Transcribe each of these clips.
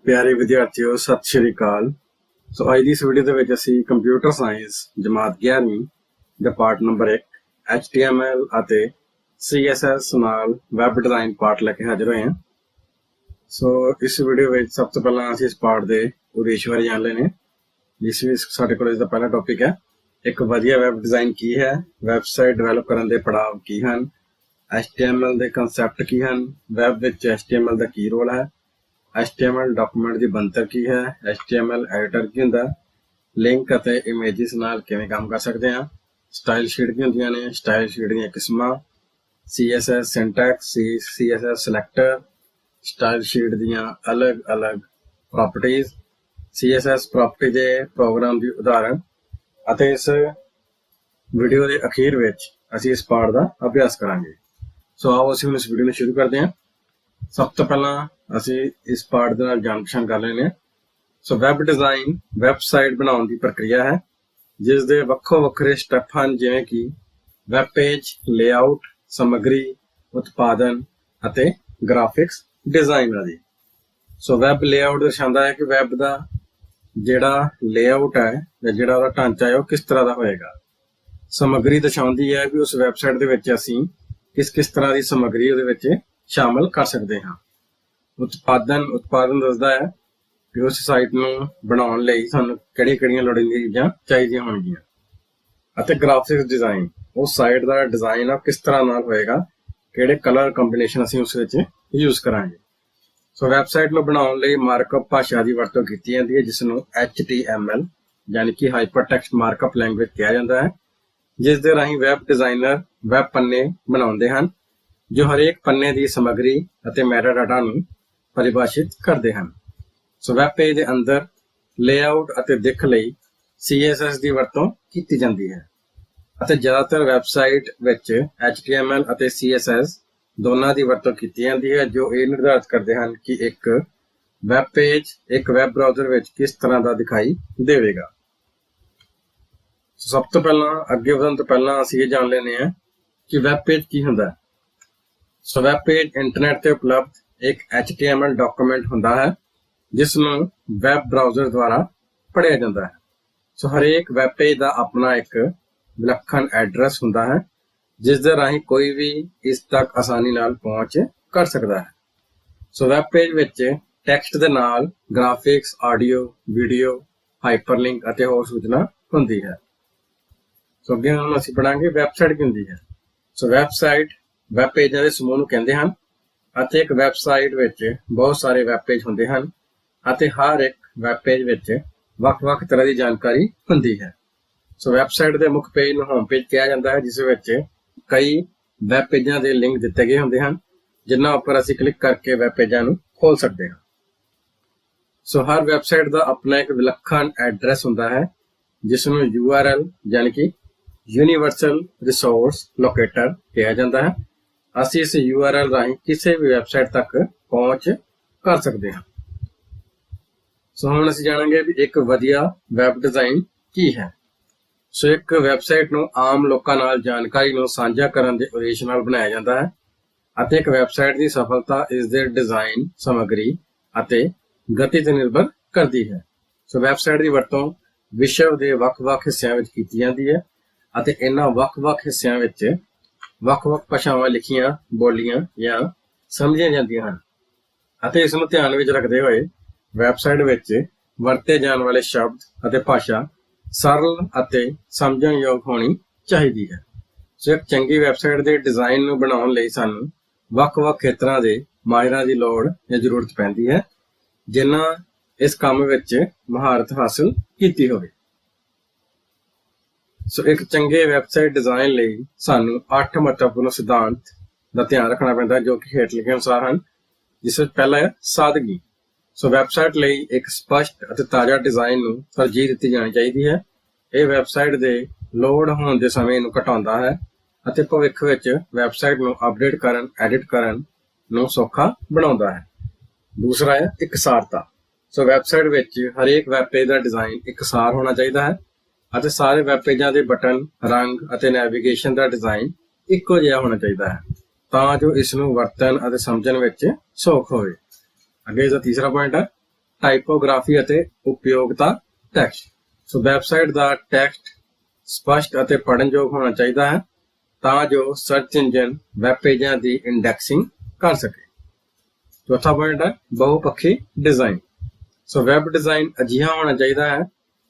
ਪਿਆਰੇ ਵਿਦਿਆਰਥੀਓ ਸਤਿ ਸ਼੍ਰੀ ਅਕਾਲ। ਸੋ ਅੱਜ ਦੀ ਇਸ ਵੀਡੀਓ ਦੇ ਵਿੱਚ ਅਸੀਂ ਕੰਪਿਊਟਰ ਸਾਇੰਸ ਜਮਾਤ 11ਵੀਂ ਦਾ ਪਾਰਟ ਨੰਬਰ 1 HTML ਅਤੇ CSS ਨਾਲ ਵੈਬ ਡਿਜ਼ਾਈਨ ਪਾਰਟ ਲੈ ਕੇ ਹਾਜ਼ਰ ਹੋਏ ਹਾਂ। ਸੋ ਇਸ ਵੀਡੀਓ ਵਿੱਚ ਸਭ ਤੋਂ ਪਹਿਲਾਂ ਅਸੀਂ ਇਸ ਪਾਰਟ ਦੇ ਉਦੇਸ਼ ਬਾਰੇ ਜਾਣ ਲੈਣੇ, ਜਿਸ ਵਿੱਚ ਸਾਡੇ ਕੋਲ ਇਸ ਦਾ ਪਹਿਲਾ ਟੌਪਿਕ ਹੈ ਇੱਕ ਵਧੀਆ ਵੈਬ ਡਿਜ਼ਾਈਨ ਕੀ ਹੈ, ਵੈਬਸਾਈਟ ਡਿਵੈਲਪ ਕਰਨ ਦੇ ਪੜਾਅ ਕੀ ਹਨ, HTML ਦੇ ਕਨਸੈਪਟ ਕੀ ਹਨ, ਵੈਬ ਵਿੱਚ HTML ਦਾ ਕੀ ਰੋਲ ਹੈ, HTML ਡਾਕੂਮੈਂਟ ਦੀ ਬਣਤਰ ਕੀ ਹੈ, HTML ਐਡੀਟਰ ਕੀ ਹੁੰਦਾ, ਲਿੰਕ ਅਤੇ ਇਮੇजेस ਨਾਲ ਕਿਵੇਂ ਕੰਮ ਕਰ ਸਕਦੇ ਹਾਂ, ਸਟਾਈਲ ਸ਼ੀਟ ਕੀ ਹੁੰਦੀਆਂ ਨੇ, ਸਟਾਈਲ ਸ਼ੀਟ ਦੀਆਂ ਕਿਸਮਾਂ, CSS syntax, CSS selector, style sheet ਦੀਆਂ ਅਲੱਗ-ਅਲੱਗ ਪ੍ਰੋਪਰਟੀਜ਼, CSS ਪ੍ਰੋਪਰਟੀ ਦੇ ਪ੍ਰੋਗਰਾਮ ਦੀ ਉਦਾਹਰਣ ਅਤੇ ਇਸ ਵੀਡੀਓ ਦੇ ਅਖੀਰ ਵਿੱਚ ਅਸੀਂ ਇਸ ਪਾਠ ਦਾ ਅਭਿਆਸ ਕਰਾਂਗੇ। ਸੋ ਆਓ ਅਸੀਂ ਹੁਣ ਇਸ ਵੀਡੀਓ ਨੂੰ ਸ਼ੁਰੂ ਕਰਦੇ ਹਾਂ। ਸਭ ਤੋਂ ਪਹਿਲਾਂ ਅਸੀਂ ਇਸ ਪਾਠ ਦੇ ਨਾਲ ਜਾਣ ਪਛਾਣ ਕਰ ਲੈਂਦੇ ਹਾਂ। ਸੋ ਵੈਬ ਡਿਜ਼ਾਈਨ ਵੈਬਸਾਈਟ ਬਣਾਉਣ ਦੀ ਪ੍ਰਕਿਰਿਆ ਹੈ, ਜਿਸ ਦੇ ਵੱਖੋ ਵੱਖਰੇ ਸਟੈਪ ਹਨ, ਜਿਵੇਂ ਕਿ ਵੈਬ ਪੇਜ, ਲੇਆਊਟ, ਸਮੱਗਰੀ, ਉਤਪਾਦਨ ਅਤੇ ਗ੍ਰਾਫਿਕਸ ਡਿਜ਼ਾਈਨ ਆਦਿ। ਸੋ ਵੈਬ ਲੇਆਊਟ ਦਰਸਾਉਂਦਾ ਹੈ ਕਿ ਵੈਬ ਦਾ ਜਿਹੜਾ ਲੇਆਊਟ ਹੈ ਜਾਂ ਜਿਹੜਾ ਉਹਦਾ ਢਾਂਚਾ ਹੈ ਉਹ ਕਿਸ ਤਰ੍ਹਾਂ ਦਾ ਹੋਏਗਾ। ਸਮੱਗਰੀ ਦਰਸਾਉਂਦੀ ਹੈ ਕਿ ਉਸ ਵੈਬਸਾਈਟ ਦੇ ਵਿੱਚ ਅਸੀਂ ਕਿਸ ਤਰ੍ਹਾਂ ਦੀ ਸਮੱਗਰੀ ਉਹਦੇ ਵਿੱਚ ਸ਼ਾਮਲ ਕਰ ਸਕਦੇ ਹਾਂ। ਉਤਪਾਦਨ ਦੱਸਦਾ ਹੈ ਕਿ ਉਸ ਸਾਈਟ ਨੂੰ ਬਣਾਉਣ ਲਈ ਸਾਨੂੰ ਕਿਹੜੀਆਂ ਲੋੜੀਂਦੀਆਂ ਚੀਜ਼ਾਂ ਚਾਹੀਦੀਆਂ ਹੋਣਗੀਆਂ। ਅਤੇ ਗ੍ਰਾਫਿਕਸ ਡਿਜ਼ਾਈਨ, ਉਸ ਸਾਈਟ ਦਾ ਡਿਜ਼ਾਈਨ ਆ ਕਿਸ ਤਰ੍ਹਾਂ ਨਾਲ ਹੋਏਗਾ, ਕਿਹੜੇ ਕਲਰ ਕੰਬੀਨੇਸ਼ਨ ਅਸੀਂ ਉਸ ਵਿੱਚ ਯੂਜ਼ ਕਰਾਂਗੇ। ਸੋ ਵੈਬਸਾਈਟ ਨੂੰ ਬਣਾਉਣ ਲਈ ਮਾਰਕਅਪ ਭਾਸ਼ਾ ਦੀ ਵਰਤੋਂ ਕੀਤੀ ਜਾਂਦੀ ਹੈ, ਜਿਸ ਨੂੰ HTML ਯਾਨੀ ਕਿ ਹਾਈਪਰਟੈਕਸਟ ਮਾਰਕਅਪ ਲੈਂਗੁਏਜ ਕਿਹਾ ਜਾਂਦਾ ਹੈ, ਜਿਸ ਦੇ ਰਾਹੀਂ ਵੈਬ ਡਿਜ਼ਾਈਨਰ ਵੈਬ ਪੰਨੇ ਬਣਾਉਂਦੇ ਹਨ, ਜੋ ਹਰੇਕ ਪੰਨੇ ਦੀ ਸਮੱਗਰੀ ਅਤੇ ਮੈਟਾਡਾਟਾ ਨੂੰ ਪਰਿਭਾਸ਼ਿਤ ਕਰਦੇ ਹਨ। ਸੋ ਵੈਬ ਪੇਜ ਦੇ ਅੰਦਰ ਲੇਆਊਟ ਅਤੇ ਦਿੱਖ ਲਈ CSS ਦੀ ਵਰਤੋਂ ਕੀਤੀ ਜਾਂਦੀ ਹੈ ਅਤੇ ਜ਼ਿਆਦਾਤਰ ਵੈਬਸਾਈਟ ਵਿੱਚ HTML ਅਤੇ CSS ਦੋਨਾਂ ਦੀ ਵਰਤੋਂ ਕੀਤੀ ਜਾਂਦੀ ਹੈ, ਜੋ ਇਹ ਨਿਰਧਾਰਿਤ ਕਰਦੇ ਹਨ ਕਿ ਇੱਕ ਵੈਬ ਪੇਜ ਇੱਕ ਵੈਬ ਬਰਾਊਜ਼ਰ ਵਿੱਚ ਕਿਸ ਤਰ੍ਹਾਂ ਦਾ ਦਿਖਾਈ ਦੇਵੇਗਾ। ਸਭ ਤੋਂ ਪਹਿਲਾਂ ਅੱਗੇ ਵਧਣ ਤੋਂ ਪਹਿਲਾਂ ਅਸੀਂ ਇਹ ਜਾਣ ਲੈਂਦੇ ਹਾਂ ਕਿ ਵੈਬ ਪੇਜ ਕੀ ਹੁੰਦਾ ਹੈ। ਸੋ ਵੈਬ ਪੇਜ ਇੰਟਰਨੈਟ ਤੇ ਉਪਲਬਧ ਇੱਕ HTML ਡਾਕੂਮੈਂਟ ਹੁੰਦਾ ਹੈ, ਜਿਸ ਨੂੰ ਵੈਬ ਬਰਾਊਜ਼ਰ ਦੁਆਰਾ ਪੜ੍ਹਿਆ ਜਾਂਦਾ ਹੈ। ਸੋ ਹਰੇਕ ਵੈਬ ਪੇਜ ਦਾ ਆਪਣਾ ਇੱਕ ਵਿਲੱਖਣ ਐਡਰੈਸ ਹੁੰਦਾ ਹੈ, ਜਿਸ ਦੇ ਰਾਹੀਂ ਕੋਈ ਵੀ ਇਸ ਤੱਕ ਆਸਾਨੀ ਨਾਲ ਪਹੁੰਚ ਕਰ ਸਕਦਾ ਹੈ। ਸੋ ਵੈਬ ਪੇਜ ਵਿੱਚ ਟੈਕਸਟ ਦੇ ਨਾਲ ਗ੍ਰਾਫਿਕਸ, ਆਡੀਓ, ਵੀਡੀਓ, ਹਾਈਪਰਲਿੰਕ ਅਤੇ ਹੋਰ ਸੂਚਨਾ ਹੁੰਦੀ ਹੈ। ਸੋ ਅੱਗੇ ਹੁਣ ਅਸੀਂ ਪੜਾਂਗੇ ਵੈਬਸਾਈਟ ਕੀ ਹੁੰਦੀ ਹੈ। ਸੋ ਵੈਬਸਾਈਟ ਵੈਬ ਪੇਜਾਂ ਦੇ ਸਮੂਹ ਨੂੰ ਕਹਿੰਦੇ ਹਨ ਅਤੇ ਇੱਕ ਵੈਬਸਾਈਟ ਵਿੱਚ ਬਹੁਤ ਸਾਰੇ ਵੈਬ ਪੇਜ ਹੁੰਦੇ ਹਨ ਅਤੇ ਹਰ ਇੱਕ ਵੈਬ ਪੇਜ ਵਿੱਚ ਵੱਖ-ਵੱਖ ਤਰ੍ਹਾਂ ਦੀ ਜਾਣਕਾਰੀ ਹੁੰਦੀ ਹੈ। ਸੋ ਵੈਬਸਾਈਟ ਦੇ ਮੁੱਖ ਪੇਜ ਨੂੰ ਹੋਮ ਪੇਜ ਕਿਹਾ ਜਾਂਦਾ ਹੈ, ਜਿਸ ਵਿੱਚ ਕਈ ਵੈਬ ਪੇਜਾਂ ਦੇ ਲਿੰਕ ਦਿੱਤੇ ਗਏ ਹੁੰਦੇ ਹਨ, ਜਿਨ੍ਹਾਂ ਉੱਪਰ ਅਸੀਂ ਕਲਿੱਕ ਕਰਕੇ ਵੈਬ ਪੇਜਾਂ ਨੂੰ ਖੋਲ ਸਕਦੇ ਹਾਂ। ਸੋ ਹਰ ਵੈਬਸਾਈਟ ਦਾ ਆਪਣਾ ਇੱਕ ਵਿਲੱਖਣ ਐਡਰੈਸ ਹੁੰਦਾ ਹੈ, ਜਿਸ ਨੂੰ URL ਯਾਨੀ ਕਿ ਯੂਨੀਵਰਸਲ ਰਿਸੋਰਸ ਲੋਕੇਟਰ ਕਿਹਾ ਜਾਂਦਾ ਹੈ। ਅਸੀਂ ਇਸ URL ਰਾਹੀਂ ਕਿਸੇ ਵੀ ਵੈਬਸਾਈਟ ਤੱਕ ਪਹੁੰਚ ਕਰ ਸਕਦੇ ਹਾਂ। ਸੋ ਹੁਣ ਅਸੀਂ ਜਾਣਾਂਗੇ ਵੀ ਇੱਕ ਵਧੀਆ ਵੈਬ ਡਿਜ਼ਾਈਨ ਕੀ ਹੈ। ਸੋ ਇੱਕ ਵੈਬਸਾਈਟ ਨੂੰ ਆਮ ਲੋਕਾਂ ਨਾਲ ਜਾਣਕਾਰੀ ਨੂੰ ਸਾਂਝਾ ਕਰਨ ਦੇ ਉਦੇਸ਼ ਨਾਲ ਬਣਾਇਆ ਜਾਂਦਾ ਹੈ ਅਤੇ ਇੱਕ ਵੈਬਸਾਈਟ ਦੀ ਸਫਲਤਾ ਇਸ ਦੇ ਡਿਜ਼ਾਈਨ, ਸਮੱਗਰੀ ਅਤੇ ਗਤੀ ਤੇ ਨਿਰਭਰ ਕਰਦੀ ਹੈ। ਸੋ ਵੈਬਸਾਈਟ ਦੀ ਵਰਤੋਂ ਵਿਸ਼ਵ ਦੇ ਵੱਖ-ਵੱਖ ਹਿੱਸਿਆਂ ਵਿੱਚ ਕੀਤੀ ਜਾਂਦੀ ਹੈ ਅਤੇ ਇਹਨਾਂ ਵੱਖ-ਵੱਖ ਹਿੱਸਿਆਂ ਵਿੱਚ ਵੱਖ-ਵੱਖ ਭਾਸ਼ਾਵਾਂ ਲਿਖੀਆਂ, ਬੋਲੀਆਂ ਜਾਂ ਸਮਝੀਆਂ ਜਾਂਦੀਆਂ ਹਨ ਅਤੇ ਇਸ ਨੂੰ ਧਿਆਨ ਵਿੱਚ ਰੱਖਦੇ ਹੋਏ ਵੈਬਸਾਈਟ ਵਿੱਚ ਵਰਤੇ ਜਾਣ ਵਾਲੇ ਸ਼ਬਦ ਅਤੇ ਭਾਸ਼ਾ ਸਰਲ ਅਤੇ ਸਮਝਣਯੋਗ ਹੋਣੀ ਚਾਹੀਦੀ ਹੈ। ਸੋ ਇੱਕ ਚੰਗੀ ਵੈਬਸਾਈਟ ਦੇ ਡਿਜ਼ਾਈਨ ਨੂੰ ਬਣਾਉਣ ਲਈ ਸਾਨੂੰ ਵੱਖ-ਵੱਖ ਖੇਤਰਾਂ ਦੇ ਮਾਹਿਰਾਂ ਦੀ ਲੋੜ ਜਾਂ ਜ਼ਰੂਰਤ ਪੈਂਦੀ ਹੈ, ਜਿਨ੍ਹਾਂ ਇਸ ਕੰਮ ਵਿੱਚ ਮਹਾਰਤ ਹਾਸਲ ਕੀਤੀ ਹੋਵੇ। ਸੋ ਇੱਕ ਚੰਗੇ ਵੈਬਸਾਈਟ ਡਿਜ਼ਾਈਨ ਲਈ ਸਾਨੂੰ 8 ਮਹੱਤਵਪੂਰਨ ਸਿਧਾਂਤ ਦਾ ਧਿਆਨ ਰੱਖਣਾ ਪੈਂਦਾ ਹੈ, ਜੋ ਕਿ ਹੇਠ ਲਿਖੇ ਅਨੁਸਾਰ ਹਨ, ਜਿਸ ਵਿੱਚ ਪਹਿਲਾ ਹੈ ਸਾਦਗੀ। ਸੋ ਵੈਬਸਾਈਟ ਲਈ ਇੱਕ ਸਪਸ਼ਟ ਅਤੇ ਤਾਜ਼ਾ ਡਿਜ਼ਾਈਨ ਨੂੰ ਤਰਜੀਹ ਦਿੱਤੀ ਜਾਣੀ ਚਾਹੀਦੀ ਹੈ। ਇਹ ਵੈਬਸਾਈਟ ਦੇ ਲੋਡ ਹੋਣ ਦੇ ਸਮੇਂ ਨੂੰ ਘਟਾਉਂਦਾ ਹੈ ਅਤੇ ਭਵਿੱਖ ਵਿੱਚ ਵੈਬਸਾਈਟ ਨੂੰ ਅਪਡੇਟ ਕਰਨ, ਐਡਿਟ ਕਰਨ ਨੂੰ ਸੌਖਾ ਬਣਾਉਂਦਾ ਹੈ। ਦੂਸਰਾ ਹੈ ਇਕਸਾਰਤਾ। ਸੋ ਵੈਬਸਾਈਟ ਵਿੱਚ ਹਰੇਕ ਵੈਬ ਪੇਜ ਦਾ ਡਿਜ਼ਾਈਨ ਇਕਸਾਰ ਹੋਣਾ ਚਾਹੀਦਾ ਹੈ ਅਤੇ ਸਾਰੇ ਵੈਬ ਪੇਜਾਂ ਦੇ ਬਟਨ, ਰੰਗ ਅਤੇ ਨੈਵੀਗੇਸ਼ਨ ਦਾ ਡਿਜ਼ਾਈਨ ਇੱਕੋ ਜਿਹਾ ਹੋਣਾ ਚਾਹੀਦਾ ਹੈ, ਤਾਂ ਜੋ ਇਸ ਨੂੰ ਵਰਤਣ ਅਤੇ ਸਮਝਣ ਵਿੱਚ ਸੌਖ ਹੋਵੇ। ਅੱਗੇ ਇਸਦਾ ਤੀਸਰਾ ਪੁਆਇੰਟ ਹੈ ਟਾਈਪੋਗ੍ਰਾਫੀ ਅਤੇ ਉਪਯੋਗਤਾ ਟੈਕਸਟ। ਸੋ ਵੈਬਸਾਈਟ ਦਾ ਟੈਕਸਟ ਸਪਸ਼ਟ ਅਤੇ ਪੜ੍ਹਨਯੋਗ ਹੋਣਾ ਚਾਹੀਦਾ ਹੈ ਤਾਂ ਜੋ ਸਰਚ ਇੰਜਨ ਵੈਬ ਪੇਜਾਂ ਦੀ ਇੰਡੈਕਸਿੰਗ ਕਰ ਸਕੇ। ਚੌਥਾ ਪੁਆਇੰਟ ਹੈ ਬਹੁਪੱਖੀ ਡਿਜ਼ਾਈਨ। ਸੋ ਵੈਬ ਡਿਜ਼ਾਈਨ ਅਜਿਹਾ ਹੋਣਾ ਚਾਹੀਦਾ ਹੈ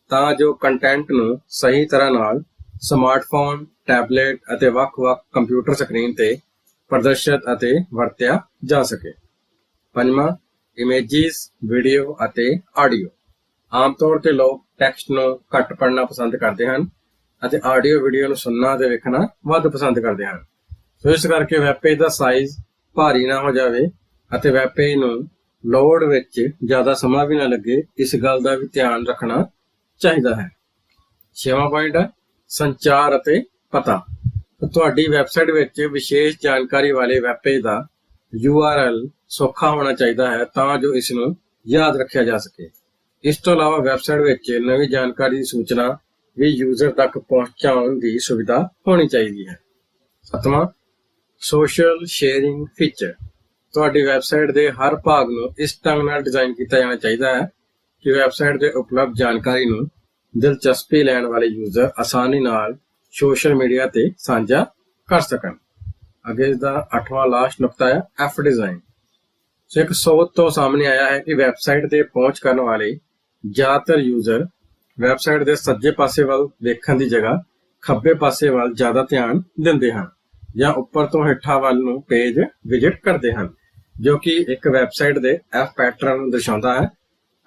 ਤਾਂ ਜੋ ਕੰਟੈਂਟ ਨੂੰ ਸਹੀ ਤਰ੍ਹਾਂ ਨਾਲ ਸਮਾਰਟਫੋਨ, ਟੈਬਲੇਟ ਅਤੇ ਵੱਖ-ਵੱਖ ਕੰਪਿਊਟਰ ਸਕਰੀਨ ਤੇ ਪ੍ਰਦਰਸ਼ਿਤ ਅਤੇ ਵਰਤਿਆ ਜਾ ਸਕੇ। ਪੰਜਵਾਂ, ਇਮੇਜਿਸ, ਵੀਡੀਓ ਅਤੇ ਆਡੀਓ। ਆਮ ਤੌਰ ਤੇ ਲੋਕ ਟੈਕਸਟ ਨੂੰ ਘੱਟ ਪੜ੍ਹਨਾ ਪਸੰਦ ਕਰਦੇ ਹਨ ਅਤੇ ਆਡੀਓ ਵੀਡੀਓ ਨੂੰ ਸੁਣਨਾ ਅਤੇ ਵੇਖਣਾ ਵੱਧ ਪਸੰਦ ਕਰਦੇ ਹਨ। ਸੋ ਇਸ ਕਰਕੇ ਵੈਬ ਪੇਜ ਦਾ ਸਾਈਜ਼ ਭਾਰੀ ਨਾ ਹੋ ਜਾਵੇ ਅਤੇ ਵੈਬ ਪੇਜ ਨੂੰ ਲੋਡ ਵਿੱਚ ਜ਼ਿਆਦਾ ਸਮਾਂ ਵੀ ਨਾ ਲੱਗੇ, ਇਸ ਗੱਲ ਦਾ ਵੀ ਧਿਆਨ ਰੱਖਣਾ ਚਾਹੀਦਾ ਹੈ। ਛੇਵਾਂ ਪੁਆਇੰਟ ਹੈ ਸੰਚਾਰ ਅਤੇ ਪਤਾ। ਤੁਹਾਡੀ ਵੈਬਸਾਈਟ ਵਿੱਚ ਵਿਸ਼ੇਸ਼ ਜਾਣਕਾਰੀ ਵਾਲੇ ਵੈਬ ਪੇਜ ਦਾ URL ਸੌਖਾ ਹੋਣਾ ਚਾਹੀਦਾ ਹੈ ਤਾਂ ਜੋ ਇਸ ਨੂੰ ਯਾਦ ਰੱਖਿਆ ਜਾ ਸਕੇ। ਇਸ ਤੋਂ ਇਲਾਵਾ ਵੈਬਸਾਈਟ ਵਿੱਚ ਨਵੀਂ ਜਾਣਕਾਰੀ ਦੀ ਸੂਚਨਾ ਵੀ ਯੂਜ਼ਰ ਤੱਕ ਪਹੁੰਚਾਉਣ ਦੀ ਸੁਵਿਧਾ ਹੋਣੀ ਚਾਹੀਦੀ ਹੈ। ਸੱਤਵਾਂ, ਸੋਸ਼ਲ ਸ਼ੇਅਰਿੰਗ ਫੀਚਰ। ਤੁਹਾਡੀ ਵੈਬਸਾਈਟ ਦੇ ਹਰ ਭਾਗ ਨੂੰ ਇਸ ਢੰਗ ਨਾਲ ਡਿਜ਼ਾਈਨ ਕੀਤਾ ਜਾਣਾ ਚਾਹੀਦਾ ਹੈ ਕਿ ਵੈਬਸਾਈਟ ਤੇ ਉਪਲਬਧ ਜਾਣਕਾਰੀ ਨੂੰ ਦਿਲਚਸਪੀ ਲੈਣ ਵਾਲੇ ਯੂਜ਼ਰ ਆਸਾਨੀ ਨਾਲ ਸੋਸ਼ਲ ਮੀਡੀਆ ਤੇ ਸਾਂਝਾ ਕਰ ਸਕਣ। ਅੱਗੇ ਇਸ ਦਾ 8ਵਾਂ ਲਾਸਟ ਨੁਕਤਾ ਹੈ ਐਫ ਡਿਜ਼ਾਈਨ। ਸੋ ਇੱਕ ਸੋਧ ਤੋਂ ਸਾਹਮਣੇ ਆਇਆ ਹੈ ਕਿ ਵੈਬਸਾਈਟ ਤੇ ਪਹੁੰਚ ਕਰਨ ਵਾਲੇ ਜ਼ਿਆਦਾਤਰ ਯੂਜ਼ਰ ਵੈਬਸਾਈਟ ਦੇ ਸੱਜੇ ਪਾਸੇ ਵੱਲ ਦੇਖਣ ਦੀ ਜਗ੍ਹਾ ਖੱਬੇ ਪਾਸੇ ਵੱਲ ਜ਼ਿਆਦਾ ਧਿਆਨ ਦਿੰਦੇ ਹਨ ਜਾਂ ਉੱਪਰ ਤੋਂ ਹੇਠਾਂ ਵੱਲ ਨੂੰ ਪੇਜ ਵਿਜ਼ਿਟ ਕਰਦੇ ਹਨ, ਜੋ ਕਿ ਇੱਕ ਵੈਬਸਾਈਟ ਦੇ ਐਫ ਪੈਟਰਨ ਨੂੰ ਦਰਸਾਉਂਦਾ ਹੈ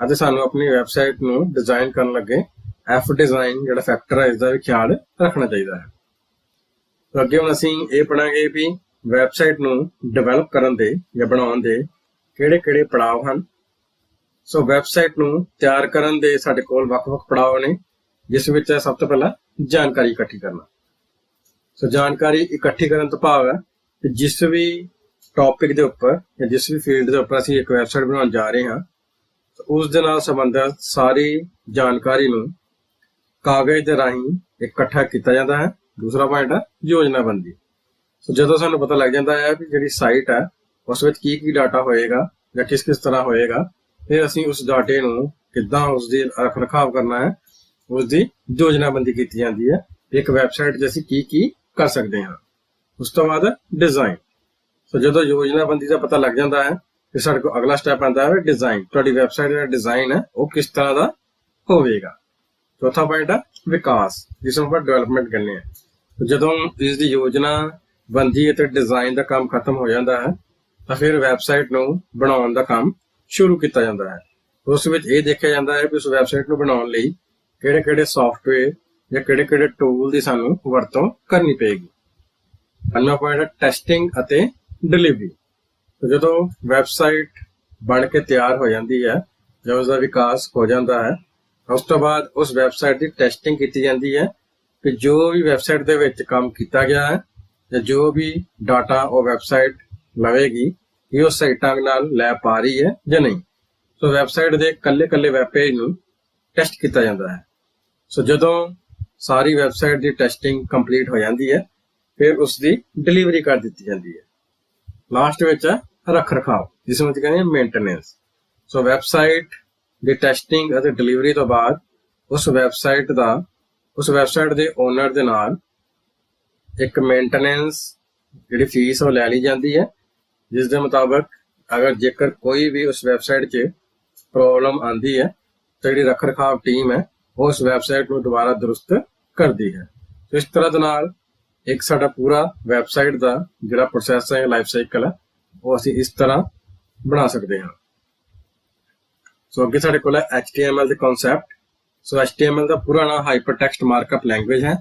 ਅਤੇ ਸਾਨੂੰ ਆਪਣੀ ਵੈਬਸਾਈਟ ਨੂੰ ਡਿਜ਼ਾਈਨ ਕਰਨ ਲੱਗੇ ਐਫ ਡਿਜ਼ਾਈਨ ਜਿਹੜਾ ਫੈਕਟਰ ਹੈ ਇਸ ਦਾ ਵੀ ਖਿਆਲ ਰੱਖਣਾ ਚਾਹੀਦਾ ਹੈ। ਤਾਂ ਅੱਗੇ ਹੁਣ ਅਸੀਂ ਇਹ ਪੜਾਂਗੇ ਵੀ ਵੈਬਸਾਈਟ ਨੂੰ ਡਿਵੈਲਪ ਕਰਨ ਦੇ ਜਾਂ ਬਣਾਉਣ ਦੇ ਕਿਹੜੇ-ਕਿਹੜੇ ਪੜਾਅ ਹਨ। ਸੋ ਵੈਬਸਾਈਟ ਨੂੰ ਤਿਆਰ ਕਰਨ ਦੇ ਸਾਡੇ ਕੋਲ ਵੱਖ-ਵੱਖ ਪੜਾਅ ਨੇ, ਜਿਸ ਵਿੱਚ ਸਭ ਤੋਂ ਪਹਿਲਾਂ ਜਾਣਕਾਰੀ ਇਕੱਠੀ ਕਰਨਾ। ਸੋ ਜਾਣਕਾਰੀ ਇਕੱਠੀ ਕਰਨ ਤੋਂ ਭਾਵ ਹੈ ਕਿ ਜਿਸ ਵੀ ਟੌਪਿਕ ਦੇ ਉੱਪਰ ਜਾਂ ਜਿਸ ਵੀ ਫੀਲਡ ਦੇ ਉੱਪਰ ਅਸੀਂ ਇੱਕ ਵੈਬਸਾਈਟ ਬਣਾਉਣ ਜਾ ਰਹੇ ਹਾਂ ਉਸ ਦੇ ਨਾਲ ਸੰਬੰਧਿਤ ਸਾਰੀ ਜਾਣਕਾਰੀ ਨੂੰ ਕਾਗਜ਼ ਦੇ ਰਾਹੀਂ ਇਕੱਠਾ ਕੀਤਾ ਜਾਂਦਾ ਹੈ। ਦੂਸਰਾ ਪੁਆਇੰਟ ਹੈ ਯੋਜਨਾਬੰਦੀ। ਸੋ ਜਦੋਂ ਸਾਨੂੰ ਪਤਾ ਲੱਗ ਜਾਂਦਾ ਹੈ ਵੀ ਜਿਹੜੀ ਸਾਈਟ ਹੈ ਉਸ ਵਿੱਚ ਕੀ ਡਾਟਾ ਹੋਏਗਾ ਜਾਂ ਕਿਸ ਤਰ੍ਹਾਂ ਹੋਏਗਾ, ਫਿਰ ਅਸੀਂ ਉਸ ਡਾਟੇ ਨੂੰ ਕਿੱਦਾਂ ਉਸ ਦੀ ਰੱਖ ਰਖਾਵ ਕਰਨਾ ਹੈ, ਉਸ ਦੀ ਯੋਜਨਾਬੰਦੀ ਕੀਤੀ ਜਾਂਦੀ ਹੈ। ਇੱਕ ਵੈਬਸਾਈਟ 'ਚ ਅਸੀਂ ਕੀ ਕਰ ਸਕਦੇ ਹਾਂ। ਉਸ ਤੋਂ ਬਾਅਦ ਡਿਜ਼ਾਈਨ। ਸੋ ਜਦੋਂ ਯੋਜਨਾਬੰਦੀ ਦਾ ਪਤਾ ਲੱਗ ਜਾਂਦਾ ਹੈ ਫਿਰ ਸਾਡੇ ਕੋਲ ਅਗਲਾ ਸਟੈਪ ਆਉਂਦਾ ਹੈ ਡਿਜ਼ਾਈਨ। ਤੁਹਾਡੀ ਵੈਬਸਾਈਟ ਦਾ ਡਿਜ਼ਾਈਨ ਹੈ ਉਹ ਕਿਸ ਤਰ੍ਹਾਂ ਦਾ ਹੋਵੇਗਾ। ਚੌਥਾ ਪੁਆਇੰਟ ਹੈ ਵਿਕਾਸ, ਜਿਸ ਨੂੰ ਆਪਾਂ ਡਿਵੈਲਪਮੈਂਟ ਕਹਿੰਦੇ ਹਾਂ। ਜਦੋਂ ਇਸ ਦੀ ਯੋਜਨਾਬੰਦੀ ਅਤੇ ਡਿਜ਼ਾਈਨ ਦਾ ਕੰਮ ਖਤਮ ਹੋ ਜਾਂਦਾ ਹੈ ਤਾਂ ਫਿਰ ਵੈਬਸਾਈਟ ਨੂੰ ਬਣਾਉਣ ਦਾ ਕੰਮ ਸ਼ੁਰੂ ਕੀਤਾ ਜਾਂਦਾ ਹੈ। ਉਸ ਵਿੱਚ ਇਹ ਦੇਖਿਆ ਜਾਂਦਾ ਹੈ ਕਿ ਉਸ ਵੈਬਸਾਈਟ ਨੂੰ ਬਣਾਉਣ ਲਈ ਕਿਹੜੇ-ਕਿਹੜੇ ਸੌਫਟਵੇਅਰ ਜਾਂ ਕਿਹੜੇ-ਕਿਹੜੇ ਟੂਲ ਦੀ ਸਾਨੂੰ ਵਰਤੋਂ ਕਰਨੀ ਪਏਗੀ। ਪੰਜਵਾਂ ਪੁਆਇੰਟ ਹੈ ਟੈਸਟਿੰਗ ਅਤੇ ਡਿਲੀਵਰੀ। ਜਦੋਂ ਵੈਬਸਾਈਟ ਬਣ ਕੇ ਤਿਆਰ ਹੋ ਜਾਂਦੀ ਹੈ ਜਾਂ ਉਸ ਦਾ ਵਿਕਾਸ ਹੋ ਜਾਂਦਾ ਹੈ ਉਸ ਤੋਂ ਬਾਅਦ ਉਸ ਵੈਬਸਾਈਟ ਦੀ ਟੈਸਟਿੰਗ ਕੀਤੀ ਜਾਂਦੀ ਹੈ ਕਿ ਜੋ ਵੀ ਵੈਬਸਾਈਟ ਦੇ ਵਿੱਚ ਕੰਮ ਕੀਤਾ ਗਿਆ ਹੈ ਜਾਂ ਜੋ ਵੀ ਡਾਟਾ ਉਹ ਵੈਬਸਾਈਟ ਲਵੇਗੀ ਕਿ ਉਹ ਸਹੀ ਢੰਗ ਨਾਲ ਲੈ ਪਾ ਰਹੀ ਹੈ ਜਾਂ ਨਹੀਂ। ਸੋ ਵੈਬਸਾਈਟ ਦੇ ਇਕੱਲੇ ਵੈਬ ਪੇਜ ਨੂੰ ਟੈਸਟ ਕੀਤਾ ਜਾਂਦਾ ਹੈ। ਸੋ ਜਦੋਂ ਸਾਰੀ ਵੈਬਸਾਈਟ ਦੀ ਟੈਸਟਿੰਗ ਕੰਪਲੀਟ ਹੋ ਜਾਂਦੀ ਹੈ ਫਿਰ ਉਸ ਦੀ ਡਿਲੀਵਰੀ ਕਰ ਦਿੱਤੀ ਜਾਂਦੀ ਹੈ। ਲਾਸਟ ਵਿੱਚ ਹੈ ਰੱਖ ਰਖਾਵ, ਜਿਸ ਨੂੰ ਕਹਿੰਦੇ ਮੇਨਟੇਨੈਂਸ। ਸੋ ਵੈਬਸਾਈਟ ਦੀ ਟੈਸਟਿੰਗ ਅਤੇ ਡਿਲੀਵਰੀ ਤੋਂ ਬਾਅਦ ਉਸ ਵੈਬਸਾਈਟ ਦੇ ਓਨਰ ਦੇ ਨਾਲ ਇੱਕ ਮੇਨਟੇਨੈਂਸ ਜਿਹੜੀ ਫੀਸ ਉਹ ਲੈ ਲਈ ਜਾਂਦੀ ਹੈ, ਜਿਸ ਦੇ ਮੁਤਾਬਕ ਜੇਕਰ ਕੋਈ ਵੀ ਉਸ ਵੈਬਸਾਈਟ 'ਚ ਪ੍ਰੋਬਲਮ ਆਉਂਦੀ ਹੈ ਤਾਂ ਜਿਹੜੀ ਰੱਖ ਰਖਾਵ ਟੀਮ ਹੈ ਉਹ ਉਸ ਵੈਬਸਾਈਟ ਨੂੰ ਦੁਬਾਰਾ ਦਰੁਸਤ ਕਰਦੀ ਹੈ। ਇਸ ਤਰ੍ਹਾਂ ਦੇ ਨਾਲ ਇੱਕ ਸਾਡਾ ਪੂਰਾ ਵੈਬਸਾਈਟ ਦਾ ਜਿਹੜਾ ਪ੍ਰੋਸੈਸ ਹੈ, ਲਾਈਫ ਸਾਈਕਲ ਹੈ, ਉਹ ਅਸੀਂ ਇਸ ਤਰ੍ਹਾਂ ਬਣਾ ਸਕਦੇ ਹਾਂ। ਸੋ ਅੱਗੇ ਸਾਡੇ ਕੋਲ ਹੈ HTML ਦੇ ਕਨਸੈਪਟ। ਸੋ HTML ਦਾ ਪੂਰਾ ਨਾਮ ਹਾਈਪਰਟੈਕਸਟ ਮਾਰਕਅਪ ਲੈਂਗੁਏਜ ਹੈ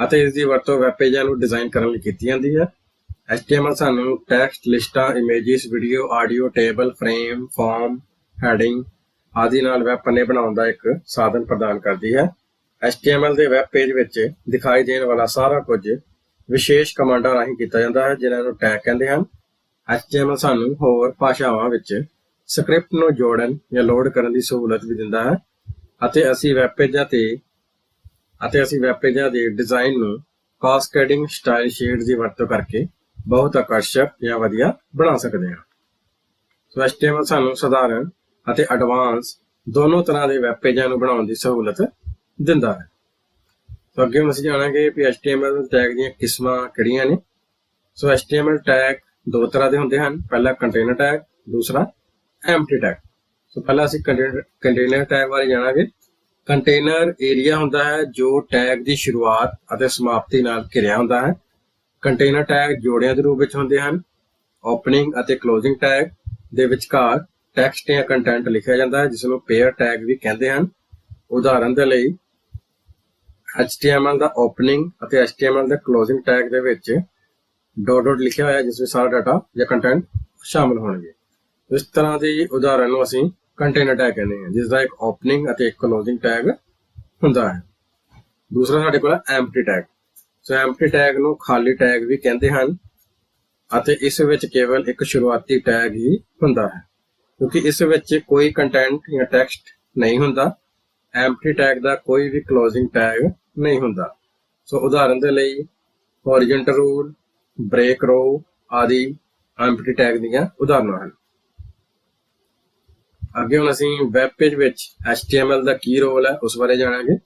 ਅਤੇ ਇਸ ਦੀ ਵਰਤੋਂ ਵੈਬ ਪੇਜਾਂ ਨੂੰ ਡਿਜ਼ਾਈਨ ਕਰਨ ਲਈ ਕੀਤੀ ਜਾਂਦੀ ਹੈ। HTML ਸਾਨੂੰ ਟੈਕਸਟ, ਲਿਸਟਾਂ, images, video, audio, table, frame, form, heading ਆਦਿ ਨਾਲ ਵੈਬ ਪੰਨੇ ਬਣਾਉਣ ਦਾ ਇੱਕ ਸਾਧਨ ਪ੍ਰਦਾਨ ਕਰਦੀ ਹੈ। HTML ਦੇ ਵੈਬ ਪੇਜ ਵਿੱਚ ਦਿਖਾਈ ਦੇਣ ਵਾਲਾ ਸਾਰਾ ਕੁਝ ਵਿਸ਼ੇਸ਼ ਕਮਾਂਡਾਂ ਰਾਹੀਂ ਕੀਤਾ ਜਾਂਦਾ ਹੈ, ਜਿਨ੍ਹਾਂ ਨੂੰ ਟੈਗ ਕਹਿੰਦੇ ਹਨ। HTML ਸਾਨੂੰ ਹੋਰ ਭਾਸ਼ਾਵਾਂ ਵਿੱਚ ਸਕ੍ਰਿਪਟ ਨੂੰ ਜੋੜਨ ਜਾਂ ਲੋਡ ਕਰਨ ਦੀ ਸਹੂਲਤ ਵੀ ਦਿੰਦਾ ਹੈ ਅਤੇ ਅਸੀਂ ਵੈਬ ਪੇਜਾਂ ਦੇ ਡਿਜ਼ਾਈਨ ਨੂੰ ਕਾਸਕੇਡਿੰਗ ਸਟਾਈਲ ਸ਼ੇਡਸ ਦੀ ਵਰਤੋਂ ਕਰਕੇ ਬਹੁਤ ਆਕਰਸ਼ਕ ਜਾਂ ਵਧੀਆ ਬਣਾ ਸਕਦੇ ਹਾਂ। ਸੋ HTML ਸਾਨੂੰ ਸਧਾਰਨ ਅਤੇ ਐਡਵਾਂਸ ਦੋਨੋਂ ਤਰ੍ਹਾਂ ਦੇ ਵੈਬ ਪੇਜਾਂ ਨੂੰ ਬਣਾਉਣ ਦੀ ਸਹੂਲਤ ਦਿੰਦਾ ਹੈ। ਸੋ ਅੱਗੇ ਹੁਣ ਅਸੀਂ ਜਾਣਾਂਗੇ ਵੀ HTML ਟੈਗ ਦੀਆਂ ਕਿਸਮਾਂ ਕਿਹੜੀਆਂ ਨੇ। ਸੋ HTML ਟੈਗ ਦੋ ਤਰ੍ਹਾਂ ਦੇ ਹੁੰਦੇ ਹਨ, ਪਹਿਲਾ ਕੰਟੇਨਰ ਟੈਗ, ਦੂਸਰਾ ਐਮਪਟੀ ਟੈਗ। ਸੋ ਪਹਿਲਾਂ ਅਸੀਂ ਕੰਟੇਨਰ ਟੈਗ ਬਾਰੇ ਜਾਣਾਂਗੇ। ਕੰਟੇਨਰ ਏਰੀਆ ਹੁੰਦਾ ਹੈ ਜੋ ਟੈਗ ਦੀ ਸ਼ੁਰੂਆਤ ਅਤੇ ਸਮਾਪਤੀ ਨਾਲ ਘਿਰਿਆ ਹੁੰਦਾ ਹੈ। ਕੰਟੇਨਰ ਟੈਗ ਜੋੜਿਆਂ ਦੇ ਰੂਪ ਵਿੱਚ ਹੁੰਦੇ ਹਨ। ਓਪਨਿੰਗ ਅਤੇ ਕਲੋਜ਼ਿੰਗ ਟੈਗ ਦੇ ਵਿਚਕਾਰ ਟੈਕਸਟ ਜਾਂ ਕੰਟੈਂਟ ਲਿਖਿਆ ਜਾਂਦਾ ਹੈ, ਜਿਸ ਨੂੰ ਪੇਅਰ ਟੈਗ ਵੀ ਕਹਿੰਦੇ ਹਨ। ਉਦਾਹਰਨ ਦੇ ਲਈ HTML ਦਾ ਓਪਨਿੰਗ ਅਤੇ HTML ਦਾ ਕਲੋਜ਼ਿੰਗ ਟੈਗ ਦੇ ਵਿੱਚ ਡੋਟ ਡੋਟ ਲਿਖਿਆ ਹੋਇਆ, ਜਿਸ ਵਿੱਚ ਸਾਰਾ ਡਾਟਾ ਜਾਂ ਕੰਟੈਂਟ ਸ਼ਾਮਲ ਹੋਣਗੇ। ਇਸ ਤਰ੍ਹਾਂ ਦੀ ਉਦਾਹਰਨ ਨੂੰ ਅਸੀਂ ਕੰਟੇਨਰ ਟੈਗ ਕਹਿੰਦੇ ਹਾਂ, ਜਿਸ ਦਾ ਇੱਕ ਓਪਨਿੰਗ ਅਤੇ ਇੱਕ ਕਲੋਜ਼ਿੰਗ ਟੈਗ ਹੁੰਦਾ ਹੈ। ਦੂਸਰਾ ਸਾਡੇ ਕੋਲ ਐਮਪਟੀ ਟੈਗ। ਸੋ ਐਮਪਟੀ ਟੈਗ ਨੂੰ ਖਾਲੀ ਟੈਗ ਵੀ ਕਹਿੰਦੇ ਹਨ ਅਤੇ ਇਸ ਵਿੱਚ ਕੇਵਲ ਇੱਕ ਸ਼ੁਰੂਆਤੀ ਟੈਗ ਹੀ ਹੁੰਦਾ ਹੈ, ਕਿਉਂਕਿ ਇਸ ਵਿੱਚ ਕੋਈ ਕੰਟੈਂਟ ਜਾਂ ਟੈਕਸਟ ਨਹੀਂ ਹੁੰਦਾ। ਐਮਪਟੀ ਟੈਗ ਦਾ ਕੋਈ ਵੀ ਕਲੋਜ਼ਿੰਗ ਟੈਗ ਨਹੀਂ ਹੁੰਦਾ। ਸੋ ਉਦਾਹਰਨ ਦੇ ਲਈ ਹੋਰੀਜ਼ੋਨਟਲ ਰੂਲ, ਬ੍ਰੇਕ ਰੋ ਆਦਿ ਐਮਪਟੀ ਟੈਗ ਦੀਆਂ ਉਦਾਹਰਨਾਂ ਹਨ। ਅੱਗੇ ਹੁਣ ਅਸੀਂ ਵੈਬ ਪੇਜ ਵਿੱਚ HTML ਦਾ ਕੀ ਰੋਲ ਹੈ ਉਸ ਬਾਰੇ ਜਾਣਾਂਗੇ।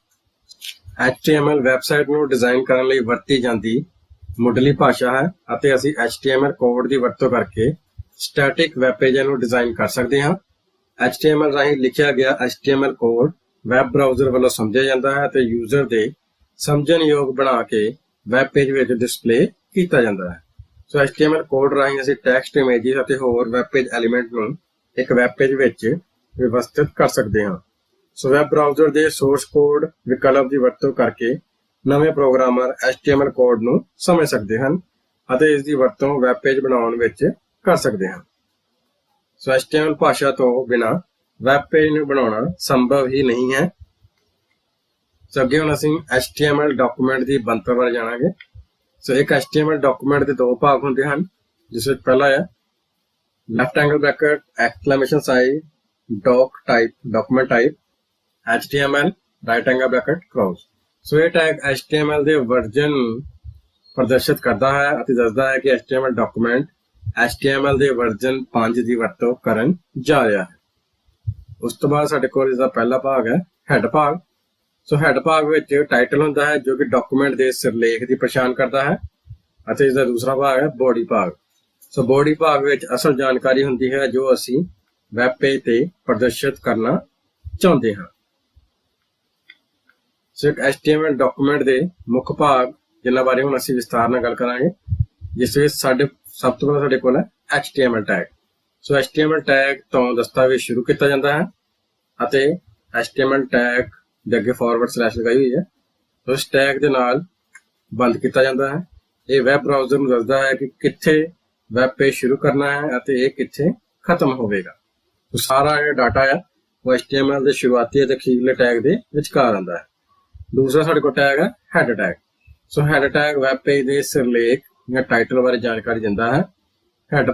HTML ਵੈਬਸਾਈਟ ਨੂੰ ਡਿਜ਼ਾਈਨ ਕਰਨ ਲਈ ਵਰਤੀ ਜਾਂਦੀ ਮੁੱਢਲੀ ਭਾਸ਼ਾ ਹੈ ਅਤੇ ਅਸੀਂ HTML ਕੋਡ ਦੀ ਵਰਤੋਂ ਕਰਕੇ ਸਟੈਟਿਕ ਵੈਬ ਪੇਜਾਂ ਨੂੰ ਡਿਜ਼ਾਈਨ ਕਰ ਸਕਦੇ ਹਾਂ। HTML ਰਾਹੀਂ ਲਿਖਿਆ ਗਿਆ HTML ਕੋਡ ਵੈਬ ਬਰਾਊਜ਼ਰ ਵੱਲੋਂ ਸਮਝਿਆ ਜਾਂਦਾ ਹੈ ਅਤੇ ਯੂਜ਼ਰ ਦੇ ਸਮਝਣਯੋਗ ਬਣਾ ਕੇ ਵੈਬ ਪੇਜ ਵਿੱਚ ਡਿਸਪਲੇ ਕੀਤਾ ਜਾਂਦਾ ਹੈ। ਸੋ HTML ਕੋਡ ਰਾਹੀਂ ਅਸੀਂ ਟੈਕਸਟ, ਇਮੇਜਿਸ ਅਤੇ ਹੋਰ ਵੈਬ ਪੇਜ ਐਲੀਮੈਂਟ ਨੂੰ ਇੱਕ ਵੈਬ ਪੇਜ ਵਿੱਚ ਵਿਵਸਥਿਤ ਕਰ ਸਕਦੇ ਹਾਂ। ਸੋ ਵੈਬ ਬਰਾਊਜ਼ਰ ਦੇ ਸੋਰਸ ਕੋਡ ਵਿਕਲਪ ਦੀ ਵਰਤੋਂ ਕਰਕੇ ਨਵੇਂ ਪ੍ਰੋਗਰਾਮਰ HTML ਕੋਡ ਨੂੰ ਸਮਝ ਸਕਦੇ ਹਨ ਅਤੇ ਇਸ ਦੀ ਵਰਤੋਂ ਵੈਬ ਪੇਜ ਬਣਾਉਣ ਵਿੱਚ ਕਰ ਸਕਦੇ ਹਨ। ਸੋ HTML ਭਾਸ਼ਾ ਤੋਂ ਬਿਨਾਂ ਵੈਬ ਪੇਜ ਨੂੰ ਬਣਾਉਣਾ ਸੰਭਵ ਹੀ ਨਹੀਂ ਹੈ। ਸੋ ਅੱਗੇ ਹੁਣ ਅਸੀਂ HTML ਡਾਕੂਮੈਂਟ ਦੀ ਬਣਤਰ ਬਾਰੇ ਜਾਣਾਂਗੇ। ਸੋ ਇੱਕ HTML ਡਾਕੂਮੈਂਟ ਦੇ ਦੋ ਭਾਗ ਹੁੰਦੇ ਹਨ, ਜਿਸ ਵਿੱਚ ਪਹਿਲਾ ਹੈ left angle bracket exclamation sign doc type document type HTML right angle bracket close. So ਇਹ ਟੈਗ HTML ਦੇ ਵਰਜਨ ਨੂੰ ਪ੍ਰਦਰਸ਼ਿਤ ਕਰਦਾ ਹੈ ਅਤੇ ਦੱਸਦਾ ਹੈ ਕਿ HTML ਡਾਕੂਮੈਂਟ HTML ਦੇ ਵਰਜਨ 5 ਦੀ ਵਰਤੋਂ ਕਰਨ ਜਾ ਰਿਹਾ ਹੈ। ਉਸ ਤੋਂ ਬਾਅਦ ਸਾਡੇ ਕੋਲ ਇਸ ਦਾ ਪਹਿਲਾ ਭਾਗ ਹੈ ਹੈਡ ਭਾਗ। ਸੋ ਹੈਡ ਭਾਗ ਵਿੱਚ ਟਾਈਟਲ ਹੁੰਦਾ ਹੈ ਜੋ ਕਿ ਡਾਕੂਮੈਂਟ ਦੇ ਸਿਰਲੇਖ ਦੀ ਪਛਾਣ ਕਰਦਾ ਹੈ ਅਤੇ ਇਸ ਦਾ ਦੂਸਰਾ ਭਾਗ ਹੈ ਬੋਡੀ ਭਾਗ। ਸੋ ਬੋਡੀ ਭਾਗ ਵਿੱਚ ਅਸਲ ਜਾਣਕਾਰੀ ਹੁੰਦੀ ਹੈ ਜੋ ਅਸੀਂ ਵੈਬ ਪੇਜ ਤੇ ਪ੍ਰਦਰਸ਼ਿਤ ਕਰਨਾ ਚਾਹੁੰਦੇ ਹਾਂ। ਸੋ ਇੱਕ HTML ਡਾਕੂਮੈਂਟ ਦੇ ਮੁੱਖ ਭਾਗ ਜਿਨ੍ਹਾਂ ਬਾਰੇ ਹੁਣ ਅਸੀਂ ਵਿਸਥਾਰ ਨਾਲ ਗੱਲ ਕਰਾਂਗੇ, ਜਿਸ ਵਿੱਚ ਸਭ ਤੋਂ ਪਹਿਲਾਂ ਸਾਡੇ ਕੋਲ ਹੈ HTML ਟੈਗ। ਸੋ HTML ਟੈਗ ਤੋਂ ਦਸਤਾਵੇਜ਼ ਸ਼ੁਰੂ ਕੀਤਾ ਜਾਂਦਾ ਹੈ ਅਤੇ HTML ਟੈਗ ਦੇ ਅੱਗੇ ਫਾਰਵਰਡ ਸਲੈਸ਼ ਲਗਾਈ ਹੋਈ ਹੈ। ਸੋ ਇਸ ਟੈਗ ਦੇ ਨਾਲ ਬੰਦ ਕੀਤਾ ਜਾਂਦਾ ਹੈ। ਇਹ ਵੈਬ ਬਰਾਊਜ਼ਰ ਨੂੰ ਦੱਸਦਾ ਹੈ ਕਿ ਕਿੱਥੇ ਵੈਬ ਪੇਜ ਸ਼ੁਰੂ ਕਰਨਾ ਹੈ ਅਤੇ ਇਹ ਕਿੱਥੇ ਖਤਮ ਹੋਵੇਗਾ। ਸੋ ਸਾਰਾ ਇਹ ਡਾਟਾ ਹੈ ਉਹ HTML ਦੇ ਸ਼ੁਰੂਆਤੀ ਅਤੇ ਅਖੀਰਲੇ ਟੈਗ ਦੇ ਵਿਚਕਾਰ ਆਉਂਦਾ ਹੈ। ਦੂਸਰਾ ਸਾਡੇ ਕੋਲ ਟੈਗ ਹੈ ਹੈਡ ਟੈਗ। ਸੋ ਹੈਡ ਟੈਗ ਵੈਬ ਪੇਜ ਦੇ ਸਿਰਲੇਖ ਜਾਂ ਟਾਈਟਲ ਬਾਰੇ ਜਾਣਕਾਰੀ ਦਿੰਦਾ ਹੈ। ਹੈਡ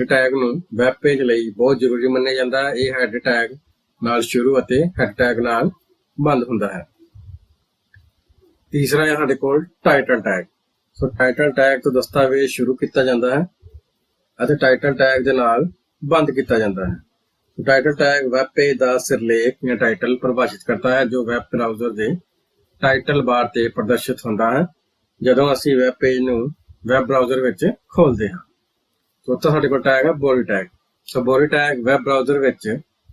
ਟੈਗ ਨੂੰ ਵੈਬ ਪੇਜ ਲਈ ਬਹੁਤ ਜ਼ਰੂਰੀ ਮੰਨਿਆ ਜਾਂਦਾ ਹੈ। ਇਹ ਹੈਡ ਟੈਗ ਨਾਲ ਸ਼ੁਰੂ ਅਤੇ ਹੈਡ ਟੈਗ ਨਾਲ ਬੰਦ ਹੁੰਦਾ ਹੈ। ਤੀਸਰਾ ਹੈ ਸਾਡੇ ਕੋਲ ਟਾਈਟਲ ਟੈਗ। ਸੋ ਟਾਈਟਲ ਟੈਗ ਤੋਂ ਦਸਤਾਵੇਜ਼ ਸ਼ੁਰੂ ਕੀਤਾ ਜਾਂਦਾ ਹੈ ਅਤੇ ਟਾਈਟਲ ਟੈਗ ਦੇ ਨਾਲ ਬੰਦ ਕੀਤਾ ਜਾਂਦਾ ਹੈ। ਟਾਈਟਲ ਟੈਗ ਵੈਬ ਪੇਜ ਦਾ ਸਿਰਲੇਖ ਜਾਂ ਟਾਈਟਲ ਪਰਿਭਾਸ਼ਿਤ ਕਰਦਾ ਹੈ ਜੋ ਵੈਬ ਬਰਾਊਜ਼ਰ ਦੇ ਟਾਈਟਲ ਬਾਰ ਤੇ ਪ੍ਰਦਰਸ਼ਿਤ ਹੁੰਦਾ ਹੈ ਜਦੋਂ ਅਸੀਂ ਵੈਬ ਪੇਜ ਨੂੰ ਵੈਬ ਬਰਾਊਜ਼ਰ ਵਿੱਚ ਖੋਲਦੇ ਹਾਂ। ਚੌਥਾ ਸਾਡੇ ਕੋਲ ਟੈਗ ਹੈ ਬੋਡੀ ਟੈਗ। ਸੋ ਬੋਡੀ ਟੈਗ ਵੈਬ ਬਰਾਊਜ਼ਰ ਵਿੱਚ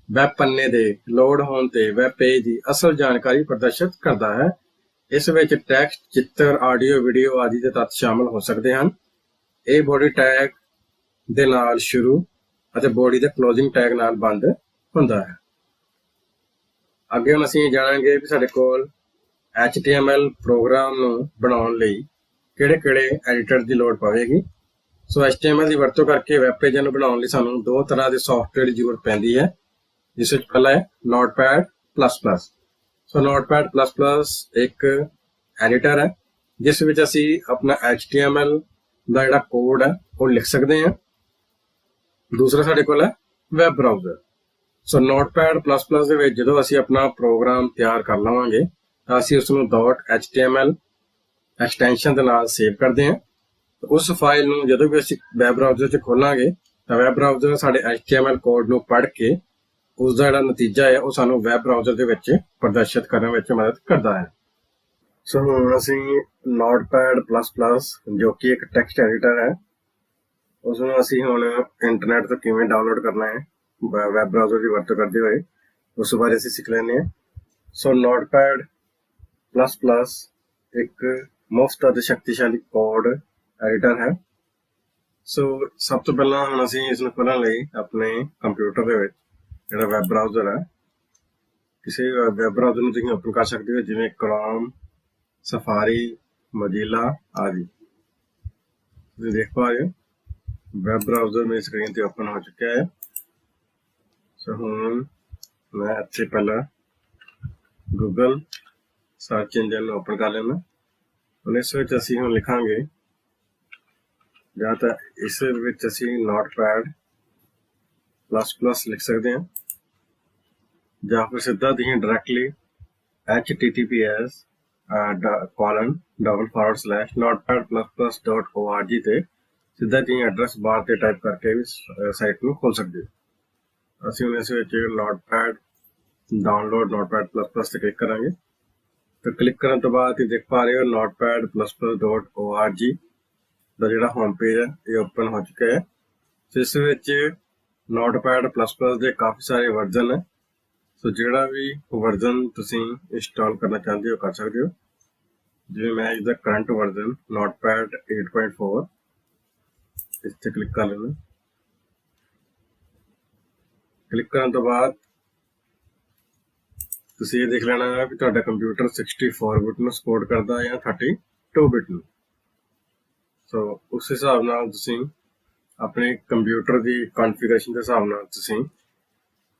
ਵੈਬ ਪੰਨੇ ਦੇ ਲੋਡ ਹੋਣ ਤੇ ਵੈਬ ਪੇਜ ਦੀ ਅਸਲ ਜਾਣਕਾਰੀ ਪ੍ਰਦਰਸ਼ਿਤ ਕਰਦਾ ਹੈ। ਇਸ ਵਿੱਚ ਟੈਕਸਟ, ਚਿੱਤਰ, ਆਡੀਓ, ਵੀਡੀਓ ਆਦਿ ਦੇ ਤੱਤ ਸ਼ਾਮਲ ਹੋ ਸਕਦੇ ਹਨ। ਇਹ ਬੋਡੀ ਟੈਗ ਦੇ ਨਾਲ ਸ਼ੁਰੂ ਅਤੇ ਬੋਡੀ ਦੇ ਕਲੋਜ਼ਿੰਗ ਟੈਗ ਨਾਲ ਬੰਦ ਹੁੰਦਾ ਹੈ। ਅੱਗੇ ਹੁਣ ਅਸੀਂ ਜਾਣਾਂਗੇ ਵੀ ਸਾਡੇ ਕੋਲ HTML ਪ੍ਰੋਗਰਾਮ ਨੂੰ ਬਣਾਉਣ ਲਈ ਕਿਹੜੇ ਐਡੀਟਰ ਦੀ ਲੋੜ ਪਵੇਗੀ। ਸੋ HTML ਦੀ ਵਰਤੋਂ ਕਰਕੇ ਵੈਬ ਪੇਜਾਂ ਨੂੰ ਬਣਾਉਣ ਲਈ ਸਾਨੂੰ ਦੋ ਤਰ੍ਹਾਂ ਦੇ ਸੌਫਟਵੇਅਰ ਦੀ ਜ਼ਰੂਰਤ ਪੈਂਦੀ ਹੈ, ਜਿਸ ਵਿੱਚ ਪਹਿਲਾ ਹੈ Notepad++। ਸੋ Notepad++ ਇੱਕ ਐਡੀਟਰ ਹੈ ਜਿਸ ਵਿੱਚ ਅਸੀਂ ਆਪਣਾ HTML ਦਾ ਜਿਹੜਾ ਕੋਡ ਹੈ ਉਹ ਲਿਖ ਸਕਦੇ ਹਾਂ। ਦੂਸਰਾ ਸਾਡੇ ਕੋਲ ਹੈ ਵੈਬ ਬਰਾਊਜ਼ਰ। ਸੋ Notepad++ ਦੇ ਵਿੱਚ ਜਦੋਂ ਅਸੀਂ ਆਪਣਾ ਪ੍ਰੋਗਰਾਮ ਤਿਆਰ ਕਰ ਲਵਾਂਗੇ ਤਾਂ ਅਸੀਂ ਉਸ ਨੂੰ .html ਐਕਸਟੈਂਸ਼ਨ ਦੇ ਨਾਲ ਸੇਵ ਕਰਦੇ ਹਾਂ। ਉਸ ਫਾਈਲ ਨੂੰ ਜਦੋਂ ਵੀ ਅਸੀਂ ਵੈਬ ਬਰਾਊਜ਼ਰ 'ਚ ਖੋਲਾਂਗੇ ਤਾਂ ਵੈਬ ਬਰਾਊਜ਼ਰ ਸਾਡੇ HTML ਕੋਡ ਨੂੰ ਪੜ੍ਹ ਕੇ ਉਸ ਦਾ ਜਿਹੜਾ ਨਤੀਜਾ ਹੈ ਉਹ ਸਾਨੂੰ ਵੈਬ ਬਰਾਊਜ਼ਰ ਦੇ ਵਿੱਚ ਪ੍ਰਦਰਸ਼ਿਤ ਕਰਨ ਵਿੱਚ ਮਦਦ ਕਰਦਾ ਹੈ। ਸੋ ਹੁਣ ਅਸੀਂ Notepad++ ਜੋ ਕਿ ਇੱਕ ਟੈਕਸਟ ਐਡੀਟਰ ਹੈ, ਉਸ ਨੂੰ ਅਸੀਂ ਹੁਣ ਇੰਟਰਨੈਟ ਤੋਂ ਕਿਵੇਂ ਡਾਊਨਲੋਡ ਕਰਨਾ ਹੈ ਵੈਬ ਬਰਾਊਜ਼ਰ ਦੀ ਵਰਤੋਂ ਕਰਦੇ ਹੋਏ, ਉਸ ਬਾਰੇ ਅਸੀਂ ਸਿੱਖ ਲੈਂਦੇ ਹਾਂ। ਸੋ Notepad++ ਇੱਕ ਮੁਫਤ ਅਤੇ ਸ਼ਕਤੀਸ਼ਾਲੀ ਕੋਡ ਐਡੀਟਰ ਹੈ। ਸੋ ਸਭ ਤੋਂ ਪਹਿਲਾਂ ਹੁਣ ਅਸੀਂ ਇਸ ਨੂੰ ਖੋਲ੍ਹਣ ਲਈ ਆਪਣੇ ਕੰਪਿਊਟਰ ਦੇ ਵਿੱਚ ਜਿਹੜਾ ਵੈਬ ਬਰਾਊਜ਼ਰ ਹੈ, ਕਿਸੇ ਵੈਬ ਬਰਾਊਜ਼ਰ ਨੂੰ ਤੁਸੀਂ ਓਪਨ ਕਰ ਸਕਦੇ ਹੋ, ਜਿਵੇਂ ਕ੍ਰੋਮ, ਸਫਾਰੀ, ਮੋਜ਼ਿਲਾ ਆਦਿ। ਤੁਸੀਂ ਦੇਖ ਪਾ ਰਹੇ ਹੋ ਵੈਬ ਬਰਾਊਜ਼ਰ ਮੇਰੀ ਸਕਰੀਨ ਤੇ ਓਪਨ ਹੋ ਚੁੱਕਿਆ ਹੈ। ਸੋ ਹੁਣ ਮੈਂ ਇੱਥੇ ਪਹਿਲਾਂ ਗੂਗਲ ਸਰਚ ਇੰਜਨ ਨੂੰ ਓਪਨ ਕਰ ਲੈਣਾ। ਹੁਣ ਇਸ ਵਿੱਚ ਅਸੀਂ ਹੁਣ ਲਿਖਾਂਗੇ, ਜਾਂ ਤਾਂ ਇਸ ਵਿੱਚ ਅਸੀਂ Notepad++ ਲਿਖ ਸਕਦੇ ਹਾਂ, ਜਾਂ ਫਿਰ ਸਿੱਧਾ ਤੁਸੀਂ ਡਾਇਰੈਕਟਲੀ https://notepad++.org ਤੇ ਸਿੱਧਾ ਤੁਸੀਂ ਐਡਰੈਸ ਬਾਰ ਤੇ ਟਾਈਪ ਕਰਕੇ ਵੀ ਸਾਈਟ ਨੂੰ ਖੋਲ ਸਕਦੇ ਹੋ। ਅਸੀਂ ਹੁਣ ਇਸ ਵਿੱਚ ਡਾਊਨਲੋਡ Notepad++ ਤੇ ਕਲਿੱਕ ਕਰਾਂਗੇ। ਤੇ ਕਲਿੱਕ ਕਰਨ ਤੋਂ ਬਾਅਦ ਤੁਸੀਂ ਦੇਖ ਪਾ ਰਹੇ ਹੋ notepad++.org ਦਾ ਜਿਹੜਾ ਹੋਮ ਪੇਜ ਹੈ ਇਹ ਓਪਨ ਹੋ ਚੁੱਕਾ ਹੈ। ਇਸ ਵਿੱਚ Notepad++ ਦੇ ਕਾਫੀ ਸਾਰੇ ਵਰਜ਼ਨ ਹੈ। ਸੋ ਜਿਹੜਾ ਵੀ ਵਰਜ਼ਨ ਤੁਸੀਂ ਇੰਸਟਾਲ ਕਰਨਾ ਚਾਹੁੰਦੇ ਹੋ ਕਰ ਸਕਦੇ ਹੋ। ਜਿਵੇਂ ਮੈਂ ਇਸਦਾ ਕਰੰਟ ਵਰਜ਼ਨ Notepad 8.4 ਇਸ ਤੇ ਕਲਿੱਕ ਕਰ ਲੈਣਾ। ਕਲਿੱਕ ਕਰਨ ਤੋਂ ਬਾਅਦ ਤੁਸੀਂ ਇਹ ਦੇਖ ਲੈਣਾ ਹੈ ਵੀ ਤੁਹਾਡਾ ਕੰਪਿਊਟਰ 64 ਬਿਟ ਨੂੰ ਸਪੋਰਟ ਕਰਦਾ ਜਾਂ 32 ਬਿਟ ਨੂੰ। ਸੋ ਉਸ ਹਿਸਾਬ ਨਾਲ ਤੁਸੀਂ ਆਪਣੇ ਕੰਪਿਊਟਰ ਦੀ ਕਨਫੀਗਰੇਸ਼ਨ ਦੇ ਹਿਸਾਬ ਨਾਲ ਤੁਸੀਂ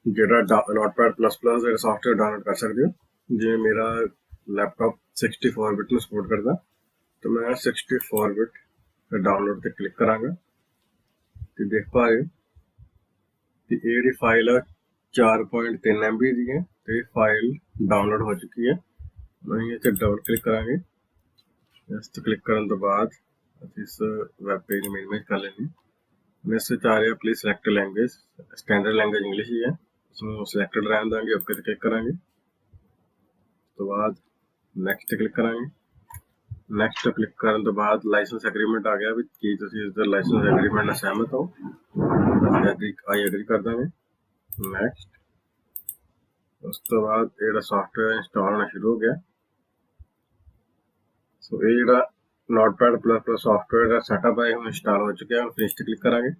ਜਿਹੜਾ Notepad++ ਜਿਹੜਾ ਸੌਫਟਵੇਅਰ ਡਾਊਨਲੋਡ ਕਰ ਸਕਦੇ ਹੋ। ਜਿਵੇਂ ਮੇਰਾ ਲੈਪਟਾਪ 64 ਬਿਟ ਨੂੰ ਸਪੋਰਟ ਕਰਦਾ, ਤਾਂ ਮੈਂ 64 ਬਿਟ ਡਾਊਨਲੋਡ ਤੇ ਕਲਿੱਕ ਕਰਾਂਗਾ। ਤੇ ਦੇਖ ਪਾ ਰਹੇ ਕਿ ਇਹ ਜਿਹੜੀ ਫਾਈਲ ਹੈ 4.3 MB ਦੀ ਹੈ ਤੇ ਫਾਈਲ ਡਾਊਨਲੋਡ ਹੋ ਚੁੱਕੀ ਹੈ। ਅਸੀਂ ਇੱਥੇ ਡਬਲ ਕਲਿੱਕ ਕਰਾਂਗੇ। ਇਸ ਤੇ ਕਲਿੱਕ ਕਰਨ ਤੋਂ ਬਾਅਦ ਅਸੀਂ ਇਸ ਵੈਬ ਪੇਜ ਨੂੰ ਮਿਨੀਮਾਈਜ਼ ਕਰ ਲੈਂਦੇ ਹਾਂ। ਇਸ ਵਿੱਚ ਆ ਰਿਹਾ please select language, standard language English ਹੀ ਹੈ, ਉਸਨੂੰ ਸਿਲੈਕਟਡ ਰਹਿਣ ਦਾਂਗੇ। ਓਕੇ ਤੇ ਕਲਿੱਕ ਕਰਾਂਗੇ। ਉਸ ਤੋਂ ਬਾਅਦ ਨੈਕਸਟ ਤੇ ਕਲਿੱਕ ਕਰਾਂਗੇ। ਨੈਕਸਟ ਕਲਿੱਕ ਕਰਨ ਤੋਂ ਬਾਅਦ ਲਾਇਸੈਂਸ ਐਗਰੀਮੈਂਟ ਆ ਗਿਆ ਵੀ ਕੀ ਤੁਸੀਂ ਇਸ ਦਾ ਲਾਇਸੈਂਸ ਐਗਰੀਮੈਂਟ ਨਾਲ ਸਹਿਮਤ ਹੋ। ਆਈ ਐਗਰੀ ਕਰ ਦਾਂਗੇ। ਨੈਕਸਟ। ਉਸ ਤੋਂ ਬਾਅਦ ਜਿਹੜਾ ਸੌਫਟਵੇਅਰ ਇੰਸਟਾਲ ਹੋਣਾ ਸ਼ੁਰੂ ਹੋ ਗਿਆ। ਸੋ ਇਹ ਜਿਹੜਾ Notepad++ ਸੌਫਟਵੇਅਰ ਦਾ ਸੈਟਅਪ ਹੈ ਹੁਣ ਇੰਸਟਾਲ ਹੋ ਚੁੱਕਿਆ। ਹੁਣ ਫਿਨਿਸ਼ ਤੇ ਕਲਿੱਕ ਕਰਾਂਗੇ।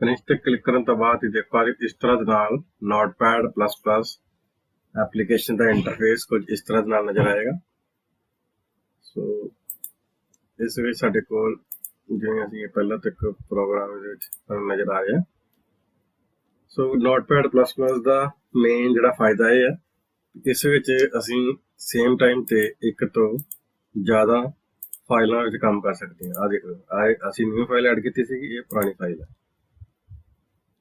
ਫਿਨਿਸ਼ ਤੇ ਕਲਿੱਕ ਕਰਨ ਤੋਂ ਬਾਅਦ ਇਹ ਦੇਖ ਪਾ ਰਹੇ ਇਸ ਤਰ੍ਹਾਂ ਦੇ ਨਾਲ Notepad++ ਐਪਲੀਕੇਸ਼ਨ ਦਾ ਇੰਟਰਫੇਸ ਕੁਝ ਇਸ ਤਰ੍ਹਾਂ ਦੇ ਨਾਲ ਨਜ਼ਰ ਆਏਗਾ। ਸੋ ਇਸ ਵਿੱਚ ਸਾਡੇ ਕੋਲ ਜਿਵੇਂ ਅਸੀਂ ਪਹਿਲਾਂ ਤੱਕ ਪ੍ਰੋਗਰਾਮ ਦੇ ਵਿੱਚ ਨਜ਼ਰ ਆ ਰਿਹਾ। ਸੋ Notepad++ ਦਾ ਮੇਨ ਜਿਹੜਾ ਫਾਇਦਾ ਇਹ ਹੈ, ਇਸ ਵਿੱਚ ਅਸੀਂ ਸੇਮ ਟਾਈਮ ਤੇ ਇੱਕ ਤੋਂ ਜ਼ਿਆਦਾ ਫਾਈਲਾਂ ਵਿੱਚ ਕੰਮ ਕਰ ਸਕਦੇ ਹਾਂ। ਆਹ ਦੇਖੋ, ਅਸੀਂ ਨਿਊ ਫਾਈਲ ਐਡ ਕੀਤੀ ਸੀਗੀ, ਇਹ ਪੁਰਾਣੀ ਫਾਈਲ ਹੈ।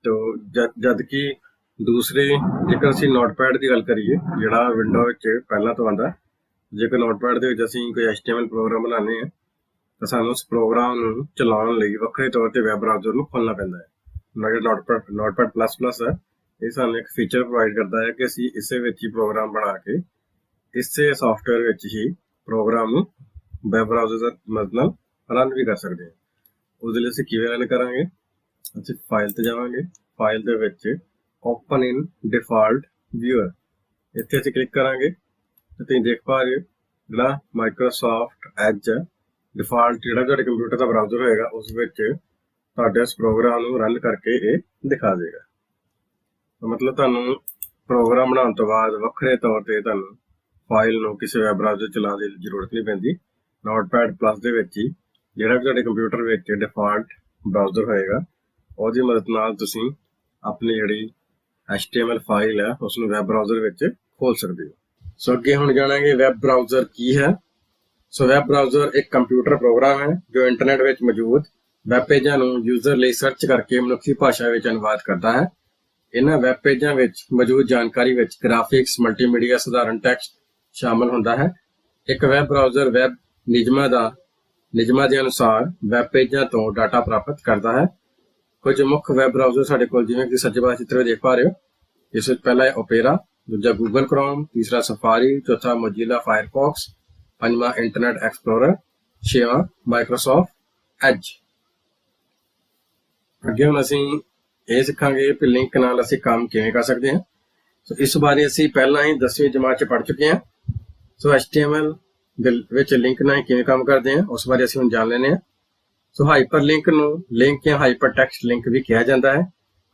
ਤੋ ਜਦ ਕਿ ਦੂਸਰੇ ਜੇਕਰ ਅਸੀਂ Notepad ਦੀ ਗੱਲ ਕਰੀਏ ਜਿਹੜਾ ਵਿੰਡੋ ਵਿੱਚ ਪਹਿਲਾਂ ਤੋਂ ਆਉਂਦਾ, ਜੇਕਰ Notepad ਦੇ ਵਿੱਚ ਅਸੀਂ ਕੋਈ HTML ਪ੍ਰੋਗਰਾਮ ਬਣਾਉਂਦੇ ਹਾਂ ਤਾਂ ਸਾਨੂੰ ਉਸ ਪ੍ਰੋਗਰਾਮ ਨੂੰ ਚਲਾਉਣ ਲਈ ਵੱਖਰੇ ਤੌਰ ਤੇ ਵੈਬ ਬਰਾਊਜ਼ਰ ਨੂੰ ਖੋਲ੍ਹਣਾ ਪੈਂਦਾ ਹੈ। ਜਿਹੜਾ Notepad++ ਹੈ ਇਹ ਸਾਨੂੰ ਇੱਕ ਫੀਚਰ ਪ੍ਰੋਵਾਈਡ ਕਰਦਾ ਹੈ ਕਿ ਅਸੀਂ ਇਸੇ ਵਿੱਚ ਹੀ ਪ੍ਰੋਗਰਾਮ ਬਣਾ ਕੇ ਇਸੇ ਸੌਫਟਵੇਅਰ ਵਿੱਚ ਹੀ ਪ੍ਰੋਗਰਾਮ ਨੂੰ ਵੈਬ ਬਰਾਊਜ਼ਰ ਦੀ ਮਦਦ ਨਾਲ ਰਨ ਵੀ ਕਰ ਸਕਦੇ ਹਾਂ। ਉਹਦੇ ਲਈ ਅਸੀਂ ਕਿਵੇਂ ਰਨ ਕਰਾਂਗੇ, ਅਸੀਂ ਫਾਈਲ ਤੇ ਜਾਵਾਂਗੇ। ਫਾਈਲ ਦੇ ਵਿੱਚ ਓਪਨ ਇਨ ਡਿਫਾਲਟ ਵਿਊਅਰ ਇੱਥੇ ਅਸੀਂ ਕਲਿੱਕ ਕਰਾਂਗੇ ਤੇ ਤੁਸੀਂ ਦੇਖ ਪਾ ਰਹੇ ਹੋ ਜਿਹੜਾ ਮਾਈਕਰੋਸਾਫਟ ਐਜ ਡਿਫਾਲਟ ਜਿਹੜਾ ਤੁਹਾਡੇ ਕੰਪਿਊਟਰ ਦਾ ਬਰਾਊਜ਼ਰ ਹੋਏਗਾ ਉਸ ਵਿੱਚ ਤੁਹਾਡੇ ਇਸ ਪ੍ਰੋਗਰਾਮ ਨੂੰ ਰਨ ਕਰਕੇ ਇਹ ਦਿਖਾ ਦੇਗਾ। ਮਤਲਬ ਤੁਹਾਨੂੰ ਪ੍ਰੋਗਰਾਮ ਬਣਾਉਣ ਤੋਂ ਬਾਅਦ ਵੱਖਰੇ ਤੌਰ ਤੇ ਤੁਹਾਨੂੰ ਫਾਈਲ ਨੂੰ ਕਿਸੇ ਵੈਬ ਬਰਾਊਜ਼ਰ ਚਲਾਉਣ ਦੀ ਜ਼ਰੂਰਤ ਨਹੀਂ ਪੈਂਦੀ। Notepad+ ਦੇ ਵਿੱਚ ਹੀ ਜਿਹੜਾ ਵੀ ਤੁਹਾਡੇ ਕੰਪਿਊਟਰ ਵਿੱਚ ਡਿਫਾਲਟ ਬਰਾਊਜ਼ਰ ਹੋਏਗਾ ਉਹਦੀ ਮਦਦ ਨਾਲ ਤੁਸੀਂ ਆਪਣੀ ਜਿਹੜੀ HTML ਫਾਈਲ ਹੈ ਉਸ ਨੂੰ ਵੈਬ ਬਰਾਊਜ਼ਰ ਵਿੱਚ ਖੋਲ ਸਕਦੇ ਹੋ। ਸੋ ਅੱਗੇ ਹੁਣ ਜਾਣਾਂਗੇ ਵੈਬ ਬਰਾਊਜ਼ਰ ਕੀ ਹੈ। ਸੋ ਵੈਬ ਬਰਾਊਜ਼ਰ ਇੱਕ ਕੰਪਿਊਟਰ ਪ੍ਰੋਗਰਾਮ ਹੈ ਜੋ ਇੰਟਰਨੈਟ ਵਿੱਚ ਮੌਜੂਦ ਵੈਬ ਪੇਜਾਂ ਨੂੰ ਯੂਜ਼ਰ ਲਈ ਸਰਚ ਕਰਕੇ ਮਨੁੱਖੀ ਭਾਸ਼ਾ ਵਿੱਚ ਅਨੁਵਾਦ ਕਰਦਾ ਹੈ। ਇਹਨਾਂ ਵੈਬ ਪੇਜਾਂ ਵਿੱਚ ਮੌਜੂਦ ਜਾਣਕਾਰੀ ਵਿੱਚ ਗ੍ਰਾਫਿਕਸ, ਮਲਟੀਮੀਡੀਆ, ਸਧਾਰਨ ਟੈਕਸਟ ਸ਼ਾਮਲ ਹੁੰਦਾ ਹੈ। ਇੱਕ ਵੈਬ ਬਰਾਊਜ਼ਰ ਵੈਬ ਨਿਯਮਾਂ ਦੇ ਅਨੁਸਾਰ ਵੈਬ ਪੇਜਾਂ ਤੋਂ ਡਾਟਾ ਪ੍ਰਾਪਤ ਕਰਦਾ ਹੈ। कुछ मुख्य वैब ब्राउज़र साडे कोल जिवें कि सज्जे पासे चित्र देख पा रहे हो। इस विच पहला है ओपेरा, दूजा गूगल क्रोम, तीसरा सफारी, चौथा मोजिला फायरफॉक्स, पंजवां इंटरनेट एक्सप्लोरर, छेवां माइक्रोसॉफ्ट एज। अगे हुण असीं ये सिखांगे कि लिंक नाल असीं काम किवें कर सकते हैं। सो इस बारे असीं पहलां ही 10वीं जमात च पढ़ चुके हैं। सो HTML दे विच लिंक नाल किवें काम करदे हैं उस बारे असीं हुण जान लैणे आ। सो हाइपरलिंक नूं लिंक या हाइपरटैक्सट लिंक भी कहा जाता है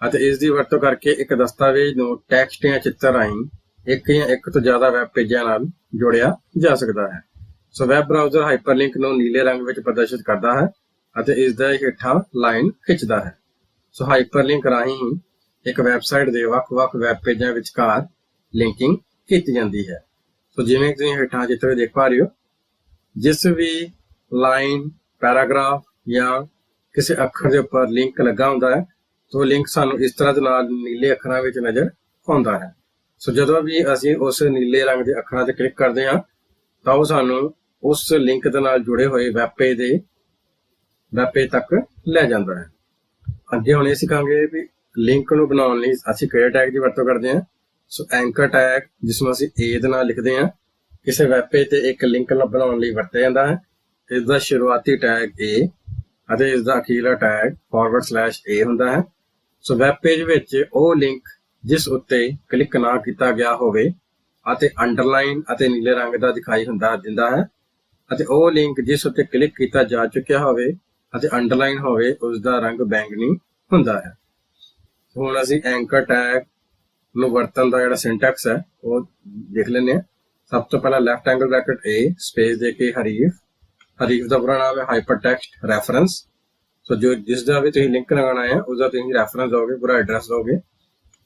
ਅਤੇ ਇਸ ਦੀ ਵਰਤੋਂ ਕਰਕੇ ਇੱਕ ਦਸਤਾਵੇਜ਼ ਨੂੰ ਟੈਕਸਟ ਜਾਂ ਚਿੱਤਰ ਰਾਹੀਂ ਇੱਕ ਜਾਂ ਇੱਕ ਤੋਂ ਜ਼ਿਆਦਾ ਵੈਬ ਪੇਜਾਂ ਨਾਲ ਜੋੜਿਆ ਜਾ ਸਕਦਾ ਹੈ। ਸੋ ਵੈਬ ਬਰਾਊਜ਼ਰ ਹਾਈਪਰਲਿੰਕ ਨੂੰ ਨੀਲੇ ਰੰਗ ਵਿੱਚ ਪ੍ਰਦਰਸ਼ਿਤ ਕਰਦਾ ਹੈ ਅਤੇ ਇਸ ਦਾ ਹੇਠਾਂ ਲਾਈਨ ਖਿੱਚਦਾ ਹੈ। ਸੋ ਹਾਈਪਰਲਿੰਕ ਰਾਹੀਂ ਇੱਕ ਵੈਬਸਾਈਟ ਦੇ ਵੱਖ-ਵੱਖ ਵੈਬ ਪੇਜਾਂ ਵਿਚਕਾਰ ਲਿੰਕਿੰਗ ਕੀਤੀ ਜਾਂਦੀ ਹੈ। ਸੋ ਜਿਵੇਂ ਕਿ ਤੁਸੀਂ ਹੇਠਾਂ ਚਿੱਤਰ ਦੇਖ ਪਾ ਰਹੇ ਹੋ, ਜਿਸ ਵੀ ਲਾਈਨ, ਪੈਰਾਗ੍ਰਾਫ ਜਾਂ ਕਿਸੇ ਅੱਖਰ ਦੇ ਉੱਪਰ ਲਿੰਕ ਲੱਗਾ ਹੁੰਦਾ ਹੈ तो लिंक सानू इस तरह के नाल नीले अखरां विच नज़र आउंदा है। सो जदों भी असीं उस नीले रंग के अखरां ते क्लिक करते हैं तो वो सानू उस लिंक दे नाल जुड़े हुए वैब पेज तक लै जांदा है। अगे हुण इह सिखांगे भी लिंक नूं बनाउण लई असीं किहड़े टैग दी वरतों करदे हां। सो एंकर टैग जिसनूं असीं ए दे नाल लिखदे हां, किसी वैब पेज ते एक लिंक बनाउण लई वरतिया जांदा है। इस दा शुरुआती टैग ए ਅਤੇ इस दा अखीरला टैग /a हुंदा है। सो वैब पेज विच ਉਹ लिंक जिस उत्ते क्लिक ना किया गया होवे ਅਤੇ अंडरलाइन ਅਤੇ नीले रंग ਦਾ दिखाई दिंदा है ਅਤੇ ਉਹ लिंक जिस उत्ते क्लिक किया जा चुकिया होवे ਅਤੇ अंडरलाइन होवे उस दा रंग बैंगनी हुंदा है। हुण असीं एंकर टैग ਨੂੰ ਵਰਤਣ ਦਾ ਜਿਹੜਾ ਸਿੰਟੈਕਸ ਹੈ ਉਹ ਦੇਖ ਲੈਂਦੇ ਹਾਂ। ਸਭ ਤੋਂ ਪਹਿਲਾਂ left angle bracket A space ਦੇ ਕੇ हरीफ ਦਾ ਪੂਰਾ ਨਾਮ है हाइपरटेक्स्ट रेफरेंस। सो जो जिसका भी तुसीं लिंक लगाना है उसका तुसीं रेफरेंस दोगे, पूरा एड्रैस दोगे,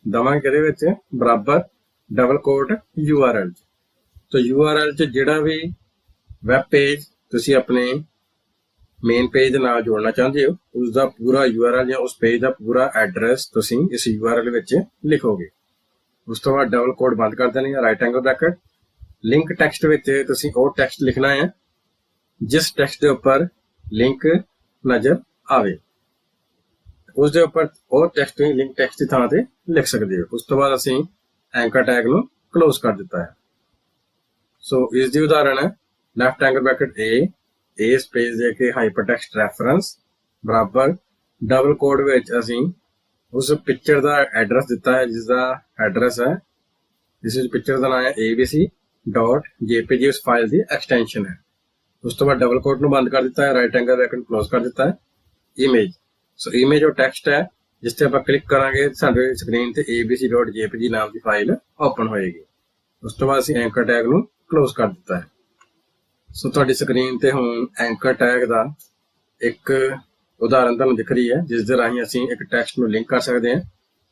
दवांगे किहदे विच बराबर डबल कोट URL। तो URL च जिहड़ा भी वैब पेज तुसीं अपने मेन पेज दे नाल जोड़ना चाहते हो उसका पूरा URL या उस पेज का पूरा एड्रैस तुसीं इस URL विच लिखोगे। उस तो बाद डबल कोट बंद कर देनी है, right angle bracket link text विच तुसीं वो टैक्सट लिखना है जिस टैक्सट के उपर लिंक नज़र आवे, उस दे उपर वो टैक्सट लिंक टैक्सट की थां ते लिख सकते हो। उस तो बाद असीं एंकर टैग नूं क्लोज कर दिता है। सो इस दी उदाहरण है लैफ्ट एंगल ब्रैकेट ए स्पेस दे के हाइपरटेक्स्ट रेफरेंस बराबर डबल कोड विच असीं उस पिक्चर का एड्रैस दिता है जिसका एड्रैस है जिस पिक्चर का नाम है abc.jpg उस फाइल की एक्सटेंशन है। उस तो बाद डबल कोट नूं बंद कर दिता है, राइट एंगल ब्रैकेट क्लोज कर दिता है। इमेज, सो इमेज और टैक्सट है जिससे आप क्लिक करांगे साडे स्क्रीन ते abc.jpg नाम की फाइल ओपन होएगी। उस तो बाद असीं एंकर टैग नूं क्लोज कर दिता है। सो तुहाडी स्क्रीन ते हुण एंकर टैग दा एक उदाहरण तुहानूं दिख रही है जिस दे राहीं असीं एक टैक्सट नूं लिंक कर सकते हैं।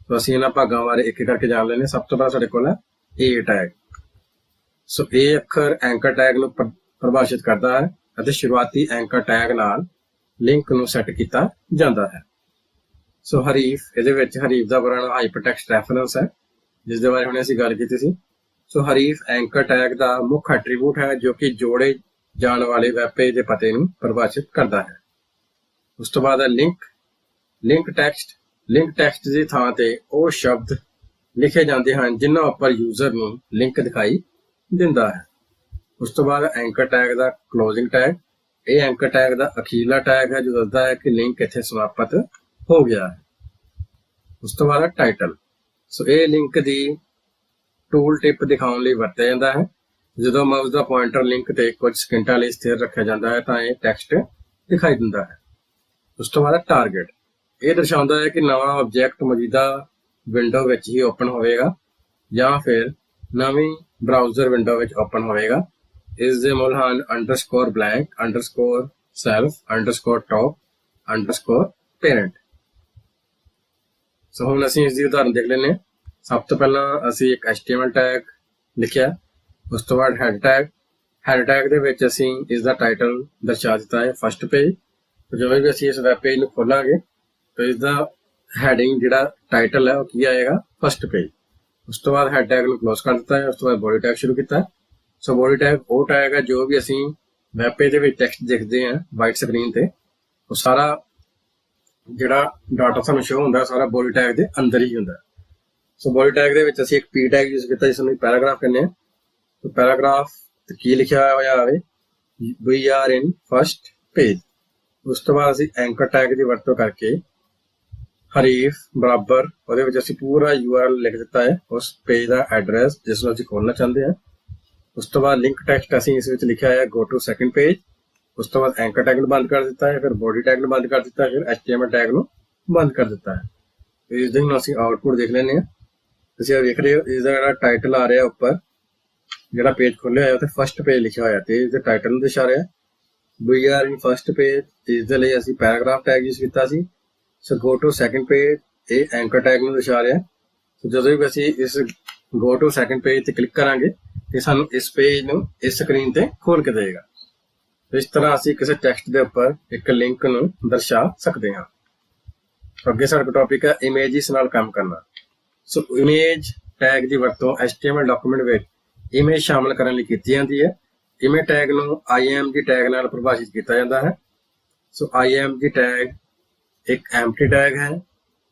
तो असीं इन्हां भागां बारे एक करके जान लैंदे। सब तो पहला साडे कोल है A टैग। सो A अखर एंकर टैग नूं परिभाषित करता है ਅਤੇ शुरुआती एंकर टैग नाल लिंक नूं सैट किया जाता है। सो हरीफ इहदे विच हरीफ दा पूरा नाम हाइपरटेक्स्ट रेफरेंस है जिस दे बारे हुणे असीं गल कीती सी। सो हरीफ एंकर टैग दा मुख्य एट्रीब्यूट है जो कि जोड़े जाने वाले वैब पेज के पते नूं परिभाषित करता है। उस तो बाद है लिंक टैक्सट की थां ते वो शब्द लिखे जाते हैं जिन्हां उपर यूजर नूं लिंक दिखाई दिंदा है। उस तो बाद एंकर टैग का क्लोजिंग टैग, ये एंकर टैग का अखीरला टैग है जो दसदा है कि लिंक इत्थे समाप्त हो गया है। उस तो बाद टाइटल, सो ये लिंक की टूल टिप दिखाने लई वरतिया जाता है। जदों माउस का पॉइंटर लिंक ते कुछ सेकंडां लई स्थिर रखा जाता है तो यह टैक्सट दिखाई दिंदा है। उस तो बाद टारगेट, ये दर्शाता है कि नवा ऑब्जैक्ट मौजूदा विंडो विच ही ओपन होएगा या फिर नवी ब्राउज़र विंडो विच ओपन होएगा। इस दे मुल हैं _blank _self _top _parent। सो हुण असीं इसदी उदाहरण देख लैंदे हां। सब तो पहला असीं एक HTML टैग लिखिया। उस तो बाद हेड टैग दे विच असीं इसदा टाइटल दर्शा दिता है फर्स्ट पेज। तो जब भी असीं इस वैब पेज नूं खोलांगे तो इसदा हैडिंग जिहड़ा टाइटल है वो की आएगा फर्स्ट पेज। उस तो बाद हेड टैग नूं क्लोज कर दिता है। उस तो बाद बॉडी टैग शुरू किया। सो बॉडी टैग वो टैग है जो भी असीं वैब पेज दे विच टैक्सट देखते हैं वाइट स्क्रीन ते वो सारा ਜਿਹੜਾ ਡਾਟਾ ਸਾਨੂੰ ਸ਼ੋ ਹੁੰਦਾ ਸਾਰਾ ਬੋਡੀ ਟੈਗ ਦੇ ਅੰਦਰ ਹੀ ਹੁੰਦਾ। ਸੋ ਬੋਡੀ ਟੈਗ ਦੇ ਵਿੱਚ ਅਸੀਂ ਇੱਕ ਪੀ ਟੈਗ ਯੂਜ਼ ਕੀਤਾ ਜਿਸ ਨੂੰ ਪੈਰਾਗ੍ਰਾਫ ਕਹਿੰਦੇ ਆ। ਸੋ ਪੈਰਾਗ੍ਰਾਫ ਤੇ ਕੀ ਲਿਖਿਆ ਹੋਇਆ ਆਵੇ we are in first page. ਉਸ ਤੋਂ ਬਾਅਦ ਅਸੀਂ ਐਂਕਰ ਟੈਗ ਦੀ ਵਰਤੋਂ ਕਰਕੇ ਹਰੀਫ ਬਰਾਬਰ ਉਹਦੇ ਵਿੱਚ ਅਸੀਂ ਪੂਰਾ URL ਲਿਖ ਦਿੱਤਾ ਹੈ ਉਸ ਪੇਜ ਦਾ ਐਡਰੈਸ ਜਿਸ ਨੂੰ ਅਸੀਂ ਖੋਲਣਾ ਚਾਹੁੰਦੇ ਹਾਂ। ਉਸ ਤੋਂ ਬਾਅਦ ਲਿੰਕ ਟੈਕਸਟ ਅਸੀਂ ਇਸ ਵਿੱਚ ਲਿਖਿਆ ਹੈ ਗੋ ਟੂ ਸੈਕਿੰਡ ਪੇਜ। ਉਸ ਤੋਂ ਬਾਅਦ ਐਂਕਰ ਟੈਗ ਨੂੰ ਬੰਦ ਕਰ ਦਿੱਤਾ ਹੈ, ਫਿਰ ਬੋਡੀ ਟੈਗ ਨੂੰ ਬੰਦ ਕਰ ਦਿੱਤਾ ਹੈ, ਫਿਰ HTML ਟੈਗ ਨੂੰ ਬੰਦ ਕਰ ਦਿੱਤਾ ਹੈ। ਇਸ ਦੇ ਹੁਣ ਅਸੀਂ ਆਊਟਪੁੱਟ ਦੇਖ ਲੈਂਦੇ ਹਾਂ। ਤੁਸੀਂ ਵੇਖ ਰਹੇ ਹੋ ਇਸਦਾ ਜਿਹੜਾ ਟਾਈਟਲ ਆ ਰਿਹਾ ਉੱਪਰ ਜਿਹੜਾ ਪੇਜ ਖੋਲਿਆ ਹੋਇਆ ਉੱਤੇ ਫਸਟ ਪੇਜ ਲਿਖਿਆ ਹੋਇਆ ਤੇ ਇਸਦੇ ਟਾਈਟਲ ਨੂੰ ਦਰਸਾ ਰਿਹਾ we are in first page. ਇਸ ਦੇ ਲਈ ਅਸੀਂ ਪੈਰਾਗ੍ਰਾਫ ਟੈਗ ਯੂਜ਼ ਕੀਤਾ ਸੀ। So go to second page ਇਹ ਐਂਕਰ ਟੈਗ ਨੂੰ ਦਰਸਾ ਰਿਹਾ। ਸੋ ਜਦੋਂ ਵੀ ਅਸੀਂ ਇਸ ਗੋ ਟੂ ਸੈਕਿੰਡ ਪੇਜ ਤੇ ਕਲਿੱਕ ਕਰਾਂਗੇ ਤੇ ਸਾਨੂੰ ਇਸ ਪੇਜ ਨੂੰ ਇਸ ਸਕਰੀਨ ਤੇ ਖੋਲ ਕੇ ਦੇਗਾ। ਇਸ ਤਰ੍ਹਾਂ ਅਸੀਂ ਕਿਸੇ ਟੈਕਸਟ ਦੇ ਉੱਪਰ ਇੱਕ ਲਿੰਕ ਨੂੰ ਦਰਸਾ ਸਕਦੇ ਹਾਂ। ਅੱਗੇ ਸਾਡਾ ਟੌਪਿਕ ਹੈ ਇਮੇਜਿਸ ਨਾਲ ਕੰਮ ਕਰਨਾ। ਸੋ ਇਮੇਜ ਟੈਗ ਦੀ ਵਰਤੋਂ HTML ਡਾਕੂਮੈਂਟ ਵਿੱਚ ਇਮੇਜ ਸ਼ਾਮਲ ਕਰਨ ਲਈ ਕੀਤੀ ਜਾਂਦੀ ਹੈ। ਇਮੇਜ ਟੈਗ ਨੂੰ img ਟੈਗ ਨਾਲ ਪਰਿਭਾਸ਼ਿਤ ਕੀਤਾ ਜਾਂਦਾ ਹੈ। ਸੋ img ਟੈਗ ਇੱਕ ਐਮਪਟੀ ਟੈਗ ਹੈ।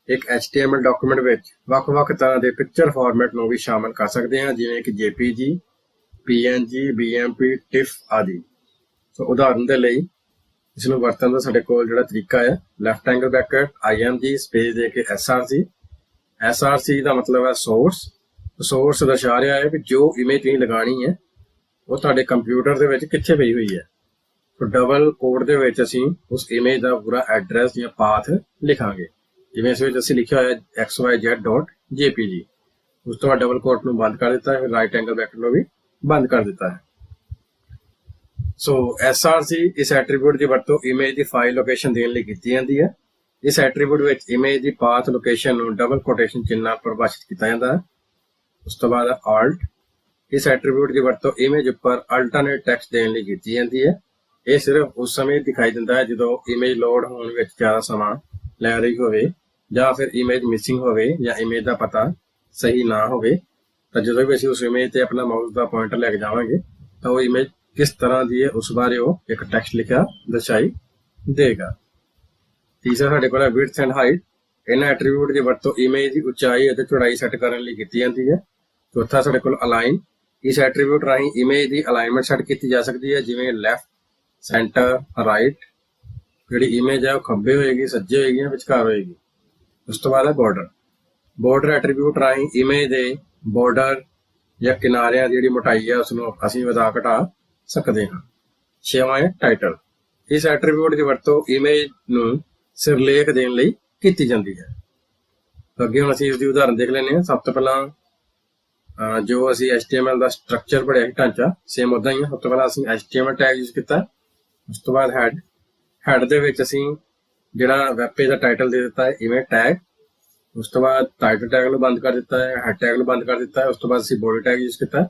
ਇੱਕ HTML ਡਾਕੂਮੈਂਟ ਵਿੱਚ ਵੱਖ-ਵੱਖ ਤਰ੍ਹਾਂ ਦੇ ਪਿਕਚਰ ਫਾਰਮੈਟ ਨੂੰ ਵੀ ਸ਼ਾਮਲ ਕਰ ਸਕਦੇ ਹਾਂ ਜਿਵੇਂ ਕਿ JPG, PNG, BMP, TIFF ਆਦਿ। ਸੋ ਉਦਾਹਰਨ ਦੇ ਲਈ ਇਸ ਨੂੰ ਵਰਤਣ ਦਾ ਸਾਡੇ ਕੋਲ ਜਿਹੜਾ ਤਰੀਕਾ ਹੈ left angle bracket img space ਦੇ ਕੇ src ਦਾ ਮਤਲਬ ਹੈ ਸੋਰਸ ਦਰਸਾ ਰਿਹਾ ਹੈ ਕਿ ਜੋ ਇਮੇਜ ਤੁਸੀਂ ਲਗਾਣੀ ਹੈ ਉਹ ਤੁਹਾਡੇ ਕੰਪਿਊਟਰ ਦੇ ਵਿੱਚ ਕਿੱਥੇ ਪਈ ਹੋਈ ਹੈ। ਸੋ ਡਬਲ ਕੋਡ ਦੇ ਵਿੱਚ ਅਸੀਂ ਉਸ ਇਮੇਜ ਦਾ ਪੂਰਾ ਐਡਰੈਸ ਜਾਂ ਪਾਥ ਲਿਖਾਂਗੇ ਜਿਵੇਂ ਇਸ ਵਿੱਚ ਅਸੀਂ ਲਿਖਿਆ ਹੋਇਆ xyz.jpg। ਉਸ ਤੋਂ ਬਾਅਦ ਡਬਲ ਕੋਟ ਨੂੰ ਬੰਦ ਕਰ ਦਿੱਤਾ ਹੈ, ਫਿਰ ਰਾਈਟ ਐਂਗਲ ਬ੍ਰੈਕਟ ਨੂੰ ਵੀ ਬੰਦ ਕਰ ਦਿੱਤਾ ਹੈ। ਸੋ src ਇਸ ਐਟਰੀਬਿਊਟ ਦੀ ਵਰਤੋਂ ਇਮੇਜ ਦੀ ਫਾਈਲ ਲੋਕੇਸ਼ਨ ਦੇਣ ਲਈ ਕੀਤੀ ਜਾਂਦੀ ਹੈ। ਇਸ ਐਟਰੀਬਿਊਟ ਵਿੱਚ ਇਮੇਜ ਦੀ ਪਾਥ ਲੋਕੇਸ਼ਨ ਨੂੰ ਡਬਲ ਕੋਟੇਸ਼ਨ ਚਿੰਨ੍ਹ ਨਾਲ ਪਰਿਭਾਸ਼ਿਤ ਕੀਤਾ ਜਾਂਦਾ ਹੈ। ਉਸ ਤੋਂ ਬਾਅਦ alt ਇਸ ਐਟਰੀਬਿਊਟ ਦੀ ਵਰਤੋਂ ਇਮੇਜ ਉੱਪਰ ਅਲਟਰਨੇਟ ਟੈਕਸਟ ਦੇਣ ਲਈ ਕੀਤੀ ਜਾਂਦੀ ਹੈ। ਇਹ ਸਿਰਫ ਉਸ ਸਮੇਂ ਦਿਖਾਈ ਦਿੰਦਾ ਹੈ ਜਦੋਂ ਇਮੇਜ ਲੋਡ ਹੋਣ ਵਿੱਚ ਜ਼ਿਆਦਾ ਸਮਾਂ ਲੈ ਰਹੀ ਹੋਵੇ ਜਾਂ ਫਿਰ ਇਮੇਜ ਮਿਸਿੰਗ ਹੋਵੇ ਜਾਂ ਇਮੇਜ ਦਾ ਪਤਾ ਸਹੀ ਨਾ ਹੋਵੇ। ਤਾਂ ਜਦੋਂ ਵੀ ਅਸੀਂ ਉਸ ਇਮੇਜ ਤੇ ਆਪਣਾ ਮਾਊਸ ਦਾ ਪੁਆਇੰਟਰ ਲੈ ਕੇ ਜਾਵਾਂਗੇ ਤਾਂ ਉਹ ਇਮੇਜ ਕਿਸ ਤਰ੍ਹਾਂ ਦੀ ਹੈ ਉਸ ਬਾਰੇ ਉਹ ਇੱਕ ਟੈਕਸਟ ਲਿਖਿਆ ਦਰਸਾਈ ਦੇਗਾ। ਤੀਸਰਾ ਸਾਡੇ ਕੋਲ ਹੈ width and height। ਇਹਨਾਂ ਐਟਰੀਬਿਊਟ ਦੀ ਵਰਤੋਂ ਇਮੇਜ ਦੀ ਉਚਾਈ ਅਤੇ ਚੌੜਾਈ ਸੈੱਟ ਕਰਨ ਲਈ ਕੀਤੀ ਜਾਂਦੀ ਹੈ। ਚੌਥਾ ਸਾਡੇ ਕੋਲ ਅਲਾਈਨ। ਇਸ ਐਟਰੀਬਿਊਟ ਰਾਹੀਂ ਇਮੇਜ ਦੀ ਅਲਾਈਨਮੈਂਟ ਸੈੱਟ ਕੀਤੀ ਜਾ ਸਕਦੀ ਹੈ ਜਿਵੇਂ ਲੈਫਟ, ਸੈਂਟਰ, ਰਾਈਟ। ਜਿਹੜੀ ਇਮੇਜ ਹੈ ਉਹ ਖੱਬੇ ਹੋਏਗੀ, ਸੱਜੇ ਹੋਏਗੀ ਜਾਂ ਵਿਚਕਾਰ ਹੋਏਗੀ। ਉਸ ਤੋਂ ਬਾਅਦ ਹੈ ਬਾਰਡਰ ਐਟਰੀਬਿਊਟ ਰਾਹੀਂ ਇਮੇਜ ਦੇ ਬਾਰਡਰ ਜਾਂ ਕਿਨਾਰਿਆਂ ਦੀ ਜਿਹੜੀ ਮੋਟਾਈ ਹੈ ਉਸ ਨੂੰ ਅਸੀਂ ਵਧਾ ਘਟਾ ਸਕਦੇ ਹਾਂ। ਛੇਵਾਂ ਹੈ ਟਾਈਟਲ। ਇਸ ਐਟਰੀਬਿਊਟ ਦੀ ਵਰਤੋਂ ਇਮੇਜ ਨੂੰ ਸਿਰਲੇਖ ਦੇਣ ਲਈ ਕੀਤੀ ਜਾਂਦੀ ਹੈ। ਅੱਗੇ ਹੁਣ ਅਸੀਂ ਇਸ ਦੀ ਉਦਾਹਰਨ ਦੇਖ ਲੈਂਦੇ ਹਾਂ। ਸਭ ਤੋਂ ਪਹਿਲਾਂ ਜੋ ਅਸੀਂ HTML ਦਾ ਸਟਰਕਚਰ ਪੜ੍ਹਿਆ ਸੀ ਢਾਂਚਾ ਸੇਮ ਉਦਾਂ ਹੀ ਹੈ। ਸਭ ਤੋਂ ਪਹਿਲਾਂ ਅਸੀਂ HTML ਟੈਗ ਯੂਜ਼ ਕੀਤਾ। ਉਸ ਤੋਂ ਬਾਅਦ ਹੈਡ ਦੇ ਵਿੱਚ ਅਸੀਂ ਜਿਹੜਾ ਵੈਬ ਪੇਜ ਦਾ ਟਾਈਟਲ ਦੇ ਦਿੱਤਾ ਹੈ ਇਮੇਜ ਟੈਗ। ਉਸ ਤੋਂ ਬਾਅਦ ਟਾਈਟਲ ਟੈਗ ਨੂੰ ਬੰਦ ਕਰ ਦਿੱਤਾ ਹੈ, ਹੈਡ ਟੈਗ ਨੂੰ ਬੰਦ ਕਰ ਦਿੱਤਾ ਹੈ। ਉਸ ਤੋਂ ਬਾਅਦ ਅਸੀਂ ਬੋਡੀ ਟੈਗ ਯੂਜ਼ ਕੀਤਾ।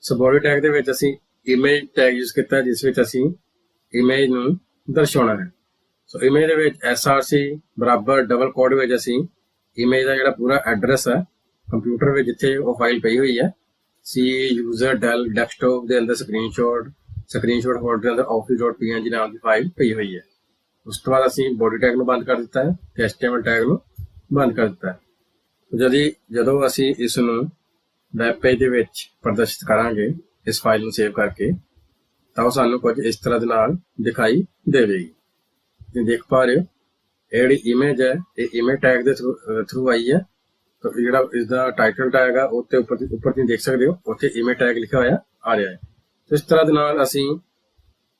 ਸੋ ਬੋਡੀ ਟੈਗ ਦੇ ਵਿੱਚ ਅਸੀਂ ਇਮੇਜ ਟੈਗ ਯੂਜ਼ ਕੀਤਾ ਜਿਸ ਵਿੱਚ ਅਸੀਂ ਇਮੇਜ ਨੂੰ ਦਰਸਾਉਣਾ ਹੈ। ਸੋ ਇਮੇਜ ਦੇ ਵਿੱਚ src ਬਰਾਬਰ ਡਬਲ ਕੋਡ ਵਿੱਚ ਅਸੀਂ ਇਮੇਜ ਦਾ ਜਿਹੜਾ ਪੂਰਾ ਐਡਰੈਸ ਹੈ ਕੰਪਿਊਟਰ ਵਿੱਚ ਜਿੱਥੇ ਉਹ ਫਾਈਲ ਪਈ ਹੋਈ ਹੈ C ਯੂਜ਼ਰ ਡੈਲ ਡੈਸਕਟਾਪ ਦੇ ਅੰਦਰ ਸਕਰੀਨਸ਼ਾਟ ਫੋਲਡਰ ਦੇ ਅੰਦਰ office.png ਨਾਮ ਦੀ ਫਾਈਲ ਪਈ ਹੋਈ ਹੈ। ਉਸ ਤੋਂ ਬਾਅਦ ਅਸੀਂ ਬੋਡੀ ਟੈਗ ਨੂੰ ਬੰਦ ਕਰ ਦਿੱਤਾ ਹੈ ਤੇ HTML ਟੈਗ ਨੂੰ ਬੰਦ ਕਰ ਦਿੱਤਾ ਹੈ। ਜਦੋਂ ਅਸੀਂ ਇਸ ਨੂੰ ਵੈਬ ਪੇਜ ਦੇ ਵਿੱਚ ਪ੍ਰਦਰਸ਼ਿਤ ਕਰਾਂਗੇ ਇਸ ਫਾਈਲ ਨੂੰ ਸੇਵ ਕਰਕੇ ਤਾਂ ਉਹ ਸਾਨੂੰ ਕੁਝ ਇਸ ਤਰ੍ਹਾਂ ਦੇ ਨਾਲ ਦਿਖਾਈ ਦੇਵੇਗੀ। ਤੁਸੀਂ ਦੇਖ ਪਾ ਰਹੇ ਹੋ ਇਹ ਜਿਹੜੀ ਇਮੇਜ ਹੈ ਇਹ ਇਮੇਜ ਟੈਗ ਦੇ ਥਰੂ ਆਈ ਹੈ। ਤਾਂ ਜਿਹੜਾ ਇਸਦਾ ਟਾਈਟਲ ਟੈਗ ਆ ਉੱਤੇ ਉੱਪਰ ਤੁਸੀਂ ਦੇਖ ਸਕਦੇ ਹੋ ਉੱਥੇ ਇਮੇਜ ਟੈਗ ਲਿਖਿਆ ਹੋਇਆ ਆ ਰਿਹਾ ਹੈ। ਇਸ ਤਰ੍ਹਾਂ ਦੇ ਨਾਲ ਅਸੀਂ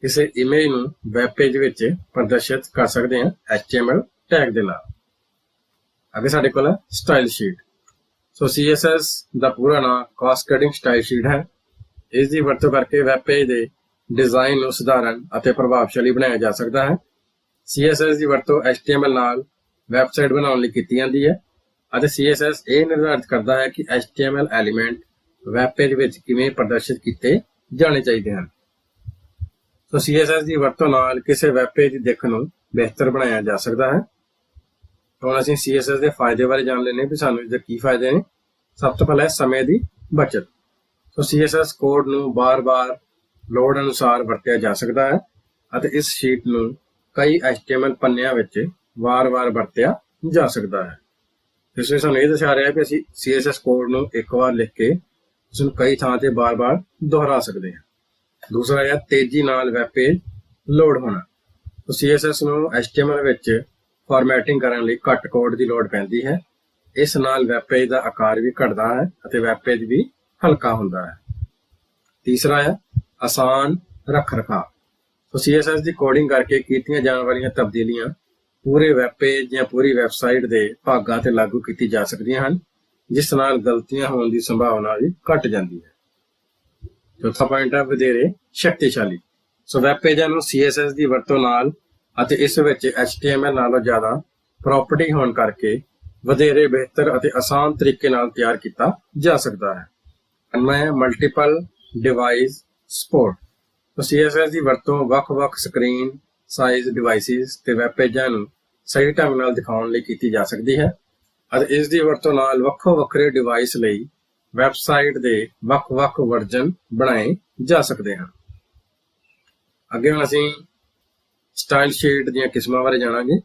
ਕਿਸੇ ਇਮੇਜ ਨੂੰ ਵੈਬ ਪੇਜ ਵਿੱਚ ਪ੍ਰਦਰਸ਼ਿਤ ਕਰ ਸਕਦੇ ਹਾਂ HTML ਟੈਗ ਦੇ ਨਾਲ। ਅੱਗੇ ਸਾਡੇ ਕੋਲ ਹੈ ਸਟਾਈਲ ਸ਼ੀਟ। ਸੋ CSS ਦਾ ਪੂਰਾ ਨਾਮ ਕਾਸਕੇਡਿੰਗ ਸਟਾਈਲ ਸ਼ੀਟ ਹੈ। ਇਸ ਦੀ ਵਰਤੋਂ ਕਰਕੇ ਵੈਬ ਪੇਜ ਦੇ ਡਿਜ਼ਾਈਨ ਨੂੰ ਸਧਾਰਨ ਅਤੇ ਪ੍ਰਭਾਵਸ਼ਾਲੀ ਬਣਾਇਆ ਜਾ ਸਕਦਾ ਹੈ। CSS ਦੀ ਵਰਤੋਂ HTML ਨਾਲ ਵੈਬਸਾਈਟ ਬਣਾਉਣ ਲਈ ਕੀਤੀ ਜਾਂਦੀ ਹੈ ਅਤੇ CSS ਇਹ ਨਿਰਧਾਰਿਤ ਕਰਦਾ ਹੈ ਕਿ HTML ਐਲੀਮੈਂਟ ਵੈਬ ਪੇਜ ਵਿੱਚ ਕਿਵੇਂ ਪ੍ਰਦਰਸ਼ਿਤ ਕੀਤੇ ਜਾਣੇ ਚਾਹੀਦੇ ਹਨ। ਸੋ CSS ਦੀ ਵਰਤੋਂ ਨਾਲ ਕਿਸੇ ਵੈਬ ਪੇਜ ਦੀ ਦਿੱਖ ਨੂੰ ਬਿਹਤਰ ਬਣਾਇਆ ਜਾ ਸਕਦਾ ਹੈ। ਹੁਣ ਅਸੀਂ CSS ਦੇ ਫਾਇਦੇ ਬਾਰੇ ਜਾਣ ਲੈਂਦੇ ਹਾਂ ਵੀ ਸਾਨੂੰ ਇਸਦੇ ਕੀ ਫਾਇਦੇ ਨੇ। ਸਭ ਤੋਂ ਪਹਿਲਾਂ ਸਮੇਂ ਦੀ ਬਚਤ। ਸੋ CSS ਕੋਡ ਨੂੰ ਬਾਰ-ਬਾਰ ਲੋੜ ਅਨੁਸਾਰ ਵਰਤਿਆ ਜਾ ਸਕਦਾ ਹੈ ਅਤੇ ਇਸ ਸ਼ੀਟ ਨੂੰ ਕਈ HTML ਪੰਨਿਆਂ ਵਿੱਚ ਵਾਰ-ਵਾਰ ਵਰਤਿਆ ਜਾ ਸਕਦਾ ਹੈ। ਇਸ ਵਿੱਚ ਸਾਨੂੰ ਇਹ ਦਰਸਾ ਰਿਹਾ ਕਿ ਅਸੀਂ CSS ਕੋਡ ਨੂੰ ਇੱਕ ਵਾਰ ਲਿਖ ਕੇ ਉਸ ਨੂੰ ਕਈ ਥਾਂ ਤੇ ਬਾਰ-ਬਾਰ ਦੁਹਰਾ ਸਕਦੇ ਹਾਂ। ਦੂਸਰਾ ਹੈ ਤੇਜ਼ੀ ਨਾਲ ਵੈਬ ਪੇਜ ਲੋਡ ਹੋਣਾ। CSS ਨੂੰ HTML ਵਿੱਚ ਫਾਰਮੈਟਿੰਗ ਕਰਨ ਲਈ ਘੱਟ ਕੋਡ ਦੀ ਲੋੜ ਪੈਂਦੀ ਹੈ। ਇਸ ਨਾਲ ਵੈਬ ਪੇਜ ਦਾ ਆਕਾਰ ਵੀ ਘਟਦਾ ਹੈ ਅਤੇ ਵੈਬ ਪੇਜ ਵੀ ਹਲਕਾ ਹੁੰਦਾ ਹੈ। ਤੀਸਰਾ ਹੈ ਆਸਾਨ ਰੱਖ ਰਖਾਵ। CSS ਦੀ ਕੋਡਿੰਗ ਕਰਕੇ ਕੀਤੀਆਂ ਜਾਣ ਵਾਲੀਆਂ ਤਬਦੀਲੀਆਂ ਪੂਰੇ ਵੈਬ ਪੇਜ ਜਾਂ ਪੂਰੀ ਵੈਬਸਾਈਟ ਦੇ ਭਾਗਾਂ ਤੇ ਲਾਗੂ ਕੀਤੀ ਜਾ ਸਕਦੀਆਂ ਹਨ, ਜਿਸ ਨਾਲ ਗਲਤੀਆਂ ਹੋਣ ਦੀ ਸੰਭਾਵਨਾ ਵੀ ਘਟ ਜਾਂਦੀ ਹੈ। ਚੌਥਾ ਪੁਆਇੰਟ ਹੈ ਵਧੇਰੇ ਸ਼ਕਤੀਸ਼ਾਲੀ। ਵੈਬ ਪੇਜਾਂ ਨੂੰ CSS ਦੀ ਵਰਤੋਂ ਨਾਲ ਅਤੇ ਇਸ ਵਿੱਚ HTML ਨਾਲੋਂ ਜ਼ਿਆਦਾ ਪ੍ਰੋਪਰਟੀ ਹੋਣ ਕਰਕੇ ਵਧੇਰੇ ਬਿਹਤਰ ਅਤੇ ਆਸਾਨ ਤਰੀਕੇ ਨਾਲ ਤਿਆਰ ਕੀਤਾ ਜਾ ਸਕਦਾ ਹੈ। ਪੰਜਵਾਂ ਹੈ ਮਲਟੀਪਲ ਡਿਵਾਈਸ ਸਪੋਰਟ। CSS ਦੀ ਵਰਤੋਂ ਵੱਖ-ਵੱਖ ਸਕਰੀਨ ਸਾਈਜ਼ ਡਿਵਾਈਸਿਸ ਤੇ ਵੈਬ ਪੇਜਾਂ ਨੂੰ ਸਹੀ ਢੰਗ ਨਾਲ ਦਿਖਾਉਣ ਲਈ ਕੀਤੀ ਜਾ ਸਕਦੀ ਹੈ ਅਤੇ ਇਸ ਦੀ ਵਰਤੋਂ ਨਾਲ ਵੱਖੋ ਵੱਖਰੇ ਡਿਵਾਈਸ ਲਈ ਵੈਬਸਾਈਟ ਦੇ ਵੱਖ-ਵੱਖ ਵਰਜ਼ਨ ਬਣਾਏ ਜਾ ਸਕਦੇ ਹਨ। ਅੱਗੇ ਹੁਣ ਅਸੀਂ ਸਟਾਈਲ ਸ਼ੀਟ ਦੀਆਂ ਕਿਸਮਾਂ ਬਾਰੇ ਜਾਣਾਂਗੇ।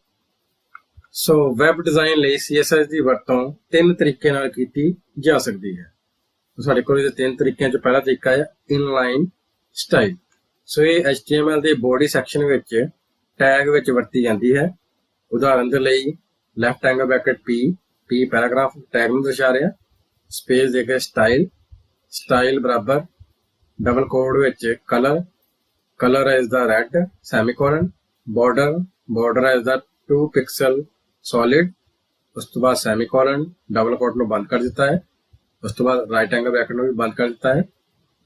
ਵੈਬ ਡਿਜ਼ਾਈਨ ਲਈ CSS ਦੀ ਵਰਤੋਂ 3 ਤਰੀਕੇ ਨਾਲ ਕੀਤੀ ਜਾ ਸਕਦੀ ਹੈ। ਸਾਡੇ ਕੋਲ ਇਹਦੇ 3 ਤਰੀਕਿਆਂ ਚ ਪਹਿਲਾ ਤਰੀਕਾ ਹੈ ਇਨਲਾਈਨ ਸਟਾਈਲ। ਇਹ HTML ਦੇ ਬੋਡੀ ਸੈਕਸ਼ਨ ਵਿੱਚ ਟੈਗ ਵਿੱਚ ਵਰਤੀ ਜਾਂਦੀ ਹੈ। ਉਦਾਹਰਨ ਦੇ ਲਈ left angle bracket P paragraph tag ਨੂੰ ਦਰਸਾ ਰਿਹਾ, ਸਪੇਸ ਦੇ ਕੇ ਸਟਾਈਲ ਬਰਾਬਰ ਡਬਲ ਕੋਡ ਵਿੱਚ colour is the red semicolon border is the 2 pixel solid। ਉਸ ਤੋਂ ਬਾਅਦ semicolon ਡਬਲ ਕੋਟ ਨੂੰ ਬੰਦ ਕਰ ਦਿੱਤਾ ਹੈ। ਉਸ ਤੋਂ ਬਾਅਦ ਰਾਈਟ ਐਂਗਲ ਬ੍ਰੈਕਟ ਨੂੰ ਵੀ ਬੰਦ ਕਰ ਦਿੱਤਾ ਹੈ।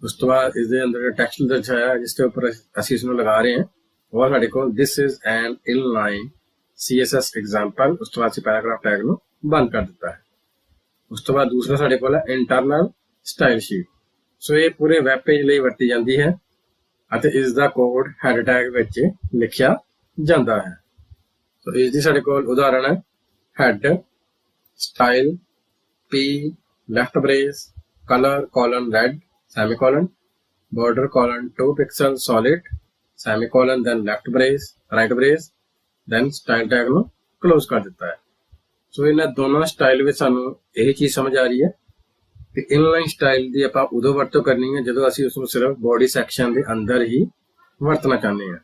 ਉਸ ਤੋਂ ਬਾਅਦ ਇਸ ਦੇ ਅੰਦਰ ਟੈਕਸਟ ਦਰਸਾਇਆ ਜਿਸ ਦੇ ਉੱਪਰ ਅਸੀਂ ਇਸ ਨੂੰ ਲਗਾ ਰਹੇ ਹਾਂ ਉਹ ਸਾਡੇ ਕੋਲ this is an inline CSS example। ਉਸ ਤੋਂ ਬਾਅਦ ਅਸੀਂ ਪੈਰਾਗ੍ਰਾਫ ਟੈਗ ਨੂੰ ਬੰਦ ਕਰ ਦਿੱਤਾ ਹੈ। ਉਸ ਤੋਂ ਬਾਅਦ ਦੂਸਰਾ ਸਾਡੇ ਕੋਲ ਹੈ ਇੰਟਰਨਲ ਸਟਾਈਲ ਸ਼ੀਟ। ਇਹ ਪੂਰੇ ਵੈਬ ਪੇਜ ਲਈ ਵਰਤੀ ਜਾਂਦੀ ਹੈ ਅਤੇ ਇਸ ਦਾ ਕੋਡ ਹੈਡ ਟੈਗ ਵਿੱਚ ਲਿਖਿਆ ਜਾਂਦਾ ਹੈ। ਇਸ ਦੀ ਸਾਡੇ ਕੋਲ ਉਦਾਹਰਨ ਹੈ head style P left brace color red semicolon border 2 pixel solid semicolon then left brace right brace then style tag ਨੂੰ ਕਲੋਜ਼ ਕਰ ਦਿੱਤਾ ਹੈ। ਇਹਨਾਂ ਦੋਨੋਂ ਸਟਾਈਲ ਵਿੱਚ ਸਾਨੂੰ ਇਹ ਚੀਜ਼ ਸਮਝ ਆ ਰਹੀ ਹੈ ਕਿ ਇਨਲਾਈਨ ਸਟਾਈਲ ਦੀ ਆਪਾਂ ਉਦੋਂ ਵਰਤੋਂ ਕਰਨੀ ਹੈ ਜਦੋਂ ਅਸੀਂ ਉਸ ਨੂੰ ਸਿਰਫ ਬੋਡੀ ਸੈਕਸ਼ਨ ਦੇ ਅੰਦਰ ਹੀ ਵਰਤਣਾ ਚਾਹੁੰਦੇ ਹਾਂ।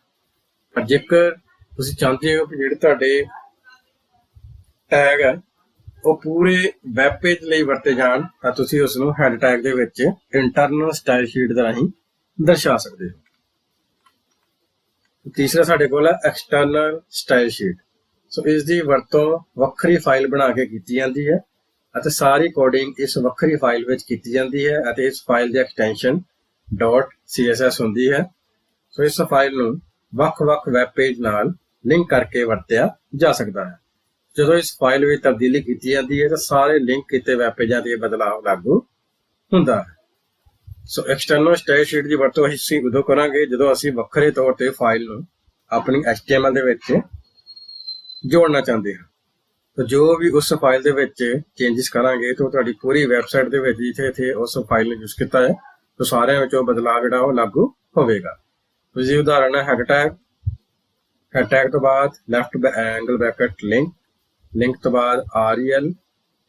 ਪਰ ਜੇਕਰ ਤੁਸੀਂ ਚਾਹੁੰਦੇ ਹੋ ਕਿ ਜਿਹੜੇ ਤੁਹਾਡੇ ਟੈਗ ਹੈ ਉਹ ਪੂਰੇ ਵੈਬ ਪੇਜ ਲਈ ਵਰਤੇ ਜਾਣ ਤਾਂ ਤੁਸੀਂ ਉਸ ਨੂੰ ਹੈਡ ਟੈਗ ਦੇ ਵਿੱਚ ਇੰਟਰਨਲ ਸਟਾਈਲ ਸ਼ੀਟ ਦੇ ਰਾਹੀਂ ਦਰਸਾ ਸਕਦੇ ਹੋ। ਤੀਸਰਾ ਸਾਡੇ ਕੋਲ ਹੈ ਐਕਸਟਰਨਲ ਸਟਾਈਲ ਸ਼ੀਟ। ਇਸ ਦੀ ਵਰਤੋਂ ਵੱਖਰੀ ਫਾਈਲ ਬਣਾ ਕੇ ਕੀਤੀ ਜਾਂਦੀ ਹੈ ਅਤੇ ਸਾਰੀ ਕੋਡਿੰਗ ਇਸ ਵੱਖਰੀ ਫਾਈਲ ਵਿੱਚ ਕੀਤੀ ਜਾਂਦੀ ਹੈ ਅਤੇ ਇਸ ਫਾਈਲ ਦੀ ਐਕਸਟੈਂਸ਼ਨ .css ਹੁੰਦੀ ਹੈ। ਇਸ ਫਾਈਲ ਨੂੰ ਵੱਖ-ਵੱਖ ਵੈਬ ਪੇਜ ਨਾਲ ਲਿੰਕ ਕਰਕੇ ਵਰਤਿਆ ਜਾ ਸਕਦਾ ਹੈ। ਜਦੋਂ ਇਸ ਫਾਈਲ ਵਿੱਚ ਤਬਦੀਲੀ ਕੀਤੀ ਜਾਂਦੀ ਹੈ ਤਾਂ ਸਾਰੇ ਲਿੰਕ ਕੀਤੇ ਵੈਬ ਪੇਜਾਂ ਤੇ ਬਦਲਾਅ ਲਾਗੂ ਹੁੰਦਾ ਹੈ। ਐਕਸਟਰਨਲ ਸਟਾਈਲ ਸ਼ੀਟ ਦੀ ਵਰਤੋਂ ਅਸੀਂ ਉਦੋਂ ਕਰਾਂਗੇ ਜਦੋਂ ਅਸੀਂ ਵੱਖਰੇ ਤੌਰ ਤੇ ਫਾਈਲ ਨੂੰ ਆਪਣੀ HTML ਦੇ ਵਿੱਚ ਜੋੜਨਾ ਚਾਹੁੰਦੇ ਹਾਂ। ਜੋ ਵੀ ਉਸ ਫਾਈਲ ਦੇ ਵਿੱਚ ਚੇਂਜਸ ਕਰਾਂਗੇ ਤਾਂ ਤੁਹਾਡੀ ਪੂਰੀ ਵੈਬਸਾਈਟ ਦੇ ਵਿੱਚ ਜਿੱਥੇ ਉਸ ਫਾਈਲ ਨੂੰ ਯੂਜ਼ ਕੀਤਾ ਹੈ ਤਾਂ ਸਾਰਿਆਂ ਵਿੱਚ ਉਹ ਬਦਲਾਅ ਜਿਹੜਾ ਉਹ ਲਾਗੂ ਹੋਵੇਗਾ। ਜੀ ਉਦਾਹਰਨ ਹੈ ਹੈਡ ਟੈਗ ਤੋਂ ਬਾਅਦ ਲੈਫਟ ਐਂਗਲ ਬ੍ਰੈਕਟ ਲਿੰਕ ਤੋਂ ਬਾਅਦ rel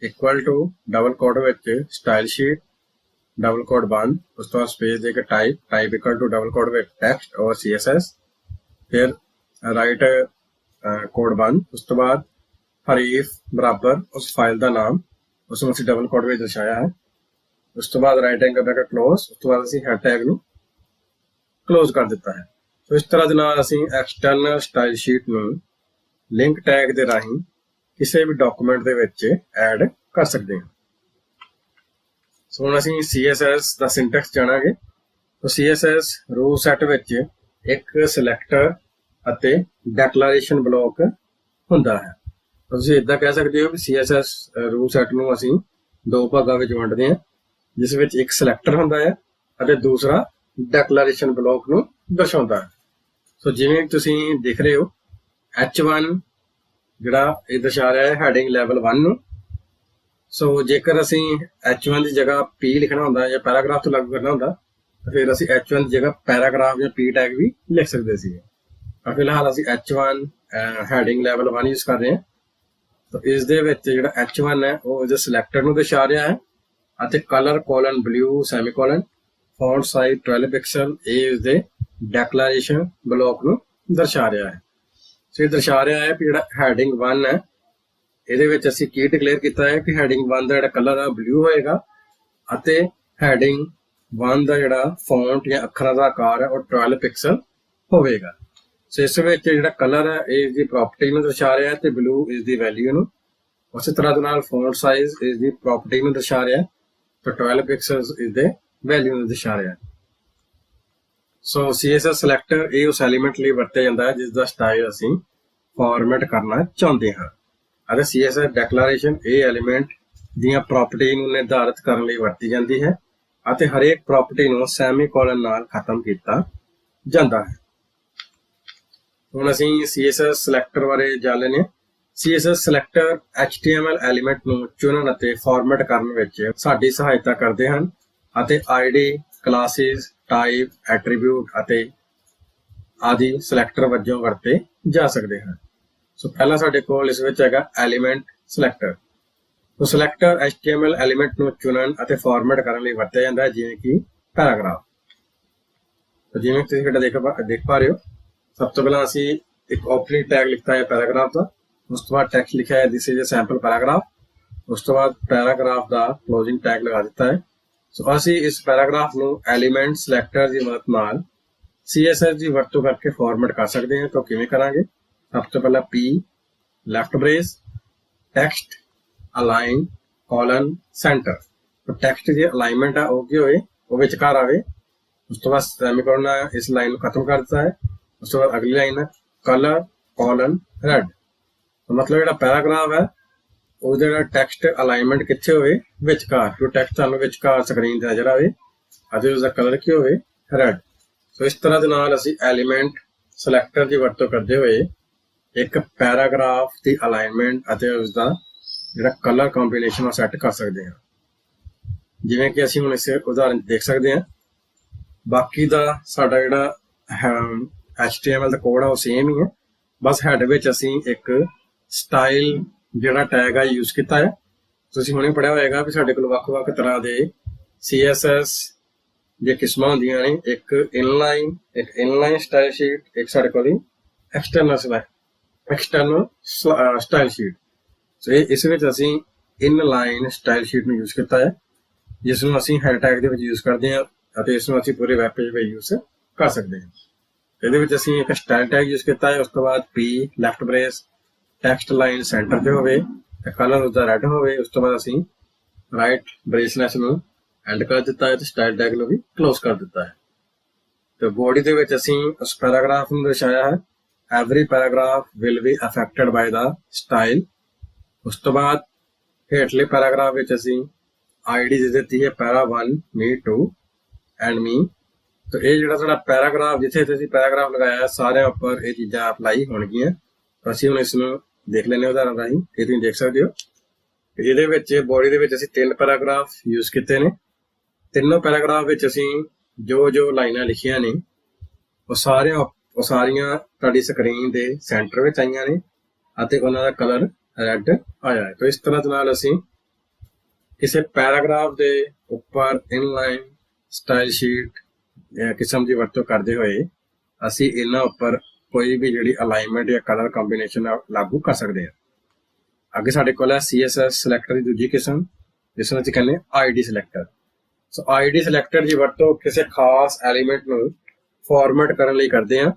equal to double quote ਵਿੱਚ ਸਟਾਈਲ ਸ਼ੀਟ ਡਬਲ ਕੋਡ ਬੰਦ, ਉਸ ਤੋਂ ਬਾਅਦ ਸਪੇਸ ਦੇ ਕੇ type equal to double quote ਵਿੱਚ ਟੈਕਸਟ ਔਰ CSS, ਫਿਰ ਰਾਈਟ ਕੋਡ ਬੰਦ, ਉਸ ਤੋਂ ਬਾਅਦ ਹਰੀਫ ਬਰਾਬਰ ਉਸ ਫਾਈਲ ਦਾ ਨਾਮ ਉਸ ਨੂੰ ਅਸੀਂ ਡਬਲ ਕੋਡ ਵਿੱਚ ਦਰਸਾਇਆ ਹੈ। ਉਸ ਤੋਂ ਬਾਅਦ ਰਾਈਟ ਐਂਗਲ ਬ੍ਰੈਕਟ ਕਲੋਜ਼, ਉਸ ਤੋਂ ਬਾਅਦ ਅਸੀਂ ਹੈਡ ਟੈਗ ਨੂੰ ਕਲੋਜ਼ ਕਰ ਦਿੱਤਾ ਹੈ। ਇਸ ਤਰ੍ਹਾਂ ਦੇ ਨਾਲ ਅਸੀਂ ਐਕਸਟਰਨਲ ਸਟਾਈਲ ਸ਼ੀਟ ਨੂੰ ਲਿੰਕ ਟੈਗ ਦੇ ਰਾਹੀਂ ਕਿਸੇ ਵੀ ਡਾਕੂਮੈਂਟ ਦੇ ਵਿੱਚ ਐਡ ਕਰ ਸਕਦੇ ਹਾਂ। ਹੁਣ ਅਸੀਂ CSS ਦਾ ਸਿੰਟੈਕਸ ਜਾਣਾਂਗੇ। CSS ਰੂਲ ਸੈਟ ਵਿੱਚ ਇੱਕ ਸਿਲੈਕਟਰ ਅਤੇ ਡੈਕਲੇਰੇਸ਼ਨ ਬਲੌਕ ਹੁੰਦਾ ਹੈ। ਤੁਸੀਂ ਇਦਾਂ ਕਹਿ ਸਕਦੇ ਹੋ ਕਿ CSS ਰੂਲ ਸੈਟ ਨੂੰ ਅਸੀਂ ਦੋ ਭਾਗਾਂ ਵਿੱਚ ਵੰਡਦੇ ਹਾਂ, ਜਿਸ ਵਿੱਚ ਇੱਕ ਸਿਲੈਕਟਰ ਹੁੰਦਾ ਹੈ ਅਤੇ ਦੂਸਰਾ ਡੈਕਲੇਰੇਸ਼ਨ ਬਲੌਕ ਨੂੰ ਦਰਸਾਉਂਦਾ ਹੈ। ਜਿਵੇਂ ਤੁਸੀਂ ਦੇਖ ਰਹੇ ਹੋ H1 ਜਿਹੜਾ ਇਹ ਦਰਸਾ ਰਿਹਾ ਹੈ ਹੈਡਿੰਗ ਲੈਵਲ 1 ਨੂੰ। ਜੇਕਰ ਅਸੀਂ H1 ਦੀ ਜਗ੍ਹਾ P ਲਿਖਣਾ ਹੁੰਦਾ ਜਾਂ ਪੈਰਾਗ੍ਰਾਫ ਤੋਂ ਲਾਗੂ ਕਰਨਾ ਹੁੰਦਾ ਤਾਂ ਫਿਰ ਅਸੀਂ H1 ਦੀ ਜਗ੍ਹਾ ਪੈਰਾਗ੍ਰਾਫ ਜਾਂ P ਟੈਗ ਵੀ ਲਿਖ ਸਕਦੇ ਸੀ। ਫਿਲਹਾਲ ਅਸੀਂ H1 ਹੈਡਿੰਗ ਲੈਵਲ 1 ਯੂਜ਼ ਕਰ ਰਹੇ ਹਾਂ। ਤਾਂ ਇਸ ਦੇ ਵਿੱਚ ਜਿਹੜਾ H1 ਹੈ ਉਹ ਇਹਦੇ ਸਿਲੈਕਟਰ ਨੂੰ ਦਰਸਾ ਰਿਹਾ ਹੈ ਅਤੇ colour colon blue semicolon font size 12 pixel ਇਹ ਇਸਦੇ ਡੈਕਲੇਰੇਸ਼ਨ ਬਲੌਕ ਨੂੰ ਦਰਸਾ ਰਿਹਾ ਹੈ। ਸੋ ਇਹ ਦਰਸਾ ਰਿਹਾ ਹੈ ਕਿ ਜਿਹੜਾ ਹੈਡਿੰਗ 1 ਹੈ ਇਹਦੇ ਵਿੱਚ ਅਸੀਂ ਕੀ ਡਿਕਲੇਅਰ ਕੀਤਾ ਹੈ ਕਿ ਹੈਡਿੰਗ 1 ਦਾ ਜਿਹੜਾ ਕਲਰ ਆ ਬਲੂ ਹੋਏਗਾ ਅਤੇ ਹੈਡਿੰਗ 1 ਦਾ ਜਿਹੜਾ ਫੌਂਟ ਜਾਂ ਅੱਖਰਾਂ ਦਾ ਆਕਾਰ ਹੈ ਉਹ 12 ਪਿਕਸਲ ਹੋਵੇਗਾ। ਸੋ ਇਸ ਵਿੱਚ ਜਿਹੜਾ ਕਲਰ ਹੈ ਇਹ ਇਸਦੀ ਪ੍ਰੋਪਰਟੀ ਨੂੰ ਦਰਸਾ ਰਿਹਾ ਹੈ ਤੇ ਬਲੂ ਇਸ ਦੀ ਵੈਲਿਊ ਨੂੰ, ਉਸੇ ਤਰ੍ਹਾਂ ਦੇ ਨਾਲ ਫੌਂਟ ਸਾਈਜ਼ ਇਸ ਦੀ ਪ੍ਰੋਪਰਟੀ ਨੂੰ ਦਰਸਾ ਰਿਹਾ ਹੈ ਤੇ 12 ਪਿਕਸਲਸ ਇਸ ਦੇ ਵੈਲਿਊ ਨੂੰ ਦਰਸਾ ਰਿਹਾ ਹੈ। ਸੋ CSS ਸਿਲੈਕਟਰ ਇਹ ਉਸ ਐਲੀਮੈਂਟ ਲਈ ਵਰਤਿਆ ਜਾਂਦਾ ਹੈ ਜਿਸ ਦਾ ਸਟਾਈਲ ਅਸੀਂ ਫਾਰਮੈਟ ਕਰਨਾ ਚਾਹੁੰਦੇ ਹਾਂ ਅਤੇ CSS ਡੈਕਲੇਰੇਸ਼ਨ ਇਹ ਐਲੀਮੈਂਟ ਦੀਆਂ ਪ੍ਰੋਪਰਟੀ ਨੂੰ ਨਿਰਧਾਰਿਤ ਕਰਨ ਲਈ ਵਰਤੀ ਜਾਂਦੀ ਹੈ ਅਤੇ ਹਰੇਕ ਪ੍ਰੋਪਰਟੀ ਨੂੰ ਸੈਮੀਕੋਲਨ ਨਾਲ ਖਤਮ ਕੀਤਾ ਜਾਂਦਾ ਹੈ। ਹੁਣ ਅਸੀਂ CSS ਸਿਲੈਕਟਰ ਬਾਰੇ ਜਾਣ ਲੈਂਦੇ ਹਾਂ। CSS ਸਿਲੈਕਟਰ HTML ਐਲੀਮੈਂਟ ਨੂੰ ਚੁਣਨ ਅਤੇ ਫਾਰਮੈਟ ਕਰਨ ਵਿੱਚ ਸਾਡੀ ਸਹਾਇਤਾ ਕਰਦੇ ਹਨ ਅਤੇ ID, ਕਲਾਸਿਸ, ਟਾਈਪ, ਐਟਰੀਬਿਊਟ ਅਤੇ ਆਦਿ ਸਿਲੈਕਟਰ ਵਜੋਂ ਵਰਤੇ ਜਾ ਸਕਦੇ ਹਨ। ਸੋ ਪਹਿਲਾਂ ਸਾਡੇ ਕੋਲ ਇਸ ਵਿੱਚ ਹੈਗਾ ਐਲੀਮੈਂਟ ਸਿਲੈਕਟਰ। ਸੋ ਸਿਲੈਕਟਰ HTML ਐਲੀਮੈਂਟ ਨੂੰ ਚੁਣਨ ਅਤੇ ਫਾਰਮੈਟ ਕਰਨ ਲਈ ਵਰਤਿਆ ਜਾਂਦਾ ਹੈ ਜਿਵੇਂ ਕਿ ਪੈਰਾਗ੍ਰਾਫ। ਤਾਂ ਜਿਵੇਂ ਤੁਸੀਂ ਜਿਹੜਾ ਦੇਖ ਪਾ ਰਹੇ ਹੋ, ਸਭ ਤੋਂ ਪਹਿਲਾਂ ਅਸੀਂ ਇੱਕ ਓਪਨਿੰਗ ਟੈਗ ਲਿਖਤਾ ਹੈ ਪੈਰਾਗ੍ਰਾਫ ਦਾ, ਉਸ ਤੋਂ ਬਾਅਦ ਟੈਕਸਟ ਲਿਖਿਆ ਹੈ this is a sample paragraph, ਉਸ ਤੋਂ ਬਾਅਦ ਪੈਰਾਗ੍ਰਾਫ ਦਾ ਕਲੋਜ਼ਿੰਗ ਟੈਗ ਲਗਾ ਦਿੱਤਾ ਹੈ। ਸੋ ਅਸੀਂ ਇਸ ਪੈਰਾਗ੍ਰਾਫ ਨੂੰ ਐਲੀਮੈਂਟ ਸਿਲੈਕਟਰ ਦੀ ਮਦਦ ਨਾਲ CSS ਦੀ ਵਰਤੋਂ ਕਰਕੇ ਫਾਰਮੈਟ ਕਰ ਸਕਦੇ ਹਾਂ। ਤਾਂ ਕਿਵੇਂ ਕਰਾਂਗੇ? ਸਭ ਤੋਂ ਪਹਿਲਾਂ P left brace text align colon centre. ਤਾਂ ਟੈਕਸਟ ਦੀ ਅਲਾਈਨਮੈਂਟ ਆ ਉਹ ਕੀ ਹੋਵੇ, ਉਹ ਵਿਚਕਾਰ ਆਵੇ। ਉਸ ਤੋਂ ਬਾਅਦ ਸੈਮੀਕੋਲਨ ਇਸ ਲਾਈਨ ਨੂੰ ਖਤਮ ਕਰ ਦਿੱਤਾ ਹੈ। ਉਸ ਤੋਂ ਬਾਅਦ ਅਗਲੀ ਲਾਈਨ ਹੈ ਕਲਰ ਕੋਲਨ ਰੈਡ। ਮਤਲਬ ਜਿਹੜਾ ਪੈਰਾਗ੍ਰਾਫ ਹੈ ਉਹ ਜਿਹੜਾ ਟੈਕਸਟ ਅਲਾਈਨਮੈਂਟ ਕਿੱਥੇ ਹੋਵੇ, ਵਿਚਕਾਰ, ਜੋ ਟੈਕਸਟ ਤੁਹਾਨੂੰ ਵਿਚਕਾਰ ਸਕਰੀਨ ਤੇ ਨਜ਼ਰ ਆਵੇ ਅਤੇ ਉਸਦਾ ਕਲਰ ਕੀ ਹੋਵੇ, ਰੈਡ। ਸੋ ਇਸ ਤਰ੍ਹਾਂ ਦੇ ਨਾਲ ਅਸੀਂ ਐਲੀਮੈਂਟ ਸਿਲੈਕਟਰ ਦੀ ਵਰਤੋਂ ਕਰਦੇ ਹੋਏ ਇੱਕ ਪੈਰਾਗ੍ਰਾਫ ਦੀ ਅਲਾਈਨਮੈਂਟ ਅਤੇ ਉਸਦਾ ਜਿਹੜਾ ਕਲਰ ਕੰਬੀਨੇਸ਼ਨ ਉਹ ਸੈੱਟ ਕਰ ਸਕਦੇ ਹਾਂ। ਜਿਵੇਂ ਕਿ ਅਸੀਂ ਹੁਣ ਇਸ ਉਦਾਹਰਨ ਦੇਖ ਸਕਦੇ ਹਾਂ। ਬਾਕੀ ਦਾ ਸਾਡਾ ਜਿਹੜਾ HTML ਦਾ ਕੋਡ ਆ ਉਹ ਸੇਮ ਹੀ ਹੈ, ਬਸ ਹੈਡ ਵਿੱਚ ਅਸੀਂ ਇੱਕ ਸਟਾਈਲ ਜਿਹੜਾ ਟੈਗ ਆ ਯੂਜ਼ ਕੀਤਾ ਹੈ। ਤੁਸੀਂ ਹੁਣੇ ਪੜ੍ਹਿਆ ਹੋਏਗਾ ਵੀ ਸਾਡੇ ਕੋਲ ਵੱਖ-ਵੱਖ ਤਰ੍ਹਾਂ ਦੇ CSS ਦੀਆਂ ਕਿਸਮਾਂ ਹੁੰਦੀਆਂ ਨੇ, ਇੱਕ ਇਨਲਾਈਨ ਸਟਾਈਲ ਸ਼ੀਟ, ਇੱਕ ਸਾਡੇ ਕੋਲ ਐਕਸਟਰਨਲ ਸਟਾਈਲ ਸ਼ੀਟ। ਸੋ ਇਸ ਵਿੱਚ ਅਸੀਂ ਇਨਲਾਈਨ ਸਟਾਈਲ ਸ਼ੀਟ ਨੂੰ ਯੂਜ਼ ਕੀਤਾ ਹੈ, ਜਿਸ ਨੂੰ ਅਸੀਂ ਹੈਡ ਟੈਗ ਦੇ ਵਿੱਚ ਯੂਜ਼ ਕਰਦੇ ਹਾਂ ਅਤੇ ਇਸ ਨੂੰ ਅਸੀਂ ਪੂਰੇ ਵੈਬ ਪੇਜ 'ਤੇ ਯੂਜ਼ ਕਰ ਸਕਦੇ ਹਾਂ। ਇਹਦੇ ਵਿੱਚ ਅਸੀਂ ਇੱਕ ਸਟਾਈਲ ਟੈਗ ਯੂਜ਼ ਕੀਤਾ ਹੈ। ਉਸ ਤੋਂ ਬਾਅਦ P left brace text line centre ਤੇ ਹੋਵੇ ਤੇ ਕਲਰ ਉਸਦਾ ਰੈਡ ਹੋਵੇ। ਉਸ ਤੋਂ ਬਾਅਦ ਅਸੀਂ ਰਾਈਟ ਬ੍ਰੇਸਲੈਸ ਨੂੰ ਐਂਡ ਕਰ ਦਿੱਤਾ ਹੈ ਤੇ ਸਟਾਈਲ ਟੈਗ ਨੂੰ ਵੀ ਕਲੋਜ਼ ਕਰ ਦਿੱਤਾ ਹੈ। ਤੇ ਬੋਡੀ ਦੇ ਵਿੱਚ ਅਸੀਂ ਉਸ ਪੈਰਾਗ੍ਰਾਫ ਨੂੰ ਦਰਸਾਇਆ ਹੈ every paragraph will be affected by the style. ਉਸ ਤੋਂ ਬਾਅਦ ਹੇਠਲੇ ਪੈਰਾਗ੍ਰਾਫ ਵਿੱਚ ਅਸੀਂ ID ਦੇ ਦਿੱਤੀ ਹੈ ਪੈਰਾ 1 me 2 ਐਂਡ me। ਤਾਂ ਇਹ ਜਿਹੜਾ ਸਾਡਾ ਪੈਰਾਗ੍ਰਾਫ ਜਿੱਥੇ ਤੁਸੀਂ ਪੈਰਾਗ੍ਰਾਫ ਲਗਾਇਆ ਸਾਰਿਆਂ ਉੱਪਰ ਇਹ ਚੀਜ਼ਾਂ ਅਪਲਾਈ ਹੋਣਗੀਆਂ। ਅਸੀਂ ਹੁਣ ਇਸ ਨੂੰ ਦੇਖ ਲੈਂਦੇ ਹਾਂ ਉਦਾਹਰਨ ਰਾਹੀਂ। ਇਹ ਤੁਸੀਂ ਦੇਖ ਸਕਦੇ ਹੋ ਇਹਦੇ ਵਿੱਚ ਬੋਡੀ ਦੇ ਵਿੱਚ ਅਸੀਂ 3 ਪੈਰਾਗ੍ਰਾਫ ਯੂਜ਼ ਕੀਤੇ ਨੇ। ਤਿੰਨੋਂ ਪੈਰਾਗ੍ਰਾਫ ਵਿੱਚ ਅਸੀਂ ਜੋ ਲਾਈਨਾਂ ਲਿਖੀਆਂ ਨੇ ਉਹ ਸਾਰੀਆਂ ਤੁਹਾਡੀ ਸਕਰੀਨ ਦੇ ਸੈਂਟਰ ਵਿੱਚ ਆਈਆਂ ਨੇ ਅਤੇ ਉਹਨਾਂ ਦਾ ਕਲਰ ਰੈਡ ਆਇਆ ਹੈ। ਤਾਂ ਇਸ ਤਰ੍ਹਾਂ ਦੇ ਨਾਲ ਅਸੀਂ ਕਿਸੇ ਪੈਰਾਗ੍ਰਾਫ ਦੇ ਉੱਪਰ ਇਨਲਾਈਨ ਸਟਾਈਲ ਸ਼ੀਟ ਕਿਸਮ ਦੀ ਵਰਤੋਂ ਕਰਦੇ ਹੋਏ ਅਸੀਂ ਇਹਨਾਂ ਉੱਪਰ ਕੋਈ ਵੀ ਜਿਹੜੀ ਅਲਾਈਨਮੈਂਟ ਜਾਂ ਕਲਰ ਕੰਬੀਨੇਸ਼ਨ ਲਾਗੂ ਕਰ ਸਕਦੇ ਹਾਂ। ਅੱਗੇ ਸਾਡੇ ਕੋਲ ਹੈ CSS ਸਿਲੈਕਟਰ ਦੀ ਦੂਜੀ ਕਿਸਮ, ਜਿਸ ਨੂੰ ਅਸੀਂ ਕਹਿੰਦੇ ID ਸਿਲੈਕਟਰ। ਸੋ ID ਸਿਲੈਕਟਰ ਦੀ ਵਰਤੋਂ ਕਿਸੇ ਖਾਸ ਐਲੀਮੈਂਟ ਨੂੰ ਫਾਰਮੈਟ ਕਰਨ ਲਈ ਕਰਦੇ ਹਾਂ।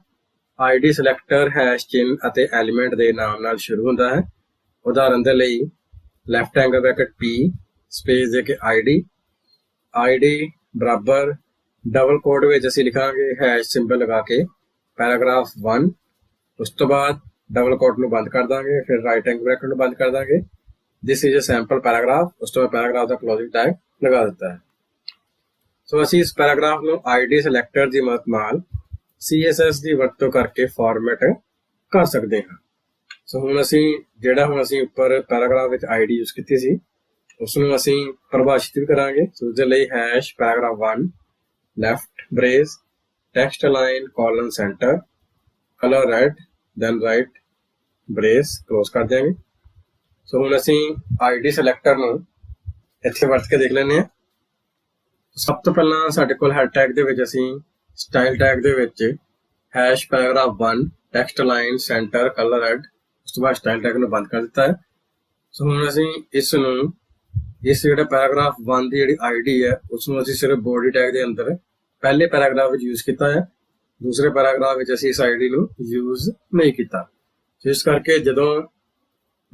ID ਸਿਲੈਕਟਰ ਹੈਸ਼ ਚਿੰਨ੍ਹ ਅਤੇ ਐਲੀਮੈਂਟ ਦੇ ਨਾਮ ਨਾਲ ਸ਼ੁਰੂ ਹੁੰਦਾ ਹੈ। ਉਦਾਹਰਨ ਦੇ ਲਈ left angle bracket P space ਦੇ ਕੇ ID ਬਰਾਬਰ ਡਬਲ ਕੋਡ ਵਿੱਚ ਅਸੀਂ ਲਿਖਾਂਗੇ ਹੈਸ਼ ਸਿੰਬਲ ਲਗਾ ਕੇ ਪੈਰਾਗ੍ਰਾਫ 1। ਉਸ ਤੋਂ ਬਾਅਦ ਡਬਲ ਕੋਟ ਨੂੰ ਬੰਦ ਕਰ ਦਾਂਗੇ, ਫਿਰ ਰਾਈਟ ਐਂਗਲ ਬ੍ਰੈਕਟ ਨੂੰ ਬੰਦ ਕਰ ਦਾਂਗੇ this is a sample paragraph. ਉਸ ਤੋਂ ਬਾਅਦ ਪੈਰਾਗ੍ਰਾਫ ਦਾ ਕਲੋਜ਼ਿੰਗ ਟੈਗ ਲਗਾ ਦਿੱਤਾ ਹੈ। ਸੋ ਅਸੀਂ ਇਸ ਪੈਰਾਗ੍ਰਾਫ ਨੂੰ ID ਸਿਲੈਕਟਰ ਦੀ ਮਦਦ ਨਾਲ CSS ਦੀ ਵਰਤੋਂ ਕਰਕੇ ਫਾਰਮੈਟ ਕਰ ਸਕਦੇ ਹਾਂ। ਸੋ ਹੁਣ ਅਸੀਂ ਉੱਪਰ ਪੈਰਾਗ੍ਰਾਫ ਵਿੱਚ ID ਯੂਜ਼ ਕੀਤੀ ਸੀ ਉਸ ਨੂੰ ਅਸੀਂ ਪਰਿਭਾਸ਼ਿਤ ਵੀ ਕਰਾਂਗੇ। ਸੋ ਉਸ ਦੇ ਲਈ hash paragraph 1 left brace text align colon centre colour red then write brace close ਕਰ ਦਿਆਂਗੇ। ਸੋ ਹੁਣ ਅਸੀਂ ਆਈਡੀ ਸਿਲੈਕਟਰ ਨੂੰ ਇੱਥੇ ਵਰਤ ਕੇ ਦੇਖ ਲੈਂਦੇ ਹਾਂ। ਸਭ ਤੋਂ ਪਹਿਲਾਂ ਸਾਡੇ ਕੋਲ ਹੈਡ ਟੈਗ ਦੇ ਵਿੱਚ ਅਸੀਂ ਸਟਾਈਲ ਟੈਗ ਦੇ ਵਿੱਚ hash paragraph 1 text line centre colour red, ਉਸ ਤੋਂ ਬਾਅਦ ਸਟਾਈਲ ਟੈਗ ਨੂੰ ਬੰਦ ਕਰ ਦਿੱਤਾ ਹੈ। ਸੋ ਹੁਣ ਅਸੀਂ ਇਸ ਨੂੰ ਇਸ ਜਿਹੜਾ ਪੈਰਾਗ੍ਰਾਫ 1 ਦੀ ਜਿਹੜੀ ਆਈਡੀ ਹੈ ਉਸ ਨੂੰ ਅਸੀਂ ਸਿਰਫ ਬੋਡੀ ਟੈਗ ਦੇ ਅੰਦਰ ਪਹਿਲੇ ਪੈਰਾਗ੍ਰਾਫ ਵਿੱਚ ਯੂਜ਼ ਕੀਤਾ ਹੈ, ਦੂਸਰੇ ਪੈਰਾਗ੍ਰਾਫ ਵਿੱਚ ਅਸੀਂ ਇਸ ਆਈਡੀ ਨੂੰ ਯੂਜ਼ ਨਹੀਂ ਕੀਤਾ। ਜਿਸ ਕਰਕੇ ਜਦੋਂ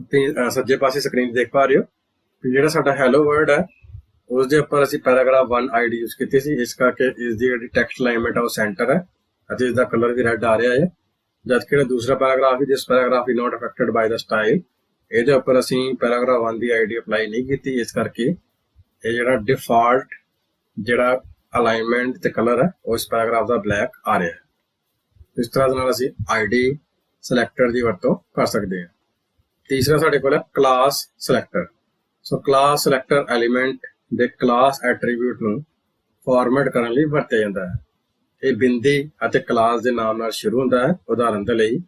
ਤੁਸੀਂ ਸੱਜੇ ਪਾਸੇ ਸਕਰੀਨ ਦੇਖ ਪਾ ਰਹੇ ਹੋ ਕਿ ਜਿਹੜਾ ਸਾਡਾ ਹੈਲੋ ਵਰਡ ਹੈ ਉਸ ਦੇ ਉੱਪਰ ਅਸੀਂ ਪੈਰਾਗ੍ਰਾਫ 1 ਆਈਡੀ ਯੂਜ਼ ਕੀਤੀ ਸੀ, ਇਸ ਕਰਕੇ ਇਸ ਦੀ ਜਿਹੜੀ ਟੈਕਸਟ ਅਲਾਈਨਮੈਂਟ ਹੈ ਉਹ ਸੈਂਟਰ ਹੈ ਅਤੇ ਇਸ ਦਾ ਕਲਰ ਵੀ ਰੈੱਡ ਆ ਰਿਹਾ ਹੈ। ਜਦ ਕਿ ਦੂਸਰਾ ਪੈਰਾਗ੍ਰਾਫ ਹੈ ਜਿਸ paragraph is not affected by the style, ਇਹਦੇ ਉੱਪਰ ਅਸੀਂ ਪੈਰਾਗ੍ਰਾਫ 1 ਦੀ ਆਈਡੀ ਅਪਲਾਈ ਨਹੀਂ ਕੀਤੀ, ਇਸ ਕਰਕੇ ਇਹ ਜਿਹੜਾ ਡਿਫਾਲਟ ਜਿਹੜਾ ਅਲਾਈਨਮੈਂਟ ਤੇ ਕਲਰ ਹੈ ਉਹ ਇਸ ਪੈਰਾਗ੍ਰਾਫ ਦਾ ਬਲੈਕ ਆ ਰਿਹਾ ਹੈ। ਇਸ ਤਰ੍ਹਾਂ ਦੇ ਨਾਲ ਅਸੀਂ ਆਈਡੀ ਸਿਲੈਕਟਰ ਦੀ ਵਰਤੋਂ ਕਰ ਸਕਦੇ ਹਾਂ। ਤੀਸਰਾ ਸਾਡੇ ਕੋਲ ਹੈ ਕਲਾਸ ਸਿਲੈਕਟਰ। ਸੋ ਕਲਾਸ ਸਿਲੈਕਟਰ ਐਲੀਮੈਂਟ ਦੇ ਕਲਾਸ ਐਟਰੀਬਿਊਟ ਨੂੰ ਫਾਰਮੈਟ ਕਰਨ ਲਈ ਵਰਤਿਆ ਜਾਂਦਾ ਹੈ। ਇਹ ਬਿੰਦੀ ਅਤੇ ਕਲਾਸ ਦੇ ਨਾਮ ਨਾਲ ਸ਼ੁਰੂ ਹੁੰਦਾ ਹੈ। ਉਦਾਹਰਨ ਦੇ ਲਈ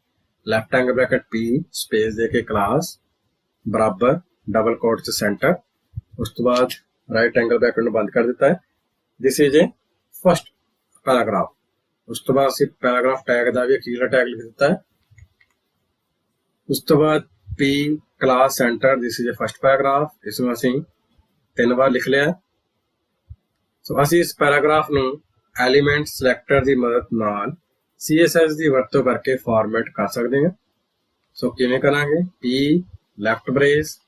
left angle bracket P space ਦੇ ਕੇ ਕਲਾਸ ਬਰਾਬਰ ਡਬਲ ਕੋਟ ਚ ਸੈਂਟਰ, ਉਸ ਤੋਂ ਬਾਅਦ ਰਾਈਟ ਐਂਗਲ ਬ੍ਰੈਕਟ ਨੂੰ ਬੰਦ ਕਰ ਦਿੱਤਾ ਹੈ। This is a first paragraph. ਉਸ ਤੋਂ ਬਾਅਦ ਅਸੀਂ ਪੈਰਾਗ੍ਰਾਫ ਟੈਗ ਦਾ ਵੀ ਅਖੀਰਲਾ ਟੈਗ ਲਿਖ ਦਿੱਤਾ ਹੈ। ਉਸ ਤੋਂ ਬਾਅਦ P class centre, this is a first paragraph, ਇਸ ਨੂੰ ਅਸੀਂ 3 ਵਾਰ ਲਿਖ ਲਿਆ। ਸੋ ਅਸੀਂ ਇਸ ਪੈਰਾਗ੍ਰਾਫ ਨੂੰ ਐਲੀਮੈਂਟ ਸਿਲੈਕਟਰ ਦੀ ਮਦਦ ਨਾਲ CSS ਦੀ ਵਰਤੋਂ ਕਰਕੇ ਫਾਰਮੈਟ ਕਰ ਸਕਦੇ ਹਾਂ। ਸੋ ਕਿਵੇਂ ਕਰਾਂਗੇ? P left brace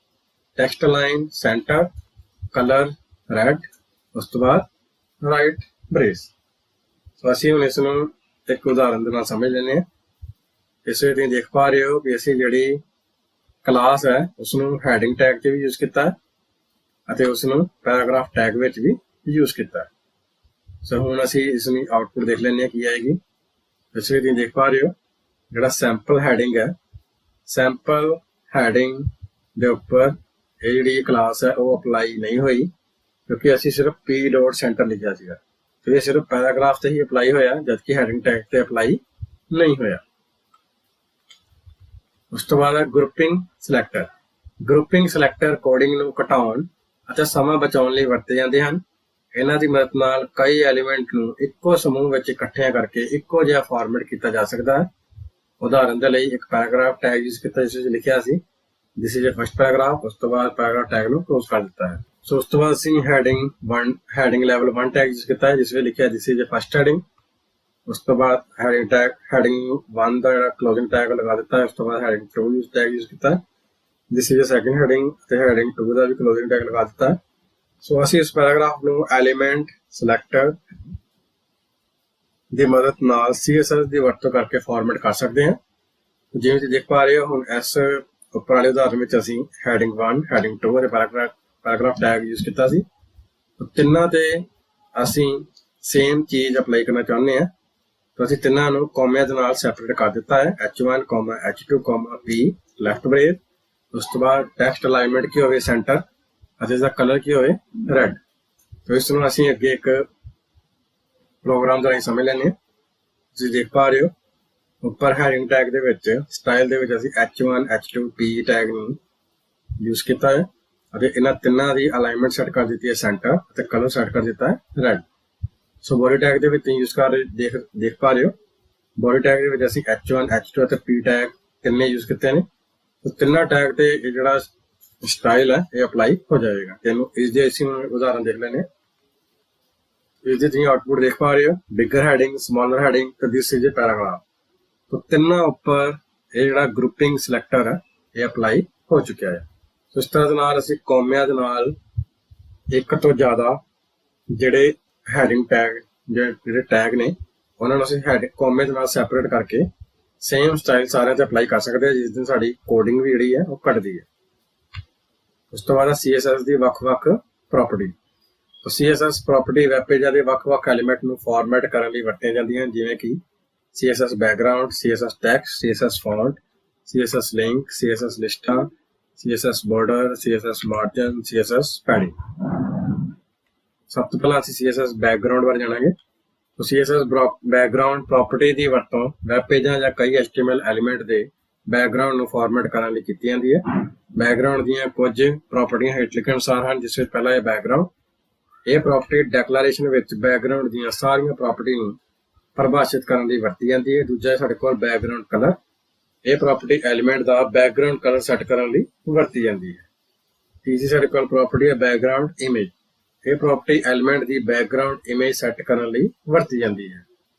text line centre colour red, ਉਸ ਤੋਂ ਬਾਅਦ ਰਾਈਟ ਬ੍ਰੇਸ। ਸੋ ਅਸੀਂ ਹੁਣ ਇਸ ਨੂੰ ਇੱਕ ਉਦਾਹਰਨ ਦੇ ਨਾਲ ਸਮਝ ਲੈਂਦੇ ਹਾਂ। ਇਸ ਵਿੱਚ ਤੁਸੀਂ ਦੇਖ ਪਾ ਰਹੇ ਹੋ ਕਿ ਅਸੀਂ ਜਿਹੜੀ ਕਲਾਸ ਹੈ ਉਸ ਨੂੰ ਹੈਡਿੰਗ ਟੈਗ 'ਚ ਵੀ ਯੂਜ਼ ਕੀਤਾ ਹੈ ਅਤੇ ਉਸ ਨੂੰ ਪੈਰਾਗ੍ਰਾਫ ਟੈਗ ਵਿੱਚ ਵੀ ਯੂਜ਼ ਕੀਤਾ ਹੈ। ਸੋ ਹੁਣ ਅਸੀਂ ਇਸ ਦੀ ਆਊਟਪੁੱਟ ਦੇਖ ਲੈਂਦੇ ਹਾਂ ਕੀ ਆਏਗੀ। ਇਸ ਵਿੱਚ ਤੁਸੀਂ ਦੇਖ ਪਾ ਰਹੇ ਹੋ ਜਿਹੜਾ ਸੈਂਪਲ ਹੈਡਿੰਗ ਹੈ, ਸੈਂਪਲ ਹੈਡਿੰਗ ਦੇ ਉੱਪਰ ਇਹ ਜਿਹੜੀ ਕਲਾਸ ਹੈ ਉਹ ਅਪਲਾਈ ਨਹੀਂ ਹੋਈ ਕਿਉਂਕਿ ਅਸੀਂ ਸਿਰਫ P ਡੋਟ ਸੈਂਟਰ ਲਿਖਿਆ ਸੀਗਾ, ਤੇ ਇਹ ਸਿਰਫ ਪੈਰਾਗ੍ਰਾਫ ਤੇ ਹੀ ਅਪਲਾਈ ਹੋਇਆ ਜਦਕਿ ਹੈਡਿੰਗ ਟੈਗ ਤੇ ਅਪਲਾਈ ਨਹੀਂ ਹੋਇਆ। ਉਸ ਤੋਂ ਬਾਅਦ ਹੈ grouping selector. Grouping selector coding ਨੂੰ ਘਟਾਉਣ ਅਤੇ ਸਮਾਂ ਬਚਾਉਣ ਲਈ ਵਰਤੇ ਜਾਂਦੇ ਹਨ। ਇਹਨਾਂ ਦੀ ਮਦਦ ਨਾਲ ਕਈ ਐਲੀਮੈਂਟ ਨੂੰ ਇੱਕੋ ਸਮੂਹ ਵਿੱਚ ਇਕੱਠਿਆਂ ਕਰਕੇ ਇੱਕੋ ਜਿਹਾ ਫਾਰਮੈਟ ਕੀਤਾ ਜਾ ਸਕਦਾ ਹੈ। ਉਦਾਹਰਨ ਦੇ ਲਈ ਇੱਕ ਪੈਰਾਗ੍ਰਾਫ ਟੈਗ ਯੂਜ਼ ਕੀਤਾ ਜਿਸ ਵਿੱਚ ਲਿਖਿਆ ਸੀ this is a first paragraph, ਉਸ ਤੋਂ ਬਾਅਦ ਪੈਰਾਗ੍ਰਾਫ ਟੈਗ ਨੂੰ ਕਲੋਜ਼ ਕਰ ਦਿੱਤਾ ਹੈ। ਸੋ ਉਸ ਤੋਂ ਬਾਅਦ ਅਸੀਂ ਹੈਡਿੰਗ ਲੈਵਲ 1 ਟੈਗ ਯੂਜ਼ ਕੀਤਾ ਹੈ ਜਿਸ ਵਿੱਚ ਲਿਖਿਆ ਦਿਸ ਇਜ਼ ਏ ਫਸਟ ਹੈਡਿੰਗ, ਉਸ ਤੋਂ ਬਾਅਦ ਹੈਡਿੰਗ 1 ਦਾ ਜਿਹੜਾ ਕਲੋਜ਼ਿੰਗ ਟੈਗ ਲਗਾ ਦਿੱਤਾ ਹੈ। ਉਸ ਤੋਂ ਬਾਅਦ ਹੈਡਿੰਗ 2 ਟੈਗ ਯੂਜ਼ ਕੀਤਾ ਦਿਸ ਇਜ਼ ਏ ਸੈਕੰਡ ਹੈਡਿੰਗ ਤੇ ਹੈਡਿੰਗ 2 ਦਾ ਵੀ ਕਲੋਜ਼ਿੰਗ ਟੈਗ ਲਗਾ ਦਿੱਤਾ। ਸੋ ਅਸੀਂ ਇਸ ਪੈਰਾਗ੍ਰਾਫ ਨੂੰ ਐਲੀਮੈਂਟ ਸਿਲੈਕਟਰ ਦੀ ਮਦਦ ਨਾਲ CSS ਦੀ ਵਰਤੋਂ ਕਰਕੇ ਫਾਰਮੈਟ ਕਰ ਸਕਦੇ ਹਾਂ। ਜਿਵੇਂ ਤੁਸੀਂ ਦੇਖ ਪਾ ਰਹੇ ਹੋ ਹੁਣ ਇਸ ਉੱਪਰ ਵਾਲੇ ਉਦਾਹਰਨ ਵਿੱਚ ਅਸੀਂ ਹੈਡਿੰਗ 1 ਹੈਡਿੰਗ 2 ਅਤੇ ਪੈਰਾਗ੍ਰਾਫ ਟੈਗ ਯੂਜ਼ ਕੀਤਾ ਸੀ। ਤਿੰਨਾਂ ਤੇ ਅਸੀਂ ਸੇਮ ਚੀਜ਼ ਅਪਲਾਈ ਕਰਨਾ ਚਾਹੁੰਦੇ ਹਾਂ ਤਾਂ ਅਸੀਂ ਤਿੰਨਾਂ ਨੂੰ ਕੋਮਿਆਂ ਦੇ ਨਾਲ ਸੈਪਰੇਟ ਕਰ ਦਿੱਤਾ ਹੈ। H1, H2, P left brace, ਉਸ ਤੋਂ ਬਾਅਦ ਟੈਕਸਟ ਅਲਾਈਨਮੈਂਟ ਕੀ ਹੋਵੇ ਸੈਂਟਰ ਅਤੇ ਇਸਦਾ ਕਲਰ ਕੀ ਹੋਵੇ ਰੈਡ। ਤਾਂ ਇਸ ਨੂੰ ਅਸੀਂ ਅੱਗੇ ਇੱਕ ਪ੍ਰੋਗਰਾਮ ਦਾ ਰਾਹੀਂ ਸਮਝ ਲੈਂਦੇ ਹਾਂ। ਤੁਸੀਂ ਦੇਖ ਪਾ ਰਹੇ ਹੋ ਉੱਪਰ ਹੈਡਿੰਗ ਟੈਗ ਦੇ ਵਿੱਚ ਸਟਾਈਲ ਦੇ ਵਿੱਚ ਅਸੀਂ H1, H2, P ਟੈਗ ਨੂੰ ਯੂਜ਼ ਕੀਤਾ ਹੈ ਅਤੇ ਇਹਨਾਂ ਤਿੰਨਾਂ ਦੀ ਅਲਾਈਨਮੈਂਟ ਸੈੱਟ ਕਰ ਦਿੱਤੀ ਹੈ ਸੈਂਟਰ ਅਤੇ ਕਲਰ ਸੈੱਟ ਕਰ ਦਿੱਤਾ ਹੈ ਰੈਡ। ਸੋ ਬੋਡੀ ਟੈਗ ਦੇ ਵਿੱਚ ਯੂਜ਼ ਕਰ ਦੇਖ ਪਾ ਰਹੇ ਹੋ ਬੋਡੀ ਟੈਗ ਦੇ ਵਿੱਚ ਅਸੀਂ H1, H2 ਅਤੇ P ਟੈਗ ਤਿੰਨੇ ਯੂਜ਼ ਕੀਤੇ ਨੇ। ਤਿੰਨਾਂ ਟੈਗ ਤੇ ਇਹ ਜਿਹੜਾ ਸਟਾਈਲ ਹੈ ਇਹ ਅਪਲਾਈ ਹੋ ਜਾਏਗਾ। ਤੈਨੂੰ ਇਸ ਦੇ ਅਸੀਂ ਉਦਾਹਰਨ ਦੇਖ ਲੈਣੇ। ਇਸ ਦੀ ਤੁਸੀਂ ਆਊਟਪੁੱਟ ਦੇਖ ਪਾ ਰਹੇ ਹੋ ਬਿਗਰ ਹੈਡਿੰਗ ਸਮਾਲਰ ਹੈਡਿੰਗ ਤੇ ਦਿਸ ਇਜ਼ ਏ ਪੈਰਾਗ੍ਰਾਫ। ਤਾਂ ਤਿੰਨਾਂ ਉੱਪਰ ਇਹ ਜਿਹੜਾ ਗਰੁੱਪਿੰਗ ਸਿਲੈਕਟਰ ਹੈ ਇਹ ਅਪਲਾਈ ਹੋ ਚੁੱਕਿਆ ਹੈ। ਸੋ ਇਸ ਤਰ੍ਹਾਂ ਦੇ ਨਾਲ ਅਸੀਂ ਕੋਮਿਆਂ ਦੇ ਨਾਲ ਇੱਕ ਤੋਂ ਜ਼ਿਆਦਾ ਜਿਹੜੇ ਹੈਡਿੰਗ ਟੈਗ ਜਿਹੜੇ ਟੈਗ ਨੇ ਉਹਨਾਂ ਨੂੰ ਅਸੀਂ ਕੋਮੇ ਦੇ ਨਾਲ ਸੈਪਰੇਟ ਕਰਕੇ ਸੇਮ ਸਟਾਈਲ ਸਾਰਿਆਂ ਤੇ ਅਪਲਾਈ ਕਰ ਸਕਦੇ ਹਾਂ ਜਿਸ ਦਿਨ ਸਾਡੀ ਕੋਡਿੰਗ ਵੀ ਜਿਹੜੀ ਹੈ ਉਹ ਘਟਦੀ ਹੈ। ਉਸ ਤੋਂ ਬਾਅਦ CSS ਦੀ ਵੱਖ-ਵੱਖ ਪ੍ਰੋਪਰਟੀ। CSS ਪ੍ਰੋਪਰਟੀ ਵੈਬ ਪੇਜਾਂ ਦੇ ਵੱਖ-ਵੱਖ ਐਲੀਮੈਂਟ ਨੂੰ ਫਾਰਮੈਟ ਕਰਨ ਲਈ ਵਰਤੀਆਂ ਜਾਂਦੀਆਂ ਹਨ ਜਿਵੇਂ ਕਿ CSS background, CSS text, CSS font, CSS link, CSS ਲਿਸਟਾਂ, CSS border, CSS margin, CSS padding. ਸਭ ਤੋਂ ਪਹਿਲਾਂ ਅਸੀਂ CSS ਬੈਕਗ੍ਰਾਉਂਡ ਬਾਰੇ ਜਾਣਾਂਗੇ। CSS ਬੈਕਗ੍ਰਾਉਂਡ ਪ੍ਰੋਪਰਟੀ ਦੀ ਵਰਤੋਂ ਵੈਬ ਪੇਜਾਂ ਜਾਂ ਕਈ HTML ਐਲੀਮੈਂਟ ਦੇ ਬੈਕਗਰਾਉਂਡ ਨੂੰ ਫਾਰਮੈਟ ਕਰਨ ਲਈ ਕੀਤੀ ਜਾਂਦੀ ਹੈ। ਬੈਕਗਰਾਉਂਡ ਦੀਆਂ ਕੁਝ ਪ੍ਰਾਪਰਟੀਆਂ ਹੇਠ ਲਿਖੇ ਅਨੁਸਾਰ ਹਨ, ਜਿਸ ਵਿੱਚ ਪਹਿਲਾ ਹੈ ਬੈਕਗਰਾਉਂਡ। ਇਹ ਪ੍ਰਾਪਰਟੀ ਡੈਕਲੇਰੇਸ਼ਨ ਵਿੱਚ ਬੈਕਗਰਾਉਂਡ ਦੀਆਂ ਸਾਰੀਆਂ ਪ੍ਰਾਪਰਟੀ ਨੂੰ ਪਰਿਭਾਸ਼ਿਤ ਕਰਨ ਲਈ ਵਰਤੀ ਜਾਂਦੀ ਹੈ। ਦੂਜਾ ਸਾਡੇ ਕੋਲ ਬੈਕਗਰਾਉਂਡ ਕਲਰ। ਇਹ ਪ੍ਰਾਪਰਟੀ ਐਲੀਮੈਂਟ ਦਾ ਬੈਕਗਰਾਉਂਡ ਕਲਰ ਸੈੱਟ ਕਰਨ ਲਈ ਵਰਤੀ ਜਾਂਦੀ ਹੈ। ਤੀਜੀ ਸਾਡੇ ਕੋਲ ਪ੍ਰਾਪਰਟੀ ਹੈ ਬੈਕਗਰਾਉਂਡ ਇਮੇਜ। ਇਹ ਪ੍ਰਾਪਰਟੀ ਐਲੀਮੈਂਟ ਦੀ ਬੈਕਗਰਾਉਂਡ ਇਮੇਜ ਸੈੱਟ ਕਰਨ ਲਈ ਵਰਤੀ ਜਾਂਦੀ ਹੈ।